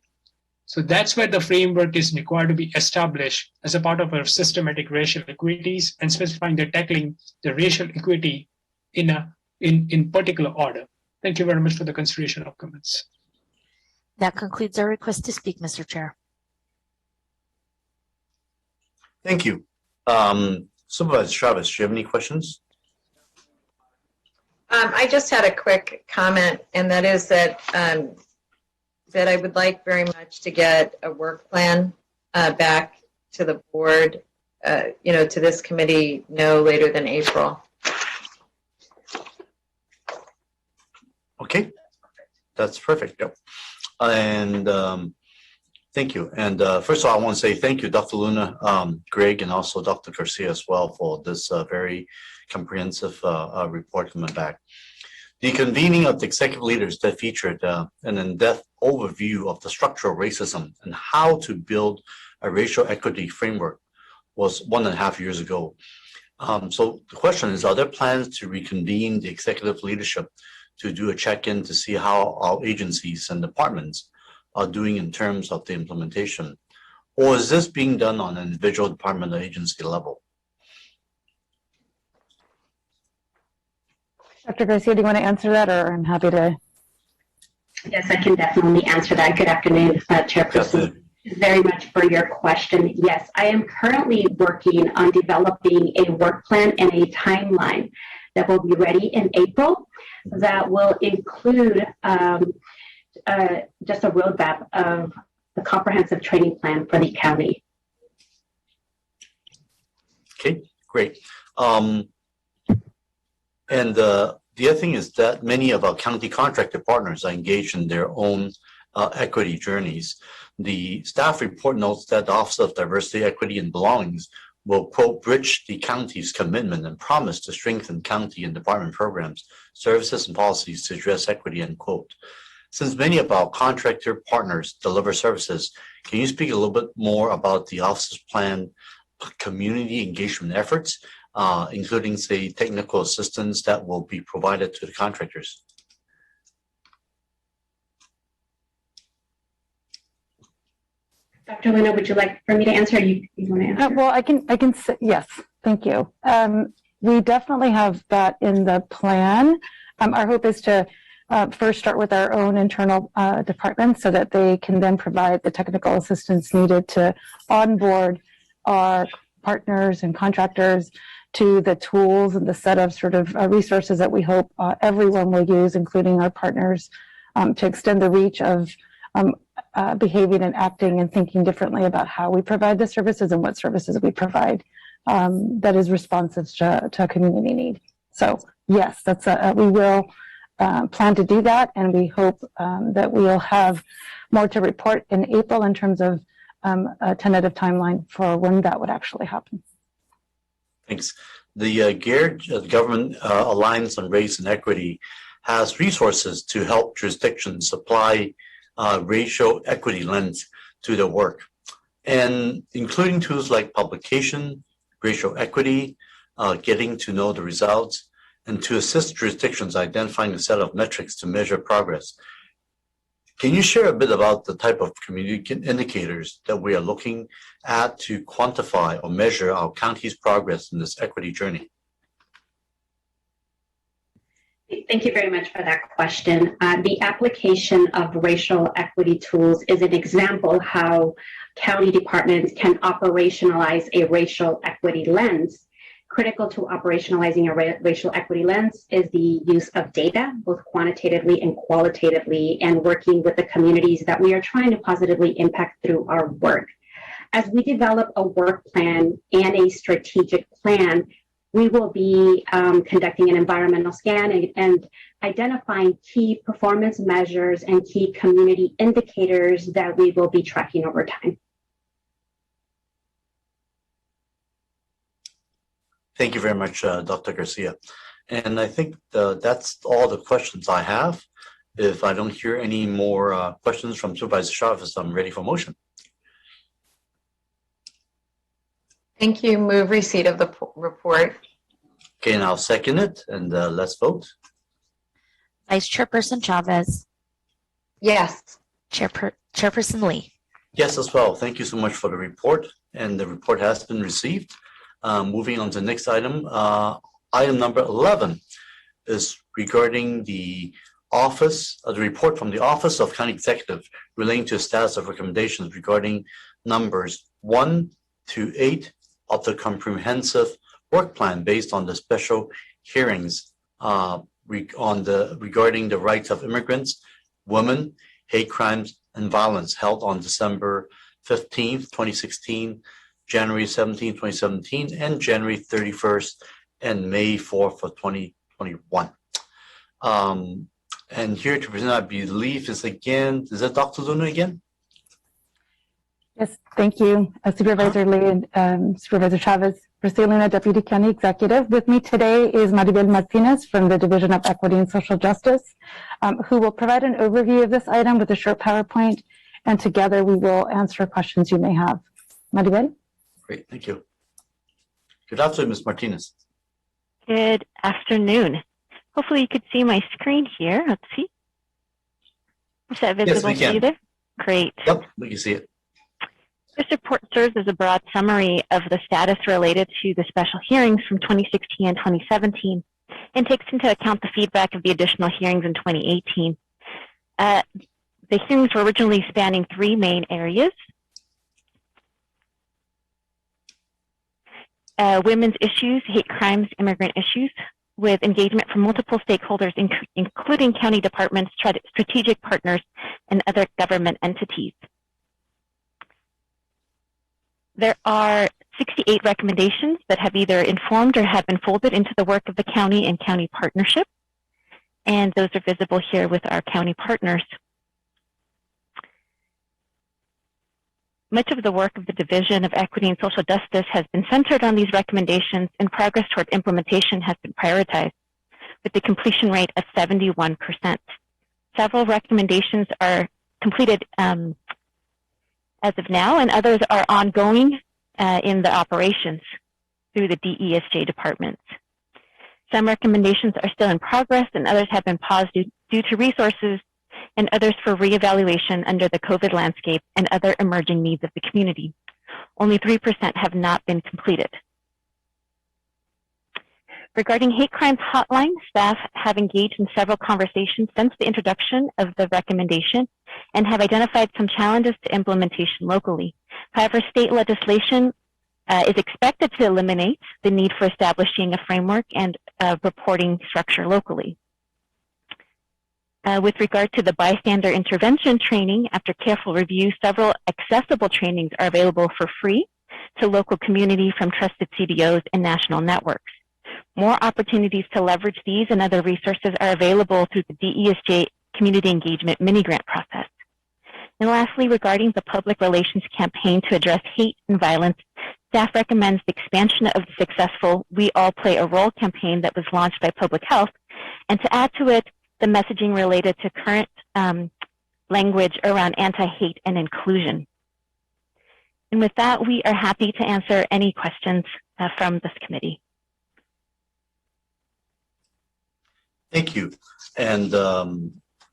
So that's where the framework is required to be established as a part of our systematic racial equities and specifying the tackling the racial equity in particular order. Thank you very much for the consideration of comments. That concludes our request to speak, Mr. Chair. Thank you. Supervisor Chavez, do you have any questions? I just had a quick comment, and that is that that I would like very much to get a work plan back to the board, to this committee no later than April. Okay, that's perfect. Yep. And thank you. And first of all, I want to say thank you, Dr. Luna, Greg, and also Dr. Garcia as well for this very comprehensive report coming back. The convening of the executive leaders that featured an in-depth overview of the structural racism and how to build a racial equity framework was 1.5 years ago. So the question is, are there plans to reconvene the executive leadership to do a check-in to see how our agencies and departments are doing in terms of the implementation? Or is this being done on an individual department or agency level? Dr. Garcia, do you want to answer that, or I'm happy to? Yes, I can definitely answer that. Good afternoon, Chairperson. Very much for your question. Yes, I am currently working on developing a work plan and a timeline that will be ready in April that will include just a roadmap of the comprehensive training plan for the county. Okay, great. And the other thing is that many of our county contractor partners are engaged in their own equity journeys. The staff report notes that the Office of Diversity, Equity, and Belongings will, quote, bridge the county's commitment and promise to strengthen county and department programs, services, and policies to address equity, end quote. Since many of our contractor partners deliver services, can you speak a little bit more about the office's planned community engagement efforts, including, say, technical assistance that will be provided to the contractors? Dr. Luna, would you like for me to answer? Or you want to answer? Well, I can. Yes, thank you. we definitely have that in the plan. Our hope is to first start with our own internal departments so that they can then provide the technical assistance needed to onboard our partners and contractors to the tools and the set of sort of resources that we hope everyone will use, including our partners, to extend the reach of behaving and acting and thinking differently about how we provide the services and what services we provide that is responsive to a community need. So yes, that's we will plan to do that, and we hope that we will have more to report in April in terms of a tentative timeline for when that would actually happen. Thanks. The Government Alliance on Race and Equity has resources to help jurisdictions apply racial equity lens to their work, and including tools like publication, racial equity, getting to know the results, and to assist jurisdictions identifying a set of metrics to measure progress. Can you share a bit about the type of community indicators that we are looking at to quantify or measure our county's progress in this equity journey? Thank you very much for that question. The application of racial equity tools is an example how county departments can operationalize a racial equity lens. Critical to operationalizing a racial equity lens is the use of data, both quantitatively and qualitatively, and working with the communities that we are trying to positively impact through our work. As we develop a work plan and a strategic plan, we will be conducting an environmental scan and identifying key performance measures and key community indicators that we will be tracking over time. Thank you very much, Dr. Garcia. And I think that's all the questions I have. If I don't hear any more questions from Supervisor Chavez, I'm ready for motion. Thank you. Move receipt of the report. Okay, and I'll second it, and let's vote. Vice Chairperson Chavez. Yes. Chairperson Lee. Yes, as well. Thank you so much for the report, and the report has been received. Moving on to the next item. Item number 11 is regarding the report from the Office of County Executive relating to the status of recommendations regarding numbers 1 to 8 of the comprehensive work plan based on the special hearings regarding the rights of immigrants, women, hate crimes, and violence held on December 15th, 2016, January 17th, 2017, and January 31st and May 4th of 2021. And here to present, I believe, is that Dr. Luna again? Yes, thank you, Supervisor Lee and Supervisor Chavez. Garcia Luna, Deputy County Executive. With me today is Maribel Martinez from the Division of Equity and Social Justice, who will provide an overview of this item with a short PowerPoint, and together we will answer questions you may have. Maribel? Great, thank you. Good afternoon, Ms. Martinez. Good afternoon. Hopefully you could see my screen here. Let's see. Is that visible to you there? Great. Yep, we can see it. This report serves as a broad summary of the status related to the special hearings from 2016 and 2017 and takes into account the feedback of the additional hearings in 2018. The hearings were originally spanning 3 main areas: women's issues, hate crimes, immigrant issues, with engagement from multiple stakeholders, including county departments, strategic partners, and other government entities. There are 68 recommendations that have either informed or have been folded into the work of the county and county partnership, and those are visible here with our county partners. Much of the work of the Division of Equity and Social Justice has been centered on these recommendations, and progress toward implementation has been prioritized, with the completion rate of 71%. Several recommendations are completed as of now, and others are ongoing in the operations through the DESJ departments. Some recommendations are still in progress, and others have been paused due to resources, and others for reevaluation under the COVID landscape and other emerging needs of the community. Only 3% have not been completed. Regarding hate crimes hotline, staff have engaged in several conversations since the introduction of the recommendation and have identified some challenges to implementation locally. However, state legislation is expected to eliminate the need for establishing a framework and reporting structure locally. With regard to the bystander intervention training, after careful review, several accessible trainings are available for free to local community from trusted CDOs and national networks. More opportunities to leverage these and other resources are available through the DESJ Community Engagement Mini-Grant process. And lastly, regarding the public relations campaign to address hate and violence, staff recommends the expansion of the successful We All Play a Role campaign that was launched by Public Health, and to add to it the messaging related to current language around anti-hate and inclusion. And with that, we are happy to answer any questions from this committee. Thank you. And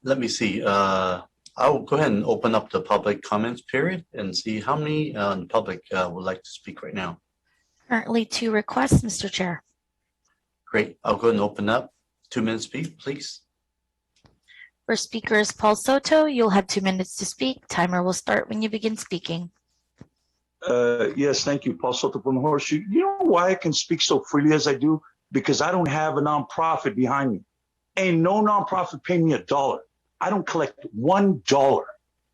let me see. I'll go ahead and open up the public comments period and see how many in the public would like to speak right now. Currently 2 requests, Mr. Chair. Great. I'll go ahead and open up. 2 minutes speak, please. First speaker is Paul Soto. You'll have 2 minutes to speak. Timer will start when you begin speaking. Yes, thank you, Paul Soto from the Horseshoe. You know why I can speak so freely as I do? Because I don't have a nonprofit behind me. Ain't no nonprofit paying me $1. I don't collect $1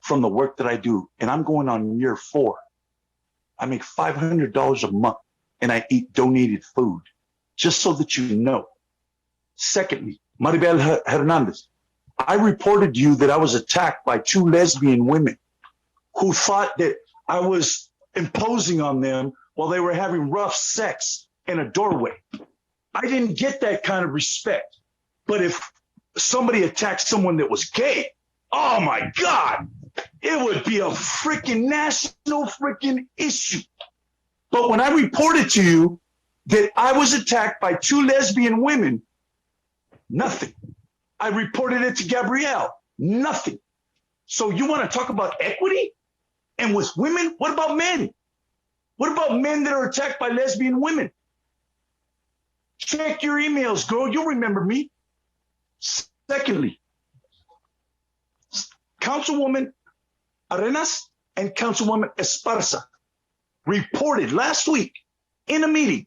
from the work that I do, and I'm going on year 4. I make $500 a month, and I eat donated food, just so that you know. Secondly, Maribel Hernandez, I reported to you that I was attacked by 2 lesbian women who thought that I was imposing on them while they were having rough sex in a doorway. I didn't get that kind of respect. But if somebody attacked someone that was gay, oh my God, it would be a freaking national freaking issue. But when I reported to you that I was attacked by 2 lesbian women, nothing. I reported it to Gabrielle, nothing. So you want to talk about equity? And with women, what about men? What about men that are attacked by lesbian women? Check your emails, girl. You'll remember me. Secondly, Councilwoman Arenas and Councilwoman Esparza reported last week in a meeting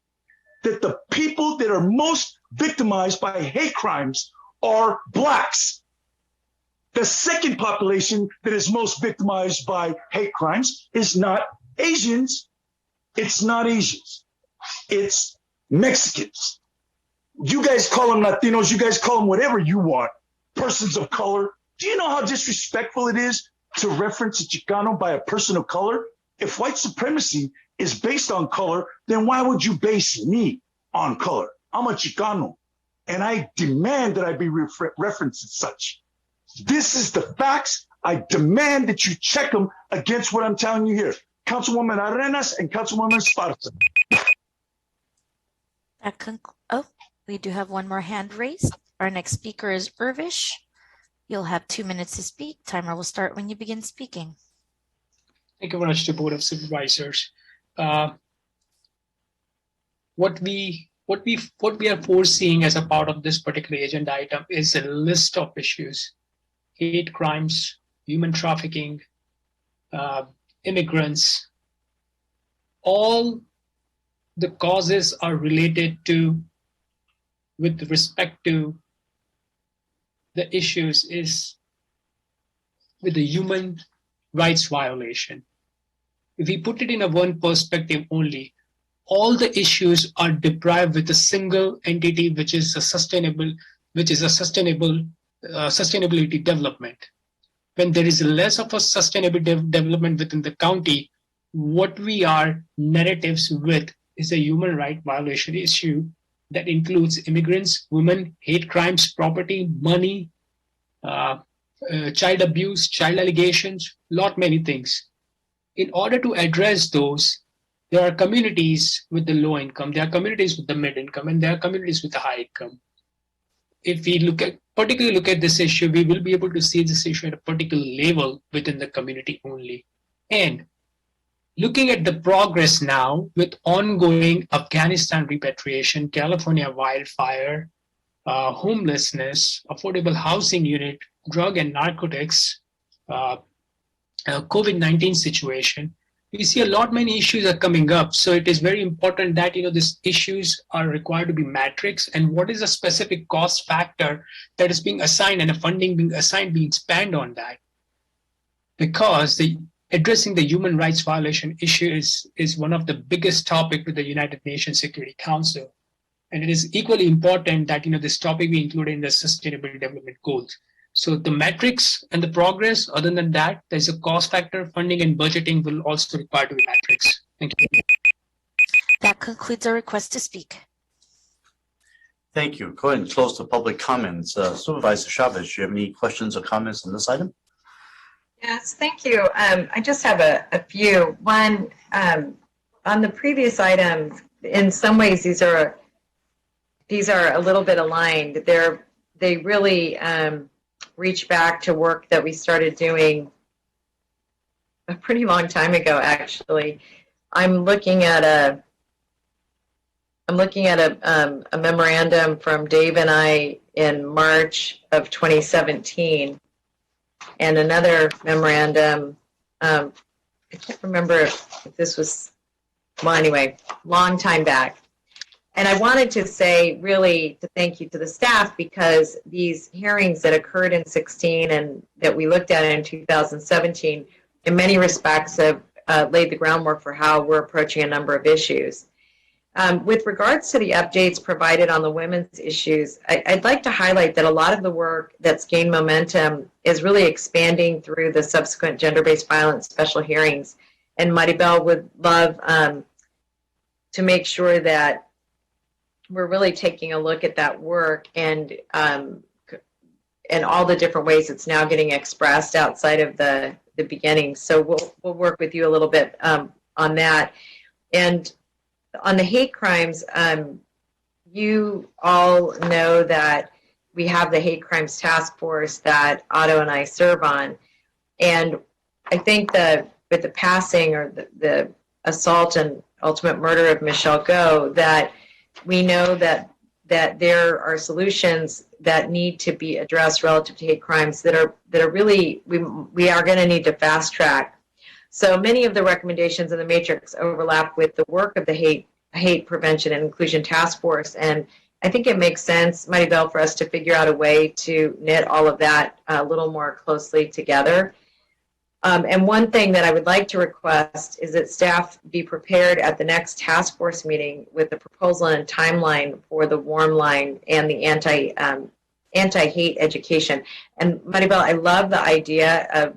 that the people that are most victimized by hate crimes are Blacks. The second population that is most victimized by hate crimes is not Asians. It's not Asians. It's Mexicans. You guys call them Latinos. You guys call them whatever you want. Persons of color. Do you know how disrespectful it is to reference a Chicano by a person of color? If white supremacy is based on color, then why would you base me on color? I'm a Chicano, and I demand that I be referenced as such. This is the facts. I demand that you check them against what I'm telling you here. Councilwoman Arenas and Councilwoman Esparza. We do have one more hand raised. Our next speaker is Irvish. You'll have 2 minutes to speak. Timer will start when you begin speaking. Thank you very much to Board of Supervisors. What we are foreseeing as a part of this particular agenda item is a list of issues: hate crimes, human trafficking, immigrants. All the causes are related to, with respect to the issues, is with the human rights violation. If we put it in a one perspective only, all the issues are deprived with a single entity, which is a sustainability development. When there is less of a sustainable development within the county, what we are narratives with is a human right violation issue that includes immigrants, women, hate crimes, property, money, child abuse, child allegations, many things. In order to address those, there are communities with the low income, there are communities with the mid income, and there are communities with the high income. If we particularly look at this issue, we will be able to see this issue at a particular level within the community only. And looking at the progress now with ongoing Afghanistan repatriation, California wildfire, homelessness, affordable housing unit, drug and narcotics, COVID-19 situation, we see a lot many issues are coming up. So it is very important that these issues are required to be matrix, and what is a specific cost factor that is being assigned and a funding being assigned being spent on that. Because addressing the human rights violation issue is one of the biggest topic with the United Nations Security Council. And it is equally important that this topic be included in the Sustainable Development Goals. So the metrics and the progress, other than that, there's a cost factor, funding and budgeting will also require to be metrics. Thank you. That concludes our request to speak. Thank you. Go ahead and close the public comments. Supervisor Chavez, do you have any questions or comments on this item? Yes, thank you. I just have a few. One, on the previous item, in some ways these are a little bit aligned. They really reach back to work that we started doing a pretty long time ago, actually. I'm looking at a memorandum from Dave and I in March of 2017, and another memorandum. I can't remember if this was, well, anyway, long time back. And I wanted to say, really, to thank you to the staff, because these hearings that occurred in 16 and that we looked at in 2017, in many respects have laid the groundwork for how we're approaching a number of issues. With regards to the updates provided on the women's issues, I'd like to highlight that a lot of the work that's gained momentum is really expanding through the subsequent gender-based violence special hearings. And Maribel would love to make sure that we're really taking a look at that work and all the different ways it's now getting expressed outside of the beginning. So we'll work with you a little bit on that. And on the hate crimes, you all know that we have the hate crimes task force that Otto and I serve on. And I think that with the passing or the assault and ultimate murder of Michelle Go, that we know that there are solutions that need to be addressed relative to hate crimes that are really, we are going to need to fast track. So many of the recommendations in the matrix overlap with the work of the hate prevention and inclusion task force, and I think it makes sense, Maribel, for us to figure out a way to knit all of that a little more closely together. And one thing that I would like to request is that staff be prepared at the next task force meeting with a proposal and timeline for the warm line and the anti-hate education. And Maribel, I love the idea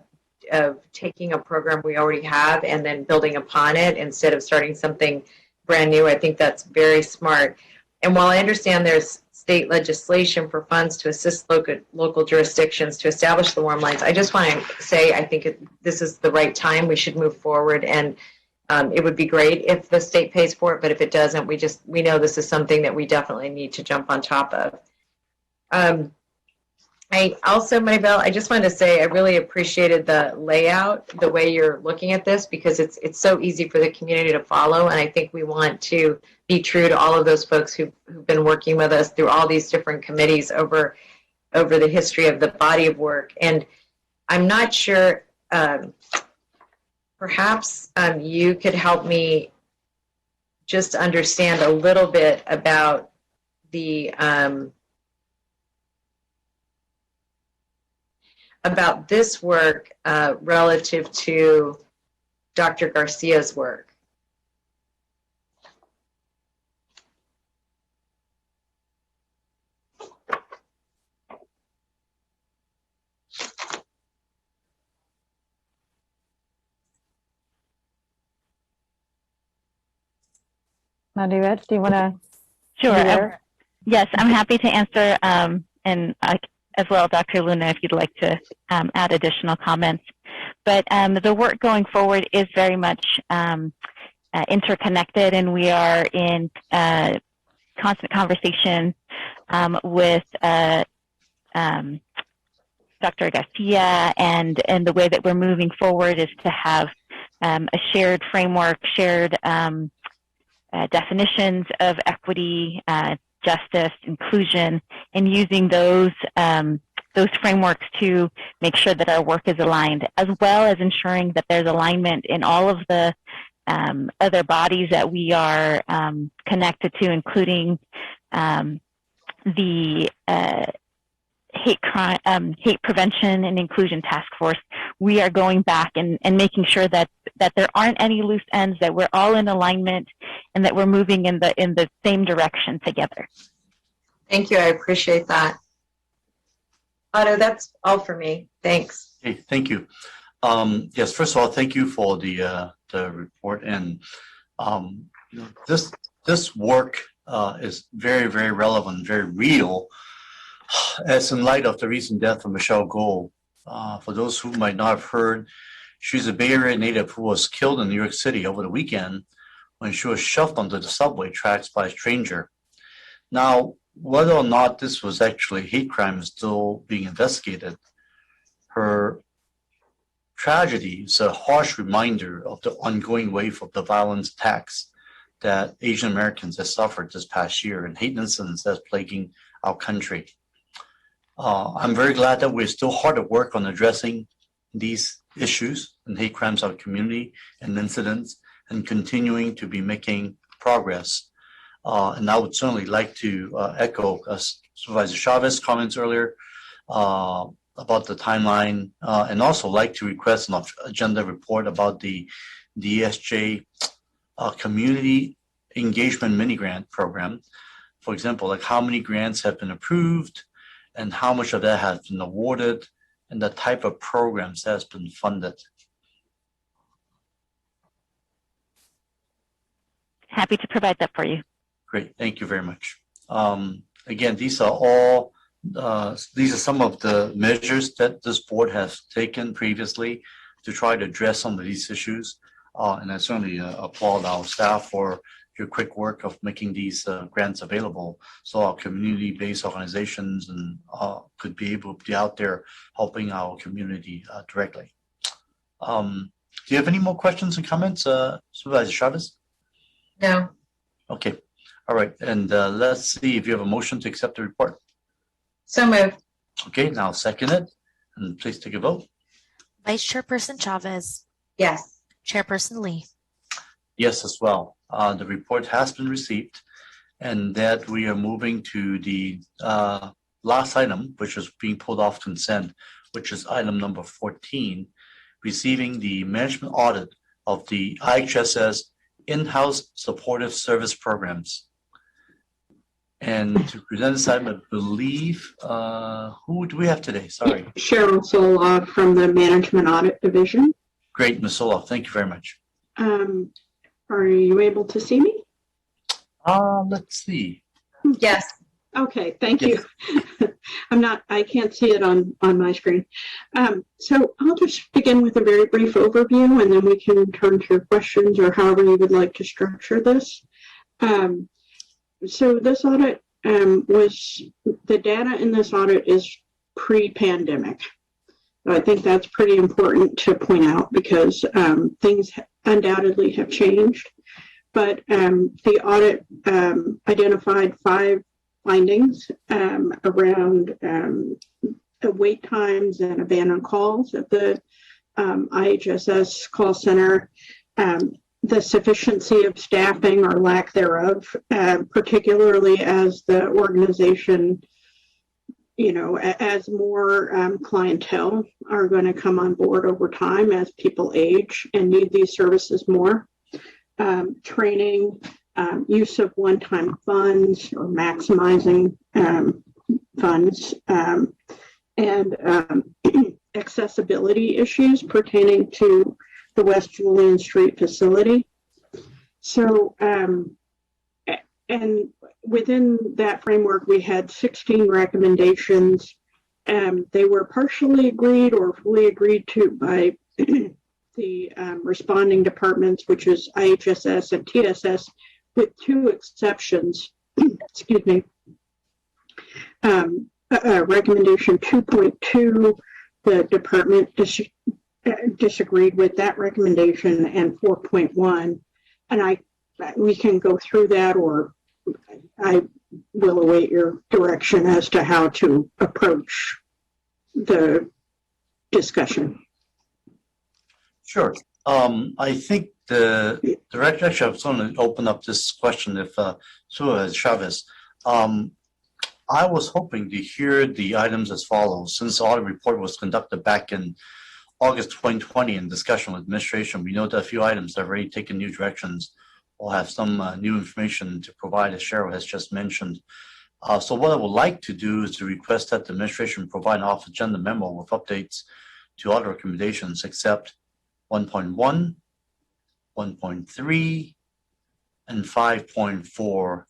of taking a program we already have and then building upon it instead of starting something brand new. I think that's very smart. And while I understand there's state legislation for funds to assist local jurisdictions to establish the warm lines, I just want to say I think this is the right time. We should move forward, and it would be great if the state pays for it, but if it doesn't, we know this is something that we definitely need to jump on top of. I also, Maribel, I just wanted to say I really appreciated the layout, the way you're looking at this, because it's so easy for the community to follow, and I think we want to be true to all of those folks who've been working with us through all these different committees over the history of the body of work. And I'm not sure, perhaps you could help me just understand a little bit about the about this work relative to Dr. Garcia's work. Maribel, do you want to? Sure. Yes, I'm happy to answer, and as well, Dr. Luna, if you'd like to add additional comments. But the work going forward is very much interconnected, and we are in constant conversation with Dr. Garcia, and the way that we're moving forward is to have a shared framework, shared definitions of equity, justice, inclusion, and using those frameworks to make sure that our work is aligned, as well as ensuring that there's alignment in all of the other bodies that we are connected to, including the hate prevention and inclusion task force. We are going back and making sure that there aren't any loose ends, that we're all in alignment, and that we're moving in the same direction together. Thank you. I appreciate that. Otto, that's all for me. Thanks. Okay, thank you. Yes, first of all, thank you for the report. And this work is very, very relevant, very real, as in light of the recent death of Michelle Gold. For those who might not have heard, she's a Bay Area native who was killed in New York City over the weekend when she was shoved onto the subway tracks by a stranger. Now, whether or not this was actually hate crime is still being investigated. Her tragedy is a harsh reminder of the ongoing wave of the violence attacks that Asian Americans have suffered this past year and hate incidents that's plaguing our country. I'm very glad that we're still hard at work on addressing these issues and hate crimes in our community and incidents, and continuing to be making progress. And I would certainly like to echo Supervisor Chavez's comments earlier about the timeline, and also like to request an agenda report about the DSJ community engagement mini grant program. For example, like how many grants have been approved and how much of that has been awarded and the type of programs that has been funded. Happy to provide that for you. Great, thank you very much. Again, these are some of the measures that this board has taken previously to try to address some of these issues. And I certainly applaud our staff for your quick work of making these grants available so our community-based organizations and could be able to be out there helping our community directly. Do you have any more questions and comments, Supervisor Chavez? No. Okay. All right. And let's see if you have a motion to accept the report. So moved. Okay. Now second it. And please take a vote. Vice Chairperson Chavez. Yes. Chairperson Lee. Yes, as well. The report has been received, and that we are moving to the last item, which is being pulled off consent, which is item number 14, receiving the management audit of the IHSS in-house supportive service programs. And to present this item, I believe, who do we have today? Sorry. Cheryl Sola from the Management Audit Division. Great, Ms. Sola. Thank you very much. Are you able to see me? Let's see. Yes. Okay, thank you. I can't see it on my screen. So I'll just begin with a very brief overview, and then we can turn to your questions or however you would like to structure this. So this audit the data in this audit is pre-pandemic. So I think that's pretty important to point out because things undoubtedly have changed. But the audit identified 5 findings around wait times and abandoned calls at the IHSS call center, the sufficiency of staffing or lack thereof, particularly as the organization, as more clientele are going to come on board over time as people age and need these services more. Training, use of one-time funds or maximizing funds, and accessibility issues pertaining to the West Julian Street facility. So, and within that framework, we had 16 recommendations. They were partially agreed or fully agreed to by the responding departments, which is IHSS and TSS, with 2 exceptions. Excuse me. Recommendation 2.2, the department disagreed with that recommendation and 4.1, and we can go through that, or I will await your direction as to how to approach the discussion. Sure. I think the director, actually, I was going to open up this question if Supervisor Chavez. I was hoping to hear the items as follows. Since the audit report was conducted back in August 2020 in discussion with administration, we know that a few items have already taken new directions or have some new information to provide, as Cheryl has just mentioned. So what I would like to do is to request that the administration provide an off-agenda memo with updates to all the recommendations except 1.1, 1.3, and 5.4,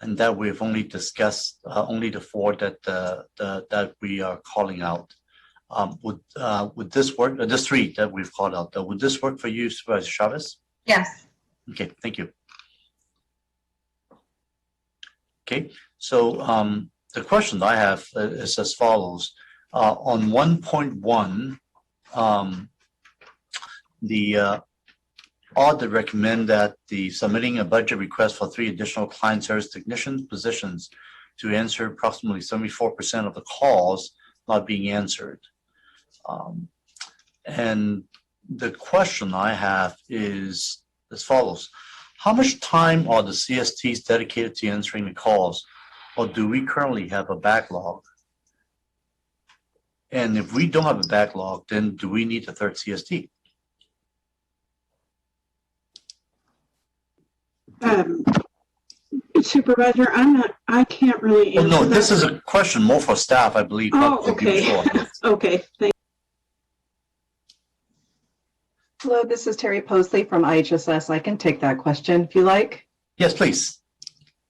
and that we've only discussed only the 4 that we are calling out. Would this work? There's 3 that we've called out. Would this work for you, Supervisor Chavez? Yes. Okay, thank you. Okay, so the question I have is as follows. On 1.1, the audit recommend that the submitting a budget request for 3 additional client service technician positions to answer approximately 74% of the calls not being answered. And the question I have is as follows. How much time are the CSTs dedicated to answering the calls, or do we currently have a backlog? And if we don't have a backlog, then do we need a 3rd CST? Supervisor, I can't really answer no, that. this is a question more for staff, I believe. Oh, okay. Okay, thank you. Hello, this is Terry Posley from IHSS. I can take that question if you like. Yes, please.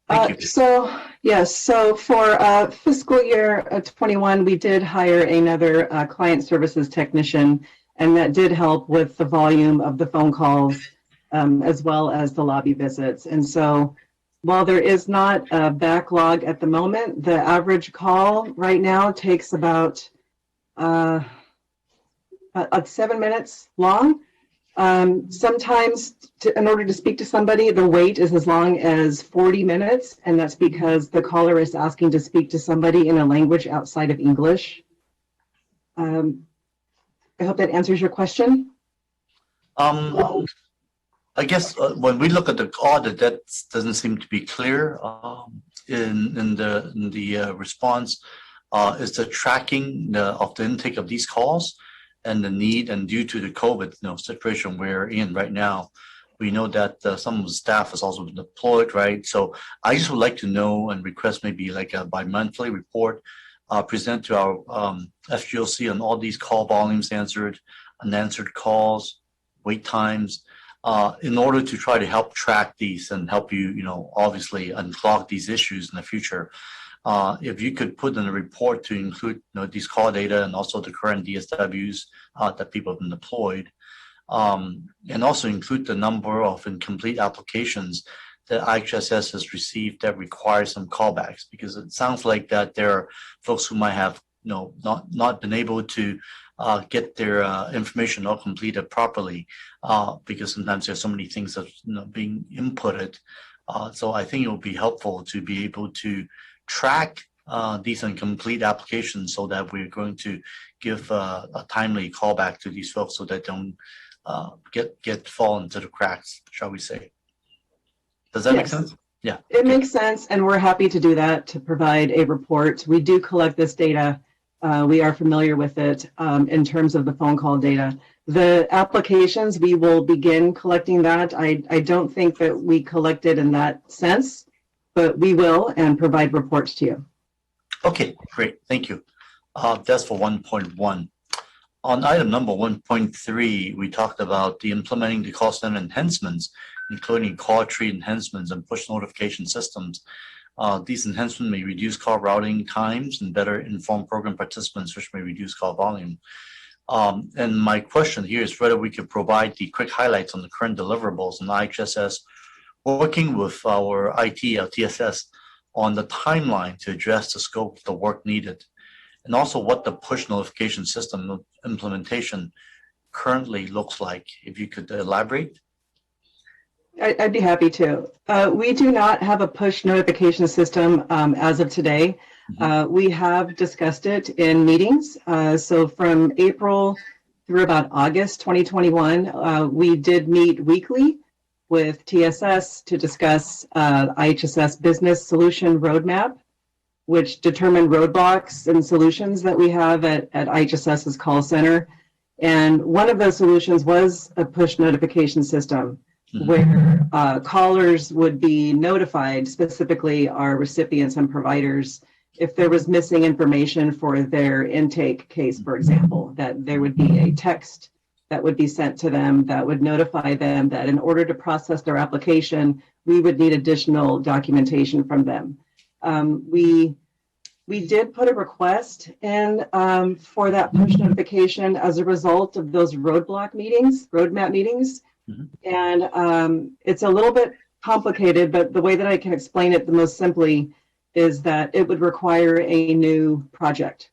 Thank you. So, yes, so for fiscal year 21, we did hire another client services technician, and that did help with the volume of the phone calls as well as the lobby visits. And so while there is not a backlog at the moment, the average call right now takes about 7 minutes long. Sometimes in order to speak to somebody, the wait is as long as 40 minutes, and that's because the caller is asking to speak to somebody in a language outside of English. I hope that answers your question. I guess when we look at the audit, that doesn't seem to be clear in the response. Is the tracking of the intake of these calls and the need, and due to the COVID situation we're in right now, we know that some of the staff has also been deployed, right? So I just would like to know and request maybe like a bi-monthly report present to our FGOC on all these call volumes answered, unanswered calls, wait times, in order to try to help track these and help you, obviously unclog these issues in the future. If you could put in a report to include these call data and also the current DSWs that people have been deployed, and also include the number of incomplete applications that IHSS has received that require some callbacks, because it sounds like that there are folks who might have not been able to get their information all completed properly because sometimes there's so many things that being inputted. So I think it will be helpful to be able to track these incomplete applications so that we're going to give a timely callback to these folks so that they don't fall into the cracks, shall we say. Does that make sense? Yeah. It makes sense, and we're happy to do that, to provide a report. We do collect this data. We are familiar with it in terms of the phone call data. The applications, we will begin collecting that. I don't think that we collect it in that sense, but we will and provide reports to you. Okay, great. Thank you. That's for 1.1. On item number 1.3, we talked about the implementing the call center enhancements, including call tree enhancements and push notification systems. These enhancements may reduce call routing times and better inform program participants, which may reduce call volume. And my question here is whether we could provide the quick highlights on the current deliverables in IHSS, working with our IT, our TSS, on the timeline to address the scope of the work needed, and also what the push notification system implementation currently looks like. If you could elaborate. I'd be happy to. We do not have a push notification system as of today. We have discussed it in meetings. So from April through about August 2021, we did meet weekly with TSS to discuss IHSS Business Solution Roadmap, which determined roadblocks and solutions that we have at IHSS's call center. And one of those solutions was a push notification system where callers would be notified, specifically our recipients and providers, if there was missing information for their intake case, for example, that there would be a text that would be sent to them that would notify them that in order to process their application, we would need additional documentation from them. We did put a request in for that push notification as a result of those roadmap meetings. And it's a little bit complicated, but the way that I can explain it the most simply is that it would require a new project.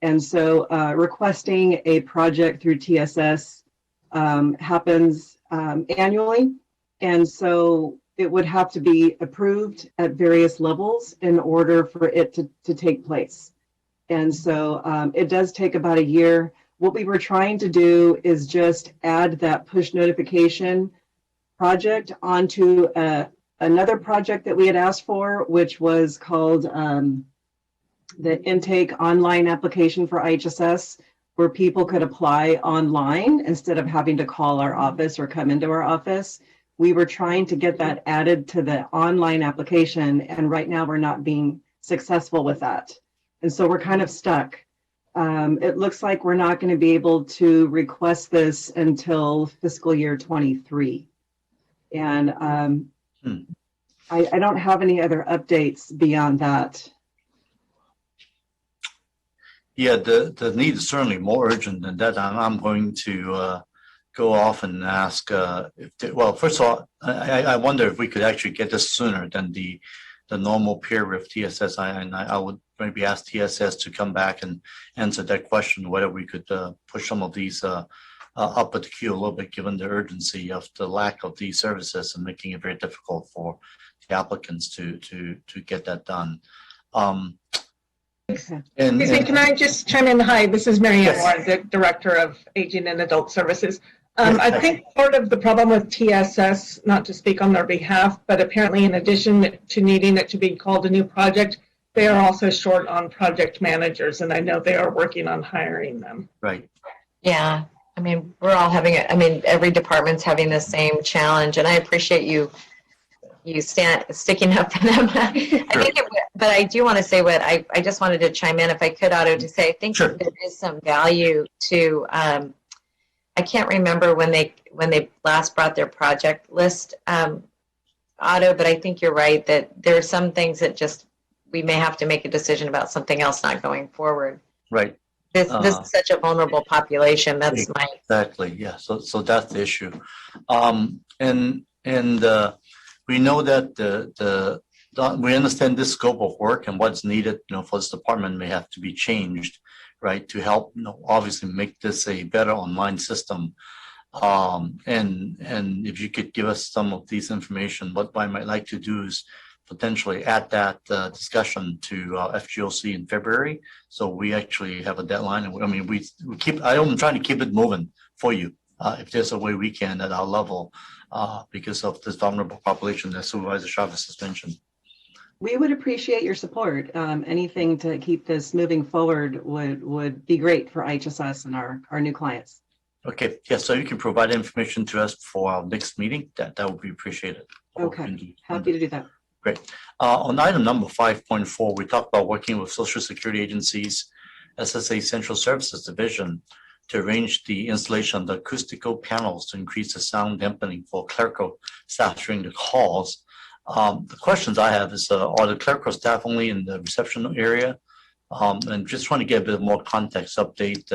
And so requesting a project through TSS happens annually. And so it would have to be approved at various levels in order for it to take place. And so it does take about a year. What we were trying to do is just add that push notification project onto another project that we had asked for, which was called the intake online application for IHSS, where people could apply online instead of having to call our office or come into our office. We were trying to get that added to the online application, and right now we're not being successful with that. And so we're kind of stuck. It looks like we're not going to be able to request this until fiscal year 23. And I don't have any other updates beyond that. Yeah, the need is certainly more urgent than that. I'm going to go off and ask well, first of all, I wonder if we could actually get this sooner than the normal period of TSS. I would maybe ask TSS to come back and answer that question, whether we could push some of these up at the queue a little bit, given the urgency of the lack of these services and making it very difficult for the applicants to get that done. Can I just chime in? Hi, this is Mary Ann Warren, the Director of Aging and Adult Services. I think part of the problem with TSS, not to speak on their behalf, but apparently in addition to needing it to be called a new project, they are also short on project managers, and I know they are working on hiring them. Right. Yeah, I mean, we're all having it. I mean, every department's having the same challenge, and I appreciate you sticking up for them. I think but I do want to say what I just wanted to chime in, if I could, Otto, to say I think there is some value to. I can't remember when they last brought their project list, Otto, but I think you're right that there are some things that just we may have to make a decision about something else not going forward. Right. This is such a vulnerable population. That's exactly. Yeah. So that's the issue, and we know that we understand this scope of work and what's needed, for this department may have to be changed, right, to help, obviously make this a better online system. And if you could give us some of these information, what I might like to do is potentially add that discussion to FGOC in February, so we actually have a deadline. And I mean, I'm trying to keep it moving for you, if there's a way we can at our level, because of this vulnerable population that Supervisor Chavez has mentioned. We would appreciate your support. Anything to keep this moving forward would be great for IHSS and our new clients. Okay, yeah, so you can provide information to us for our next meeting. That would be appreciated. Okay, happy to do that. Great. On item number 5.4, we talked about working with Social Security agencies, SSA Central Services Division, to arrange the installation of the acoustical panels to increase the sound dampening for clerical staff during the calls. The questions I have is, are the clerical staff only in the reception area? And just trying to get a bit more context update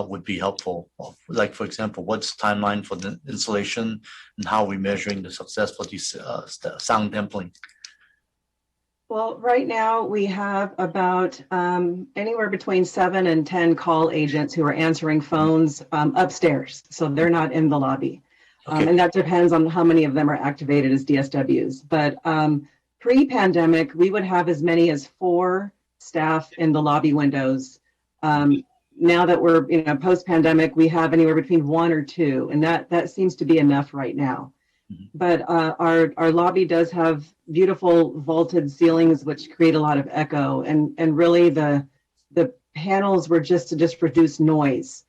would be helpful. Like, for example, what's the timeline for the installation and how are we measuring the success for these sound dampening? Well, right now we have about anywhere between 7 and 10 call agents who are answering phones upstairs. So they're not in the lobby. Okay. And that depends on how many of them are activated as DSWs. But pre-pandemic, we would have as many as 4 staff in the lobby windows. Now that we're post-pandemic, we have anywhere between 1 or 2, and that seems to be enough right now. But our lobby does have beautiful vaulted ceilings, which create a lot of echo, and really the panels were just to reduce noise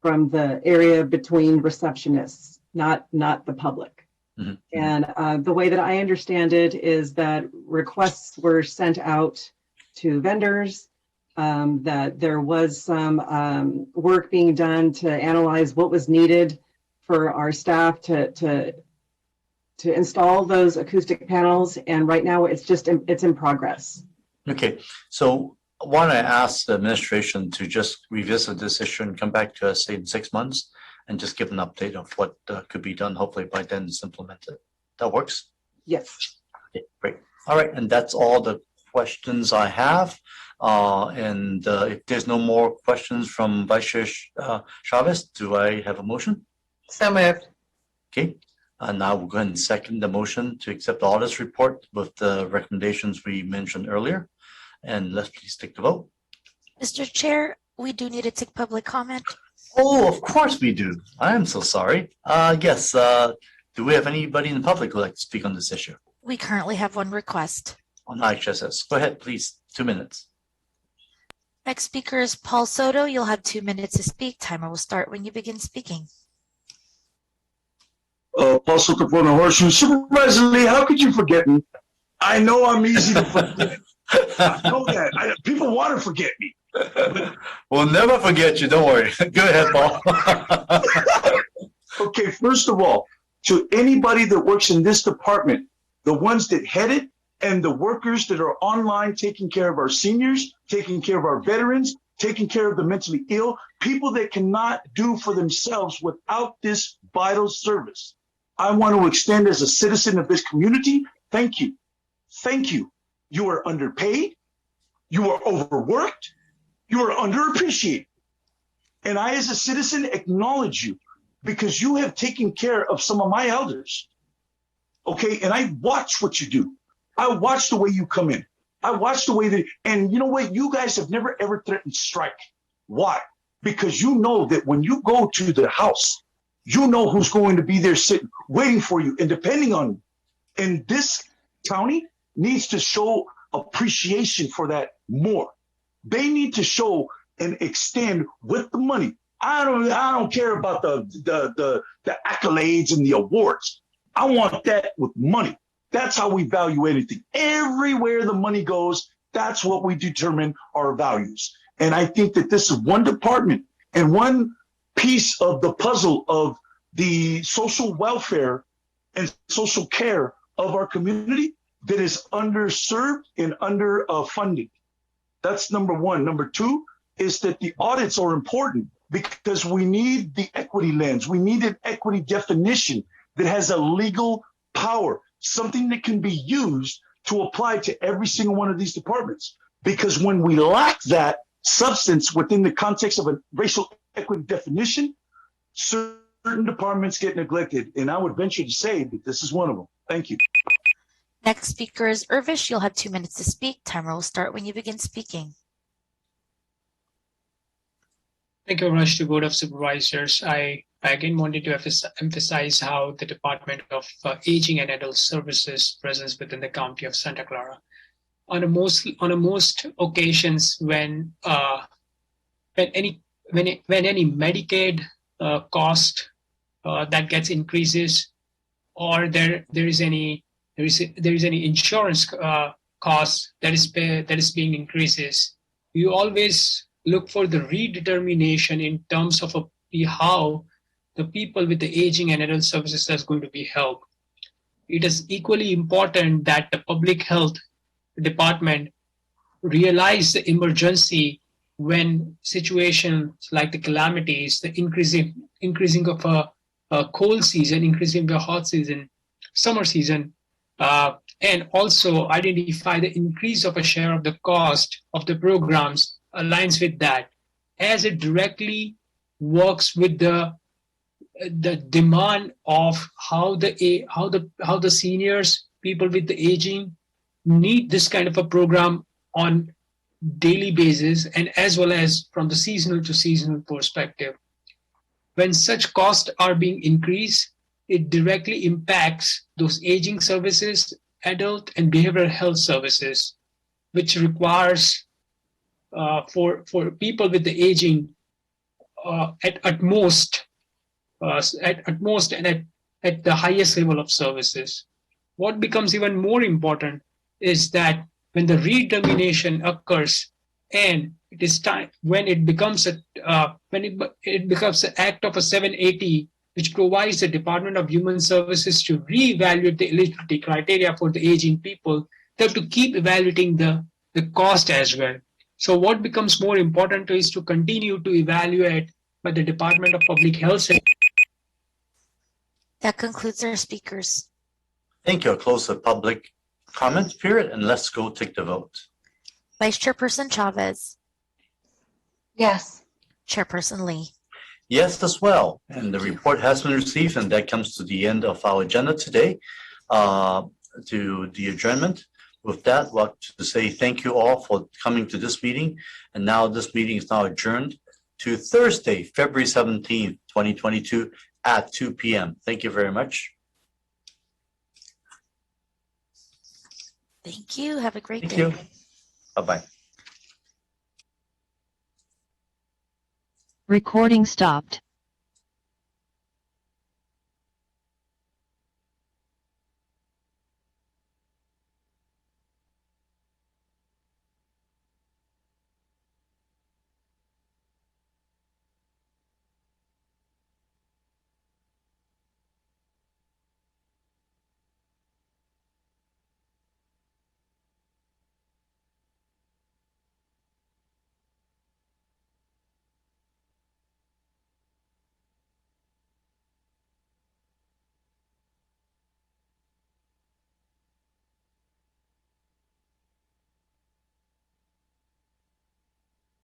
from the area between receptionists, not the public. Mm-hmm. And the way that I understand it is that requests were sent out to vendors, that there was some work being done to analyze what was needed for our staff to install those acoustic panels, and right now it's in progress. Okay, so I want to ask the administration to just revisit this issue and come back to us, say, in 6 months, and just give an update of what could be done. Hopefully by then it's implemented. That works? Yes. Okay, great. All right, and that's all the questions I have. And if there's no more questions from Vice Chair Chavez, do I have a motion? So moved. Okay. Now we'll go ahead and second the motion to accept the auditor's report with the recommendations we mentioned earlier. And let's please take the vote. Mr. Chair, we do need to take public comment. Oh, of course we do. I am so sorry. Yes. Do we have anybody in the public who would like to speak on this issue? We currently have one request. On IHSS. Go ahead, please. 2 minutes. Next speaker is Paul Soto. You'll have 2 minutes to speak. Timer will start when you begin speaking. Paul Soto from the Horseshoe. Supervisor Lee, how could you forget me? I know I'm easy to forget. I know that. People want to forget me. We'll never forget you. Don't worry. Go ahead, Paul. Okay, first of all, to anybody that works in this department, the ones that head it and the workers that are online taking care of our seniors, taking care of our veterans, taking care of the mentally ill, people that cannot do for themselves without this vital service. I want to extend as a citizen of this community, thank you. Thank you. You are underpaid. You are overworked. You are underappreciated. And I, as a citizen, acknowledge you because you have taken care of some of my elders. Okay, and I watch what you do. I watch the way you come in. I watch the way that, and you know what? You guys have never ever threatened strike. Why? Because you know that when you go to the house, you know who's going to be there sitting, waiting for you and depending on you. And this county needs to show appreciation for that more. They need to show and extend with the money. I don't care about the accolades and the awards. I want that with money. That's how we value anything. Everywhere the money goes, that's what we determine our values. And I think that this is one department and one piece of the puzzle of the social welfare and social care of our community that is underserved and underfunded. That's number one. Number two is that the audits are important because we need the equity lens. We need an equity definition that has a legal power, something that can be used to apply to every single one of these departments. Because when we lack that substance within the context of a racial equity definition, certain departments get neglected. And I would venture to say that this is one of them. Thank you. Next speaker is Irvish. You'll have 2 minutes to speak. Timer will start when you begin speaking. Thank you very much to Board of Supervisors. I again wanted to emphasize how the Department of Aging and Adult Services presence within the County of Santa Clara. On most occasions, when any Medicaid cost that gets increases, or there is any insurance cost that is being increases, you always look for the redetermination in terms of how the people with the aging and adult services is going to be helped. It is equally important that the public health department realize the emergency when situations like the calamities, the increasing of a cold season, increasing the hot season, summer season, and also identify the increase of a share of the cost of the programs aligns with that, as it directly works with the demand of how the seniors, people with the aging, need this kind of a program on daily basis, and as well as from the seasonal to seasonal perspective. When such costs are being increased, it directly impacts those aging services, adult and behavioral health services, which requires for people with the aging at most and at the highest level of services. What becomes even more important is that when the redetermination occurs, and it is time when it becomes an act of a 780, which provides the Department of Human Services to reevaluate the eligibility criteria for the aging people, they have to keep evaluating the cost as well. So what becomes more important is to continue to evaluate by the Department of Public Health. That concludes our speakers. Thank you. I'll close the public comment period and let's go take the vote. Vice Chairperson Chavez. Yes. Chairperson Lee. Yes, as well. And the report has been received, and that comes to the end of our agenda today, to the adjournment. With that, I'd like to say thank you all for coming to this meeting. And now this meeting is now adjourned to Thursday, February 17th, 2022 at 2 p.m. Thank you very much. Thank you. Have a great day. Thank you. Bye-bye. Recording stopped.